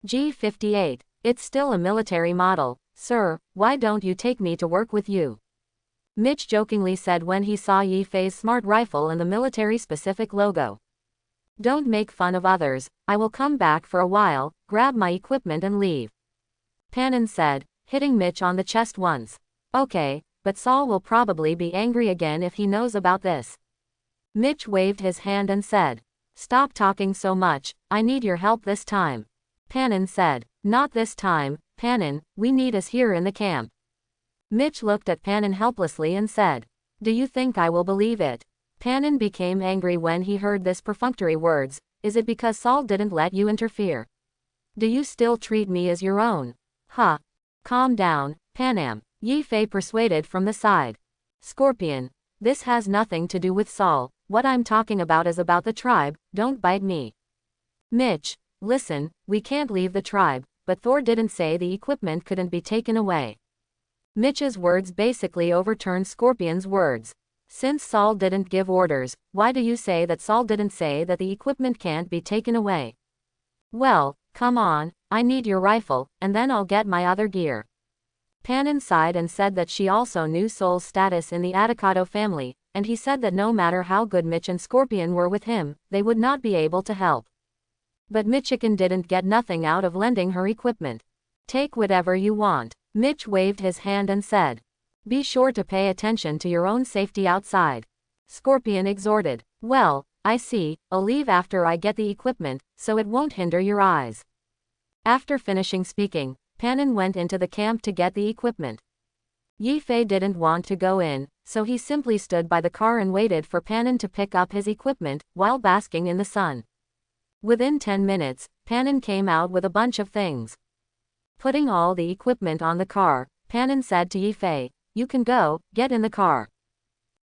Speaker 1: G58, it's still a military model, sir, why don't you take me to work with you? Mitch jokingly said when he saw Yifei's smart rifle and the military-specific logo. Don't make fun of others, I will come back for a while, grab my equipment and leave. Panam said, hitting Mitch on the chest once. Okay, but Saul will probably be angry again if he knows about this. Mitch waved his hand and said, stop talking so much, I need your help this time. Panam said, not this time, Panam, we need us here in the camp. Mitch looked at Panam helplessly and said, do you think I will believe it? Panam became angry when he heard this perfunctory words, is it because Saul didn't let you interfere? Do you still treat me as your own? Huh. Calm down, Panam, Yifei persuaded from the side. Scorpion, this has nothing to do with Saul, what I'm talking about is about the tribe, don't bite me. Mitch, listen, we can't leave the tribe, but Thor didn't say the equipment couldn't be taken away. Mitch's words basically overturned Scorpion's words. Since Saul didn't give orders, why do you say that Saul didn't say that the equipment can't be taken away? Well, come on, I need your rifle, and then I'll get my other gear. Panam sighed and said that she also knew Saul's status in the Adicado family, and he said that no matter how good Mitch and Scorpion were with him, they would not be able to help. But Michigan didn't get nothing out of lending her equipment. Take whatever you want. Mitch waved his hand and said, be sure to pay attention to your own safety outside. Scorpion exhorted, well, I see, I'll leave after I get the equipment, so it won't hinder your eyes. After finishing speaking, Panam went into the camp to get the equipment. Yifei didn't want to go in, so he simply stood by the car and waited for Panam to pick up his equipment, while basking in the sun. Within 10 minutes, Panam came out with a bunch of things. Putting all the equipment on the car, Panam said to Yifei, you can go, get in the car.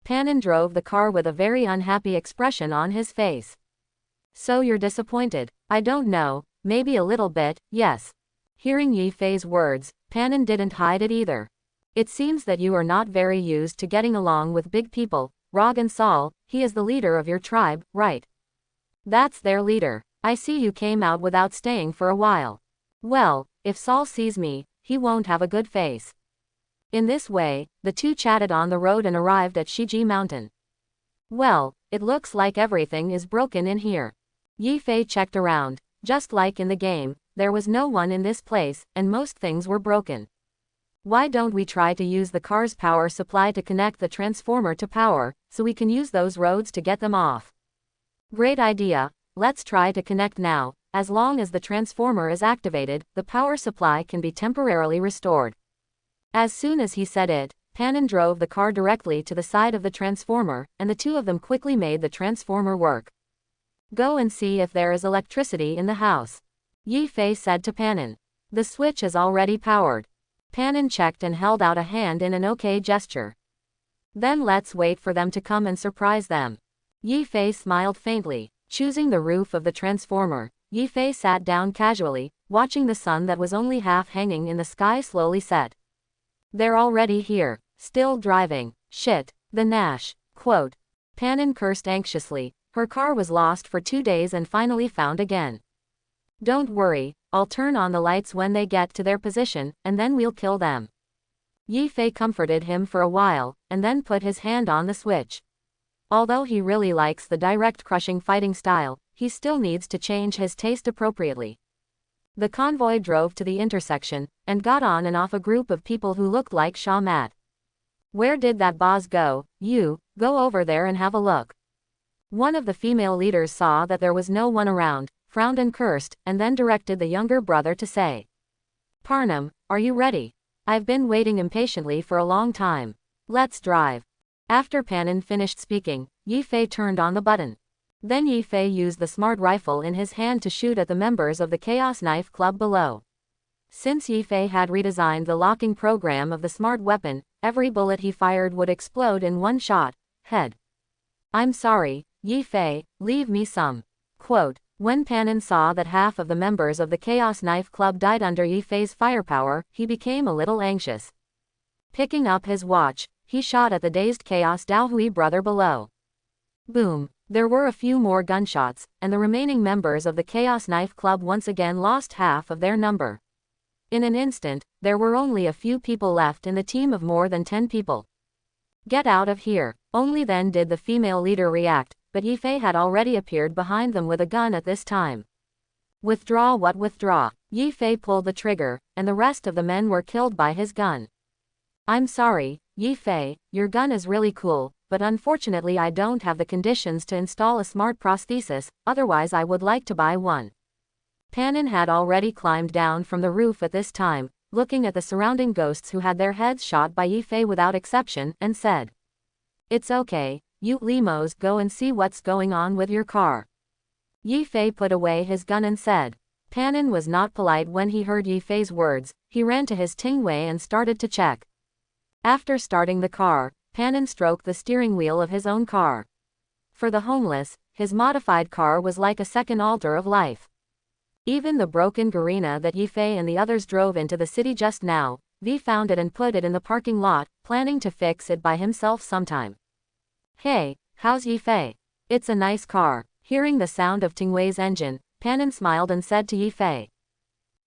Speaker 1: Panam drove the car with a very unhappy expression on his face. So you're disappointed? I don't know, maybe a little bit, yes. Hearing Yifei's words, Panam didn't hide it either. It seems that you are not very used to getting along with big people, Rog and Saul, he is the leader of your tribe, right? That's their leader. I see you came out without staying for a while. Well, if Saul sees me, he won't have a good face. In this way, the two chatted on the road and arrived at Shiji Mountain. Well, it looks like everything is broken in here. Yifei checked around. Just like in the game, there was no one in this place, and most things were broken. Why don't we try to use the car's power supply to connect the transformer to power, so we can use those roads to get them off? Great idea, let's try to connect now. As long as the transformer is activated, the power supply can be temporarily restored. As soon as he said it, Panam drove the car directly to the side of the transformer, and the two of them quickly made the transformer work. Go and see if there is electricity in the house. Yifei said to Panam. The switch is already powered. Panam checked and held out a hand in an okay gesture. Then let's wait for them to come and surprise them. Yifei smiled faintly. Choosing the roof of the transformer, Yifei sat down casually, watching the sun that was only half hanging in the sky slowly set. They're already here, still driving, shit, the Nash, quote. Panam cursed anxiously, her car was lost for 2 days and finally found again. Don't worry, I'll turn on the lights when they get to their position, and then we'll kill them. Yifei comforted him for a while, and then put his hand on the switch. Although he really likes the direct crushing fighting style, he still needs to change his taste appropriately. The convoy drove to the intersection, and got on and off a group of people who looked like Shah Mat. Where did that boss go? You, go over there and have a look. One of the female leaders saw that there was no one around, frowned and cursed, and then directed the younger brother to say, Panam, are you ready? I've been waiting impatiently for a long time. Let's drive. After Panam finished speaking, Yifei turned on the button. Then Yifei used the smart rifle in his hand to shoot at the members of the Chaos Knife Club below. Since Yifei had redesigned the locking program of the smart weapon, every bullet he fired would explode in one shot, head. I'm sorry, Yifei, leave me some. Quote, when Panam saw that half of the members of the Chaos Knife Club died under Yifei's firepower, he became a little anxious. Picking up his watch, he shot at the dazed Chaos Daohui brother below. Boom. There were a few more gunshots, and the remaining members of the Chaos Knife Club once again lost half of their number. In an instant, there were only a few people left in the team of more than 10 people. Get out of here. Only then did the female leader react, but Yifei had already appeared behind them with a gun at this time. Withdraw what withdraw? Yifei pulled the trigger, and the rest of the men were killed by his gun. I'm sorry, Yifei, your gun is really cool, but unfortunately I don't have the conditions to install a smart prosthesis, otherwise I would like to buy one. Panam had already climbed down from the roof at this time, looking at the surrounding ghosts who had their heads shot by Yifei without exception, and said, it's okay, you limos go and see what's going on with your car. Yifei put away his gun and said. Panam was not polite when he heard Yifei's words. He ran to his Tingwei and started to check. After starting the car, Panam stroked the steering wheel of his own car. For the homeless, his modified car was like a second altar of life. Even the broken Garena that Yifei and the others drove into the city just now, V found it and put it in the parking lot, planning to fix it by himself sometime. Hey, how's Yifei? It's a nice car. Hearing the sound of Tingwei's engine, Panam smiled and said to Yifei.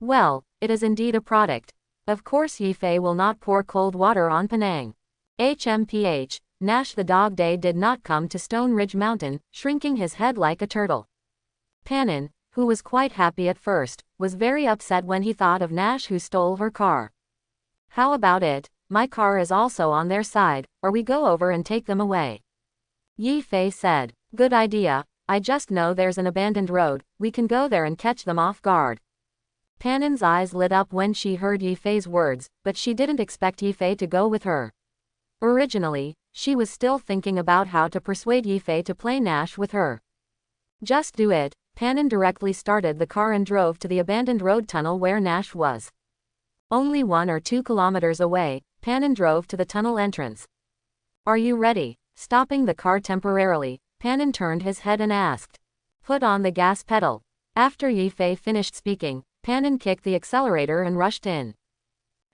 Speaker 1: Well, it is indeed a product. Of course Yifei will not pour cold water on Penang. HMPH, Nash the dog day did not come to Stone Ridge Mountain, shrinking his head like a turtle. Panam, who was quite happy at first, was very upset when he thought of Nash who stole her car. How about it? My car is also on their side, or we go over and take them away. Yifei said, good idea, I just know there's an abandoned road, we can go there and catch them off guard. Panam's eyes lit up when she heard Yifei's words, but she didn't expect Yifei to go with her. Originally, she was still thinking about how to persuade Yifei to play Nash with her. Just do it. Panam directly started the car and drove to the abandoned road tunnel where Nash was. Only 1 or 2 kilometers away, Panam drove to the tunnel entrance. Are you ready? Stopping the car temporarily, Panam turned his head and asked. Put on the gas pedal. After Yifei finished speaking, Panam kicked the accelerator and rushed in.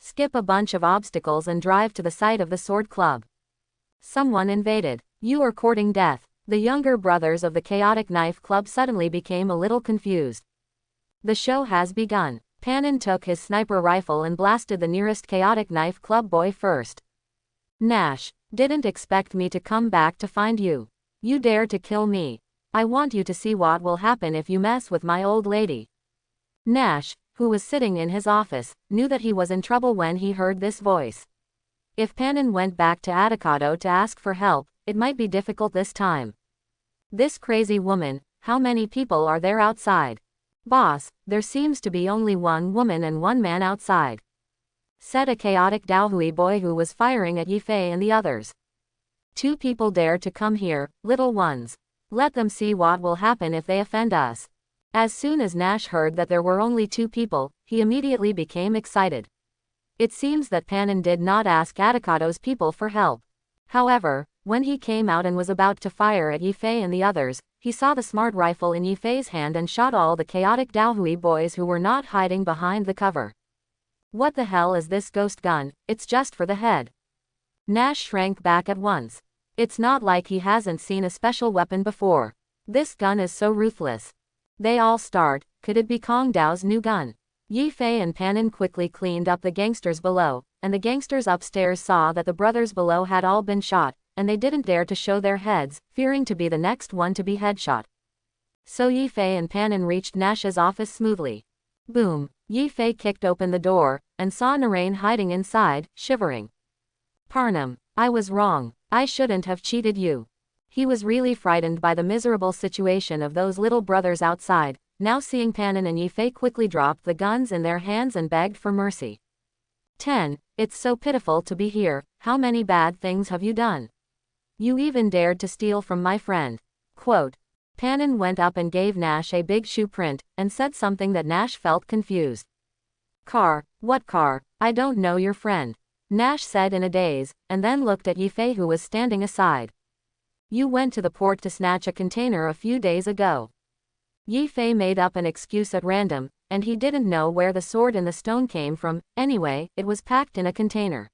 Speaker 1: Skip a bunch of obstacles and drive to the site of the Sword Club. Someone invaded. You are courting death. The younger brothers of the Chaotic Knife Club suddenly became a little confused. The show has begun. Panam took his sniper rifle and blasted the nearest Chaotic Knife Club boy first. Nash, didn't expect me to come back to find you. You dare to kill me. I want you to see what will happen if you mess with my old lady. Nash, who was sitting in his office, knew that he was in trouble when he heard this voice. If Panam went back to Atacado to ask for help, it might be difficult this time. This crazy woman, how many people are there outside? Boss, there seems to be only 1 woman and 1 man outside. Said a chaotic Daohui boy who was firing at Yifei and the others. 2 people dare to come here, little ones. Let them see what will happen if they offend us. As soon as Nash heard that there were only 2 people, he immediately became excited. It seems that Panam did not ask Atacado's people for help. However, when he came out and was about to fire at Yifei and the others, he saw the smart rifle in Yifei's hand and shot all the chaotic Daohui boys who were not hiding behind the cover. What the hell is this ghost gun? It's just for the head. Nash shrank back at once. It's not like he hasn't seen a special weapon before. This gun is so ruthless. They all start, could it be Kong Dao's new gun? Yifei and Panam quickly cleaned up the gangsters below, and the gangsters upstairs saw that the brothers below had all been shot, and they didn't dare to show their heads, fearing to be the next one to be headshot. So Yifei and Panam reached Nash's office smoothly. Boom! Yifei kicked open the door, and saw Narain hiding inside, shivering. Panam, I was wrong. I shouldn't have cheated you. He was really frightened by the miserable situation of those little brothers outside. Now seeing Panam and Yifei quickly dropped the guns in their hands and begged for mercy. 10. It's so pitiful to be here. How many bad things have you done? You even dared to steal from my friend. Quote. Panam went up and gave Nash a big shoe print, and said something that Nash felt confused. Car? What car? I don't know your friend. Nash said in a daze, and then looked at Yifei who was standing aside. You went to the port to snatch a container a few days ago. Yifei made up an excuse at random, and he didn't know where the sword in the stone came from. Anyway, it was packed in a container.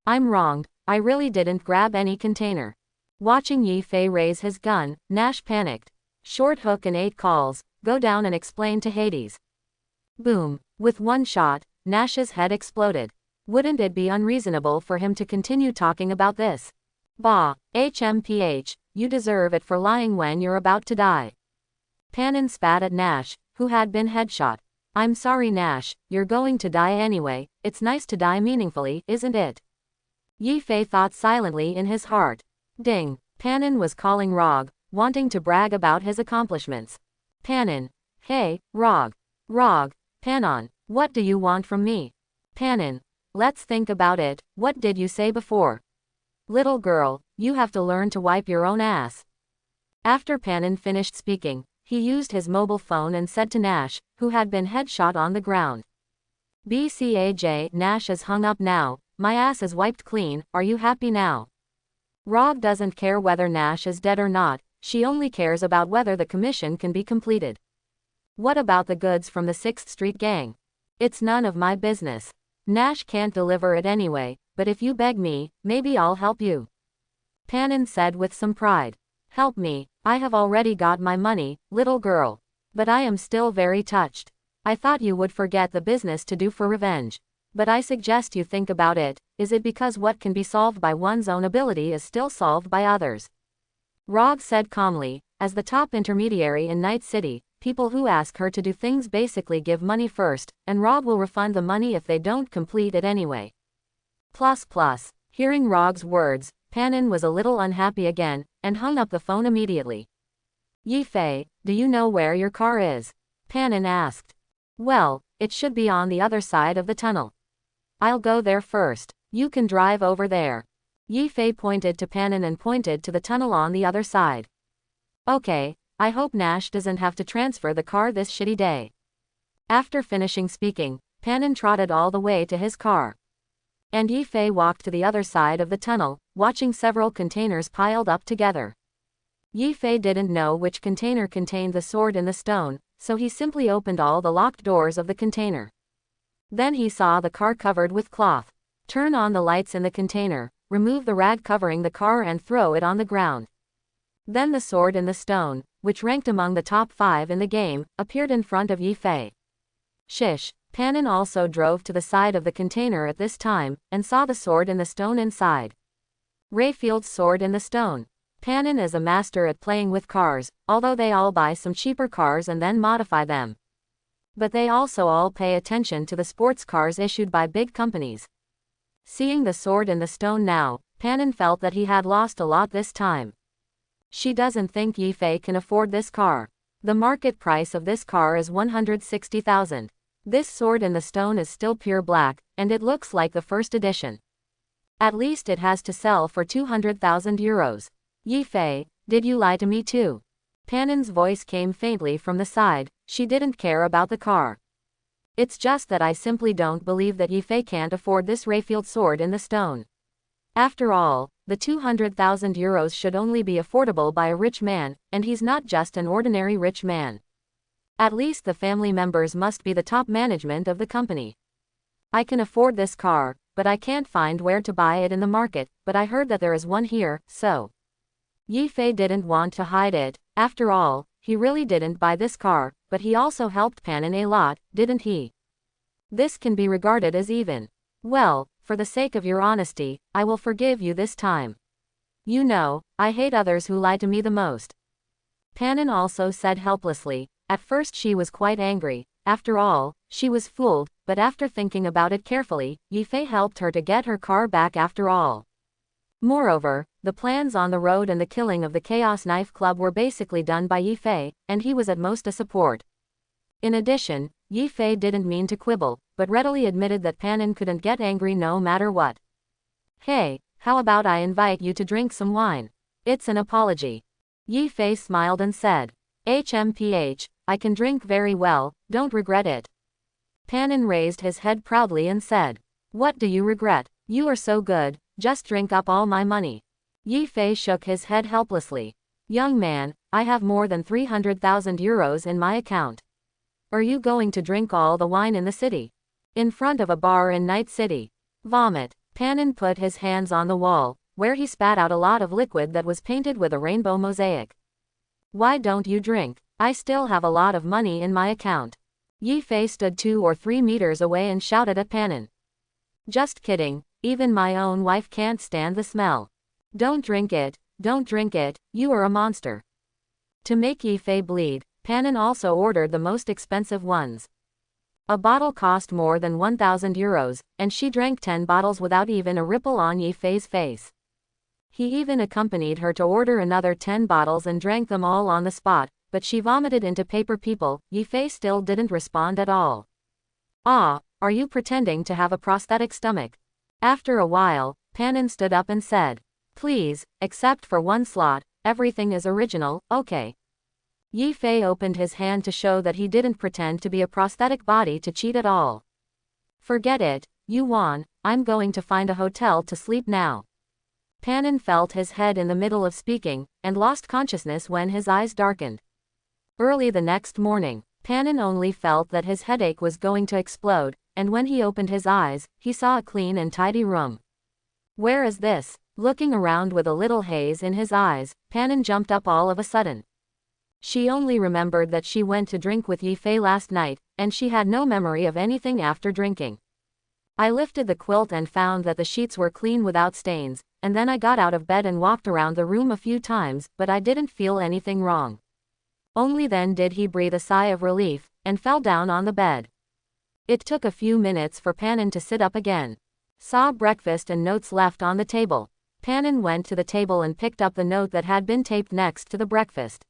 Speaker 1: I'm wronged, I really didn't grab any container. Watching Yifei raise his gun, Nash panicked. Short hook and 8 calls, go down and explain to Hades. Boom. With one shot, Nash's head exploded. Wouldn't it be unreasonable for him to continue talking about this? Bah, HMPH, you deserve it for lying when you're about to die. Panam spat at Nash, who had been headshot. I'm sorry Nash, you're going to die anyway, it's nice to die meaningfully, isn't it? Yifei thought silently in his heart. Ding. Panam was calling Rog, wanting to brag about his accomplishments. Panam. Hey, Rog. Rog. Panam. What do you want from me? Panam. Let's think about it, what did you say before? Little girl, you have to learn to wipe your own ass. After Panam finished speaking, he used his mobile phone and said to Nash, who had been headshot on the ground. BCAJ, Nash is hung up now, my ass is wiped clean, are you happy now? Rog doesn't care whether Nash is dead or not, she only cares about whether the commission can be completed. What about the goods from the 6th Street gang? It's none of my business. Nash can't deliver it anyway, but if you beg me, maybe I'll help you. Panam said with some pride. Help me, I have already got my money, little girl. But I am still very touched. I thought you would forget the business to do for revenge. But I suggest you think about it, is it because what can be solved by one's own ability is still solved by others? Rog said calmly, as the top intermediary in Night City, people who ask her to do things basically give money first, and Rog will refund the money if they don't complete it anyway. Hearing Rog's words, Panam was a little unhappy again, and hung up the phone immediately. Yifei, do you know where your car is? Panam asked. Well, it should be on the other side of the tunnel. I'll go there first, you can drive over there. Yifei pointed to Panam and pointed to the tunnel on the other side. Okay, I hope Nash doesn't have to transfer the car this shitty day. After finishing speaking, Panam trotted all the way to his car. And Yifei walked to the other side of the tunnel, watching several containers piled up together. Yifei didn't know which container contained the sword in the stone, so he simply opened all the locked doors of the container. Then he saw the car covered with cloth. Turn on the lights in the container, remove the rag covering the car and throw it on the ground. Then the sword in the stone, which ranked among the top 5 in the game, appeared in front of Yifei. Shish. Panam also drove to the side of the container at this time, and saw the sword in the stone inside. Rayfield's sword in the stone. Panam is a master at playing with cars, although they all buy some cheaper cars and then modify them. But they also all pay attention to the sports cars issued by big companies. Seeing the sword in the stone now, Panam felt that he had lost a lot this time. She doesn't think Yifei can afford this car. The market price of this car is 160,000. This sword in the stone is still pure black, and it looks like the first edition. At least it has to sell for 200,000 euros. Yifei, did you lie to me too? Panam's voice came faintly from the side, she didn't care about the car. It's just that I simply don't believe that Yifei can't afford this Rayfield sword in the stone. After all, the 200,000 euros should only be affordable by a rich man, and he's not just an ordinary rich man. At least the family members must be the top management of the company. I can afford this car, but I can't find where to buy it in the market, but I heard that there is one here, so. Yifei didn't want to hide it, after all, he really didn't buy this car, but he also helped Panam a lot, didn't he? This can be regarded as even. Well, for the sake of your honesty, I will forgive you this time. You know, I hate others who lie to me the most. Panam also said helplessly. At first she was quite angry, after all, she was fooled, but after thinking about it carefully, Yifei helped her to get her car back after all. Moreover, the plans on the road and the killing of the Chaos Knife Club were basically done by Yifei, and he was at most a support. In addition, Yifei didn't mean to quibble, but readily admitted that Panam couldn't get angry no matter what. Hey, how about I invite you to drink some wine? It's an apology. Yi Fei smiled and said, HMPH, I can drink very well, don't regret it. Panam raised his head proudly and said, what do you regret? You are so good, just drink up all my money. Yi Fei shook his head helplessly. Young man, I have more than 300,000 euros in my account. Are you going to drink all the wine in the city? In front of a bar in Night City? Vomit. Panam put his hands on the wall, where he spat out a lot of liquid that was painted with a rainbow mosaic. Why don't you drink? I still have a lot of money in my account. Yi Fei stood 2 or 3 meters away and shouted at Panam. Just kidding, even my own wife can't stand the smell. Don't drink it, you are a monster. To make Yi Fei bleed, Panam also ordered the most expensive ones. A bottle cost more than 1,000 euros, and she drank 10 bottles without even a ripple on Yi Fei's face. He even accompanied her to order another 10 bottles and drank them all on the spot, but she vomited into paper people. Yi Fei still didn't respond at all. Ah, are you pretending to have a prosthetic stomach? After a while, Panam stood up and said, please, except for one slot, everything is original, okay. Yi Fei opened his hand to show that he didn't pretend to be a prosthetic body to cheat at all. Forget it, you won, I'm going to find a hotel to sleep now. Panam felt his head in the middle of speaking, and lost consciousness when his eyes darkened. Early the next morning, Panam only felt that his headache was going to explode, and when he opened his eyes, he saw a clean and tidy room. Where is this? Looking around with a little haze in his eyes, Panam jumped up all of a sudden. She only remembered that she went to drink with Yi Fei last night, and she had no memory of anything after drinking. I lifted the quilt and found that the sheets were clean without stains, and then I got out of bed and walked around the room a few times, but I didn't feel anything wrong. Only then did he breathe a sigh of relief, and fell down on the bed. It took a few minutes for Panam to sit up again. Saw breakfast and notes left on the table. Panam went to the table and picked up the note that had been taped next to the breakfast.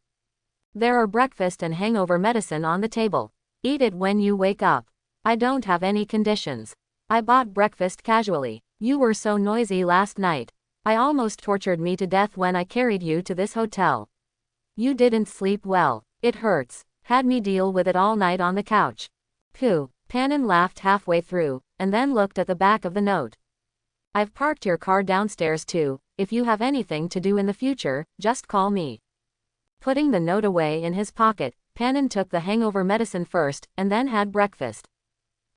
Speaker 1: There are breakfast and hangover medicine on the table. Eat it when you wake up. I don't have any conditions. I bought breakfast casually. You were so noisy last night. I almost tortured me to death when I carried you to this hotel. You didn't sleep well. It hurts. Had me deal with it all night on the couch. Pooh. Panam laughed halfway through, and then looked at the back of the note. I've parked your car downstairs too. If you have anything to do in the future, just call me. Putting the note away in his pocket, Panam took the hangover medicine first, and then had breakfast.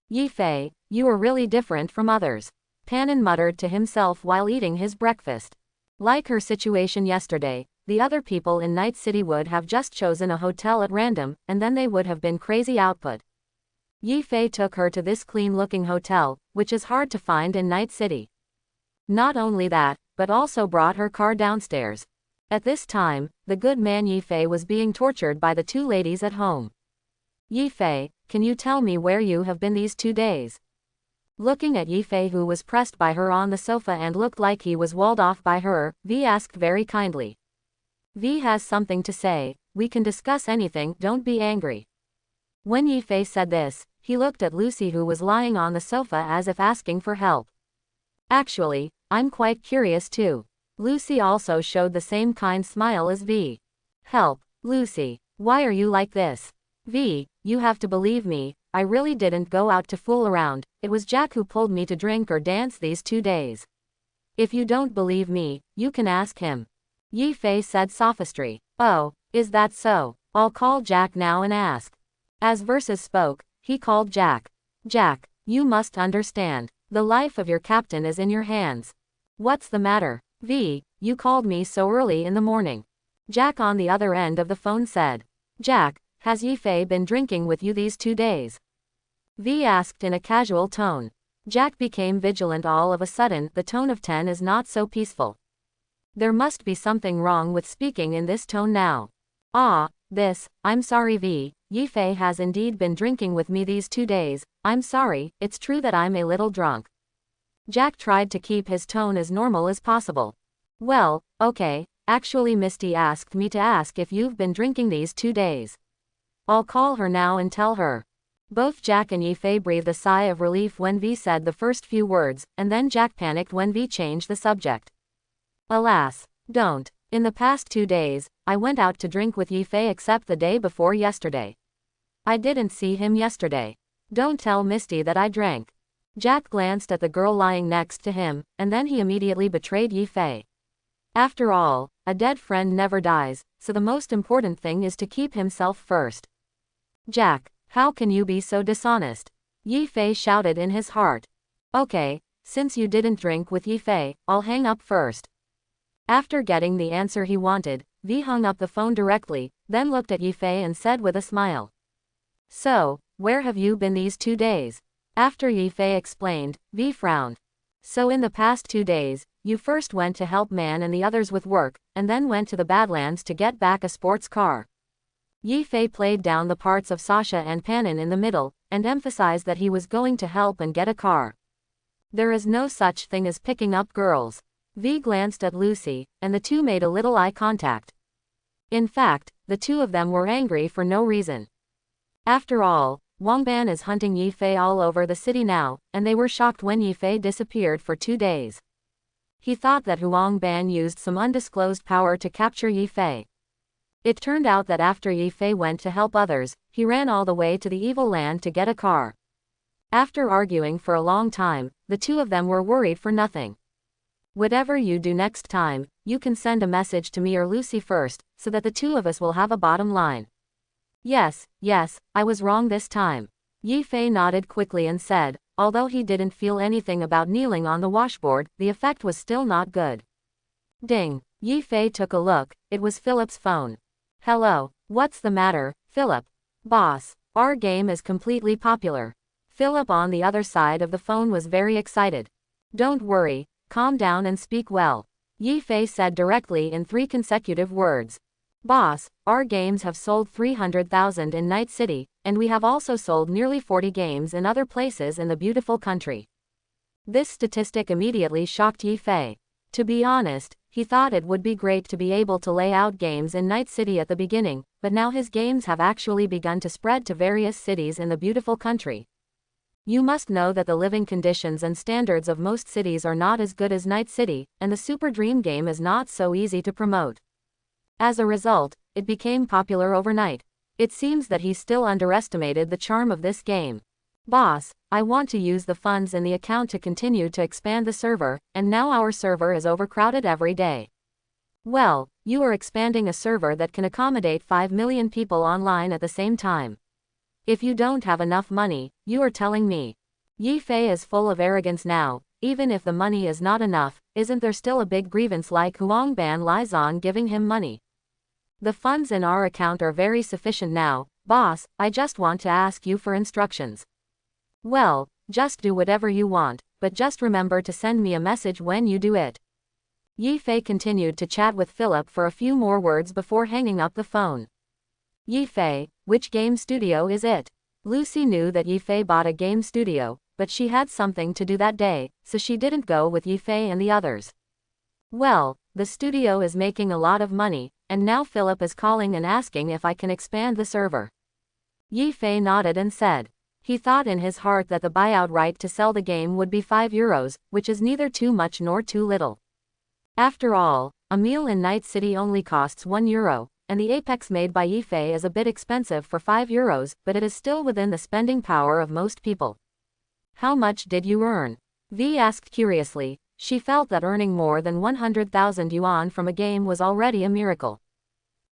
Speaker 1: Yi Fei, you are really different from others. Panam muttered to himself while eating his breakfast. Like her situation yesterday, the other people in Night City would have just chosen a hotel at random, and then they would have been crazy output. Yi Fei took her to this clean-looking hotel, which is hard to find in Night City. Not only that, but also brought her car downstairs. At this time, the good man Yi Fei was being tortured by the 2 ladies at home. Yi Fei, can you tell me where you have been these 2 days? Looking at Yi Fei, who was pressed by her on the sofa and looked like he was walled off by her, V asked very kindly. V has something to say. We can discuss anything, don't be angry. When Yi Fei said this, he looked at Lucy, who was lying on the sofa as if asking for help. Actually, I'm quite curious too. Lucy also showed the same kind smile as V. Help, Lucy. Why are you like this? V, you have to believe me, I really didn't go out to fool around, it was Jack who pulled me to drink or dance these 2 days. If you don't believe me, you can ask him. Yi Fei said sophistry. Oh, is that so? I'll call Jack now and ask. As Versus spoke, he called Jack. Jack, you must understand, the life of your captain is in your hands. What's the matter? V, you called me so early in the morning. Jack on the other end of the phone said. Jack, has Yi Fei been drinking with you these 2 days? V asked in a casual tone. Jack became vigilant all of a sudden. The tone of 10 is not so peaceful. There must be something wrong with speaking in this tone now. I'm sorry V, Yi Fei has indeed been drinking with me these 2 days, I'm sorry, it's true that I'm a little drunk. Jack tried to keep his tone as normal as possible. Well, okay, actually Misty asked me to ask if you've been drinking these 2 days. I'll call her now and tell her. Both Jack and Yi Fei breathed a sigh of relief when V said the first few words, and then Jack panicked when V changed the subject. Alas, don't. In the past 2 days, I went out to drink with Yifei except the day before yesterday. I didn't see him yesterday. Don't tell Misty that I drank. Jack glanced at the girl lying next to him, and then he immediately betrayed Yifei. After all, a dead friend never dies, so the most important thing is to keep himself first. Jack, how can you be so dishonest? Yifei shouted in his heart. Okay, since you didn't drink with Yifei, I'll hang up first. After getting the answer he wanted, V hung up the phone directly, then looked at Yifei and said with a smile. So, where have you been these 2 days? After Yifei explained, V frowned. So in the past 2 days, you first went to help Man and the others with work, and then went to the Badlands to get back a sports car. Yifei played down the parts of Sasha and Panam in the middle, and emphasized that he was going to help and get a car. There is no such thing as picking up girls. V glanced at Lucy, and the two made a little eye contact. In fact, the two of them were angry for no reason. After all, Wangban is hunting Yifei all over the city now, and they were shocked when Yifei disappeared for 2 days. He thought that Wangban used some undisclosed power to capture Yifei. It turned out that after Yifei went to help others, he ran all the way to the evil land to get a car. After arguing for a long time, the two of them were worried for nothing. Whatever you do next time, you can send a message to me or Lucy first, so that the two of us will have a bottom line. Yes, I was wrong this time. Yifei nodded quickly and said, although he didn't feel anything about kneeling on the washboard, the effect was still not good. Ding. Yifei took a look, it was Philip's phone. Hello, what's the matter, Philip? Boss, our game is completely popular. Philip on the other side of the phone was very excited. Don't worry, calm down and speak well. Yifei said directly in 3 consecutive words. Boss, our games have sold 300,000 in Night City, and we have also sold nearly 40 games in other places in the beautiful country. This statistic immediately shocked Yifei. To be honest, he thought it would be great to be able to lay out games in Night City at the beginning, but now his games have actually begun to spread to various cities in the beautiful country. You must know that the living conditions and standards of most cities are not as good as Night City, and the Super Dream game is not so easy to promote. As a result, it became popular overnight. It seems that he still underestimated the charm of this game. Boss, I want to use the funds in the account to continue to expand the server, and now our server is overcrowded every day. Well, you are expanding a server that can accommodate 5 million people online at the same time. If you don't have enough money, you are telling me. Yifei is full of arrogance now. Even if the money is not enough, isn't there still a big grievance like Huangban lies on giving him money? The funds in our account are very sufficient now, boss, I just want to ask you for instructions. Well, just do whatever you want, but just remember to send me a message when you do it. Yifei continued to chat with Philip for a few more words before hanging up the phone. Yifei, which game studio is it? Lucy knew that Yifei bought a game studio, but she had something to do that day, so she didn't go with Yifei and the others. Well, the studio is making a lot of money, and now Philip is calling and asking if I can expand the server. Yifei nodded and said. He thought in his heart that the buyout right to sell the game would be €5, which is neither too much nor too little. After all, a meal in Night City only costs €1, and the Apex made by Yifei is a bit expensive for €5, but it is still within the spending power of most people. How much did you earn? V asked curiously. She felt that earning more than 100,000 yuan from a game was already a miracle.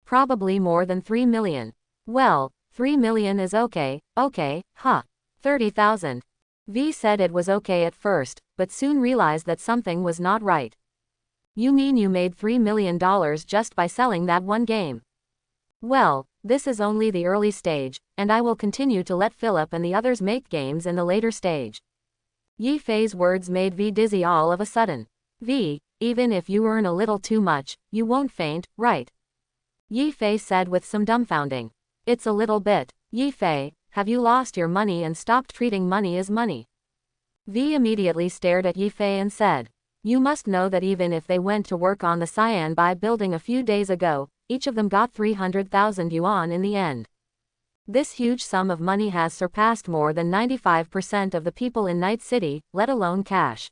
Speaker 1: Probably more than 3 million. Well, 3 million is okay, 30,000. V said it was okay at first, but soon realized that something was not right. You mean you made $3 million just by selling that one game? Well, this is only the early stage, and I will continue to let Philip and the others make games in the later stage. Yifei's words made V dizzy all of a sudden. V, even if you earn a little too much, you won't faint, right? Yifei said with some dumbfounding. It's a little bit. Yifei, have you lost your money and stopped treating money as money? V immediately stared at Yifei and said. You must know that even if they went to work on the Cyan by building a few days ago, each of them got 300,000 yuan in the end. This huge sum of money has surpassed more than 95% of the people in Night City, let alone cash.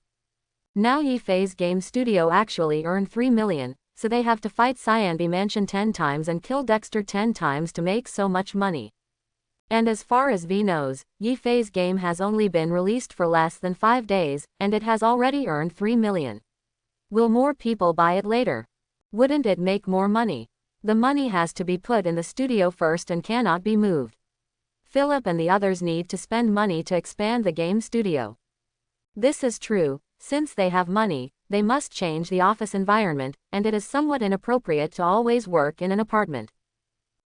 Speaker 1: Now Yifei's game studio actually earned 3 million, so they have to fight Cyanbe Mansion 10 times and kill Dexter 10 times to make so much money. And as far as V knows, Yifei's game has only been released for less than 5 days, and it has already earned 3 million. Will more people buy it later? Wouldn't it make more money? The money has to be put in the studio first and cannot be moved. Philip and the others need to spend money to expand the game studio. This is true, since they have money, they must change the office environment, and it is somewhat inappropriate to always work in an apartment.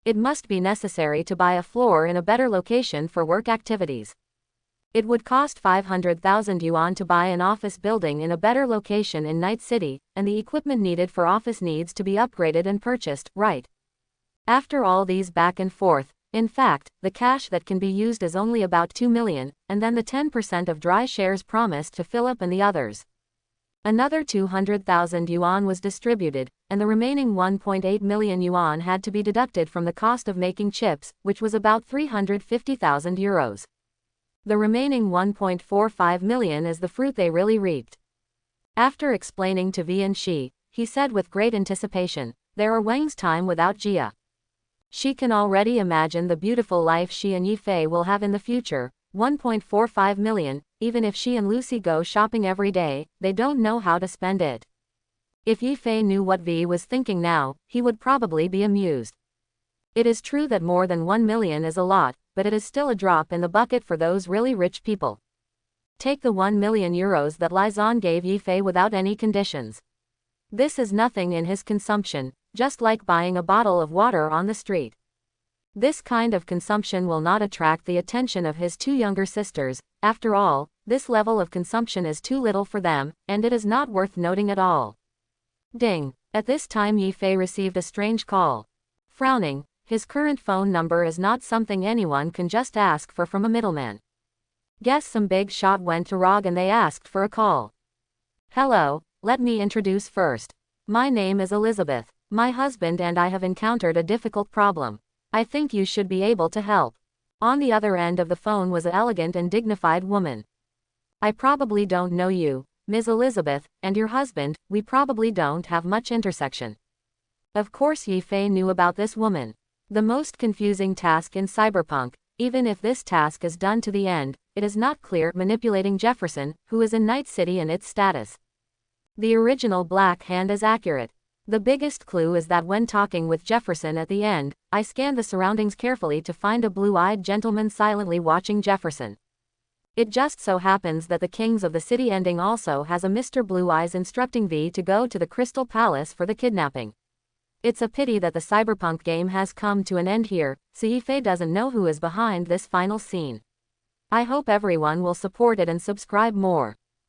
Speaker 1: It must be necessary to buy a floor in a better location for work activities. It would cost 500,000 yuan to buy an office building in a better location in Night City, and the equipment needed for office needs to be upgraded and purchased, right? After all these back and forth, in fact, the cash that can be used is only about 2 million, and then the 10% of dry shares promised to Philip and the others. Another 200,000 yuan was distributed, and the remaining 1.8 million yuan had to be deducted from the cost of making chips, which was about 350,000 euros. The remaining 1.45 million is the fruit they really reaped. After explaining to V and Shi, he said with great anticipation, "There are Wang's time without Jia." She can already imagine the beautiful life she and Yifei will have in the future. 1.45 million, even if she and Lucy go shopping every day, they don't know how to spend it. If Yifei knew what V was thinking now, he would probably be amused. It is true that more than 1 million is a lot, but it is still a drop in the bucket for those really rich people. Take the 1 million euros that Lizon gave Yifei without any conditions. This is nothing in his consumption, just like buying a bottle of water on the street. This kind of consumption will not attract the attention of his 2 younger sisters. After all, this level of consumption is too little for them, and it is not worth noting at all. Ding! At this time Yifei received a strange call. Frowning, his current phone number is not something anyone can just ask for from a middleman. Guess some big shot went to Rog and they asked for a call. Hello, let me introduce first. My name is Elizabeth. My husband and I have encountered a difficult problem. I think you should be able to help. On the other end of the phone was an elegant and dignified woman. I probably don't know you, Ms. Elizabeth, and your husband, we probably don't have much intersection. Of course Yifei knew about this woman. The most confusing task in Cyberpunk, even if this task is done to the end, it is not clear manipulating Jefferson, who is in Night City and its status. The original Black Hand is accurate. The biggest clue is that when talking with Jefferson at the end, I scanned the surroundings carefully to find a blue-eyed gentleman silently watching Jefferson. It just so happens that the Kings of the City ending also has a Mr. Blue Eyes instructing V to go to the Crystal Palace for the kidnapping. It's a pity that the Cyberpunk game has come to an end here, so Yifei doesn't know who is behind this final scene. I hope everyone will support it and subscribe more.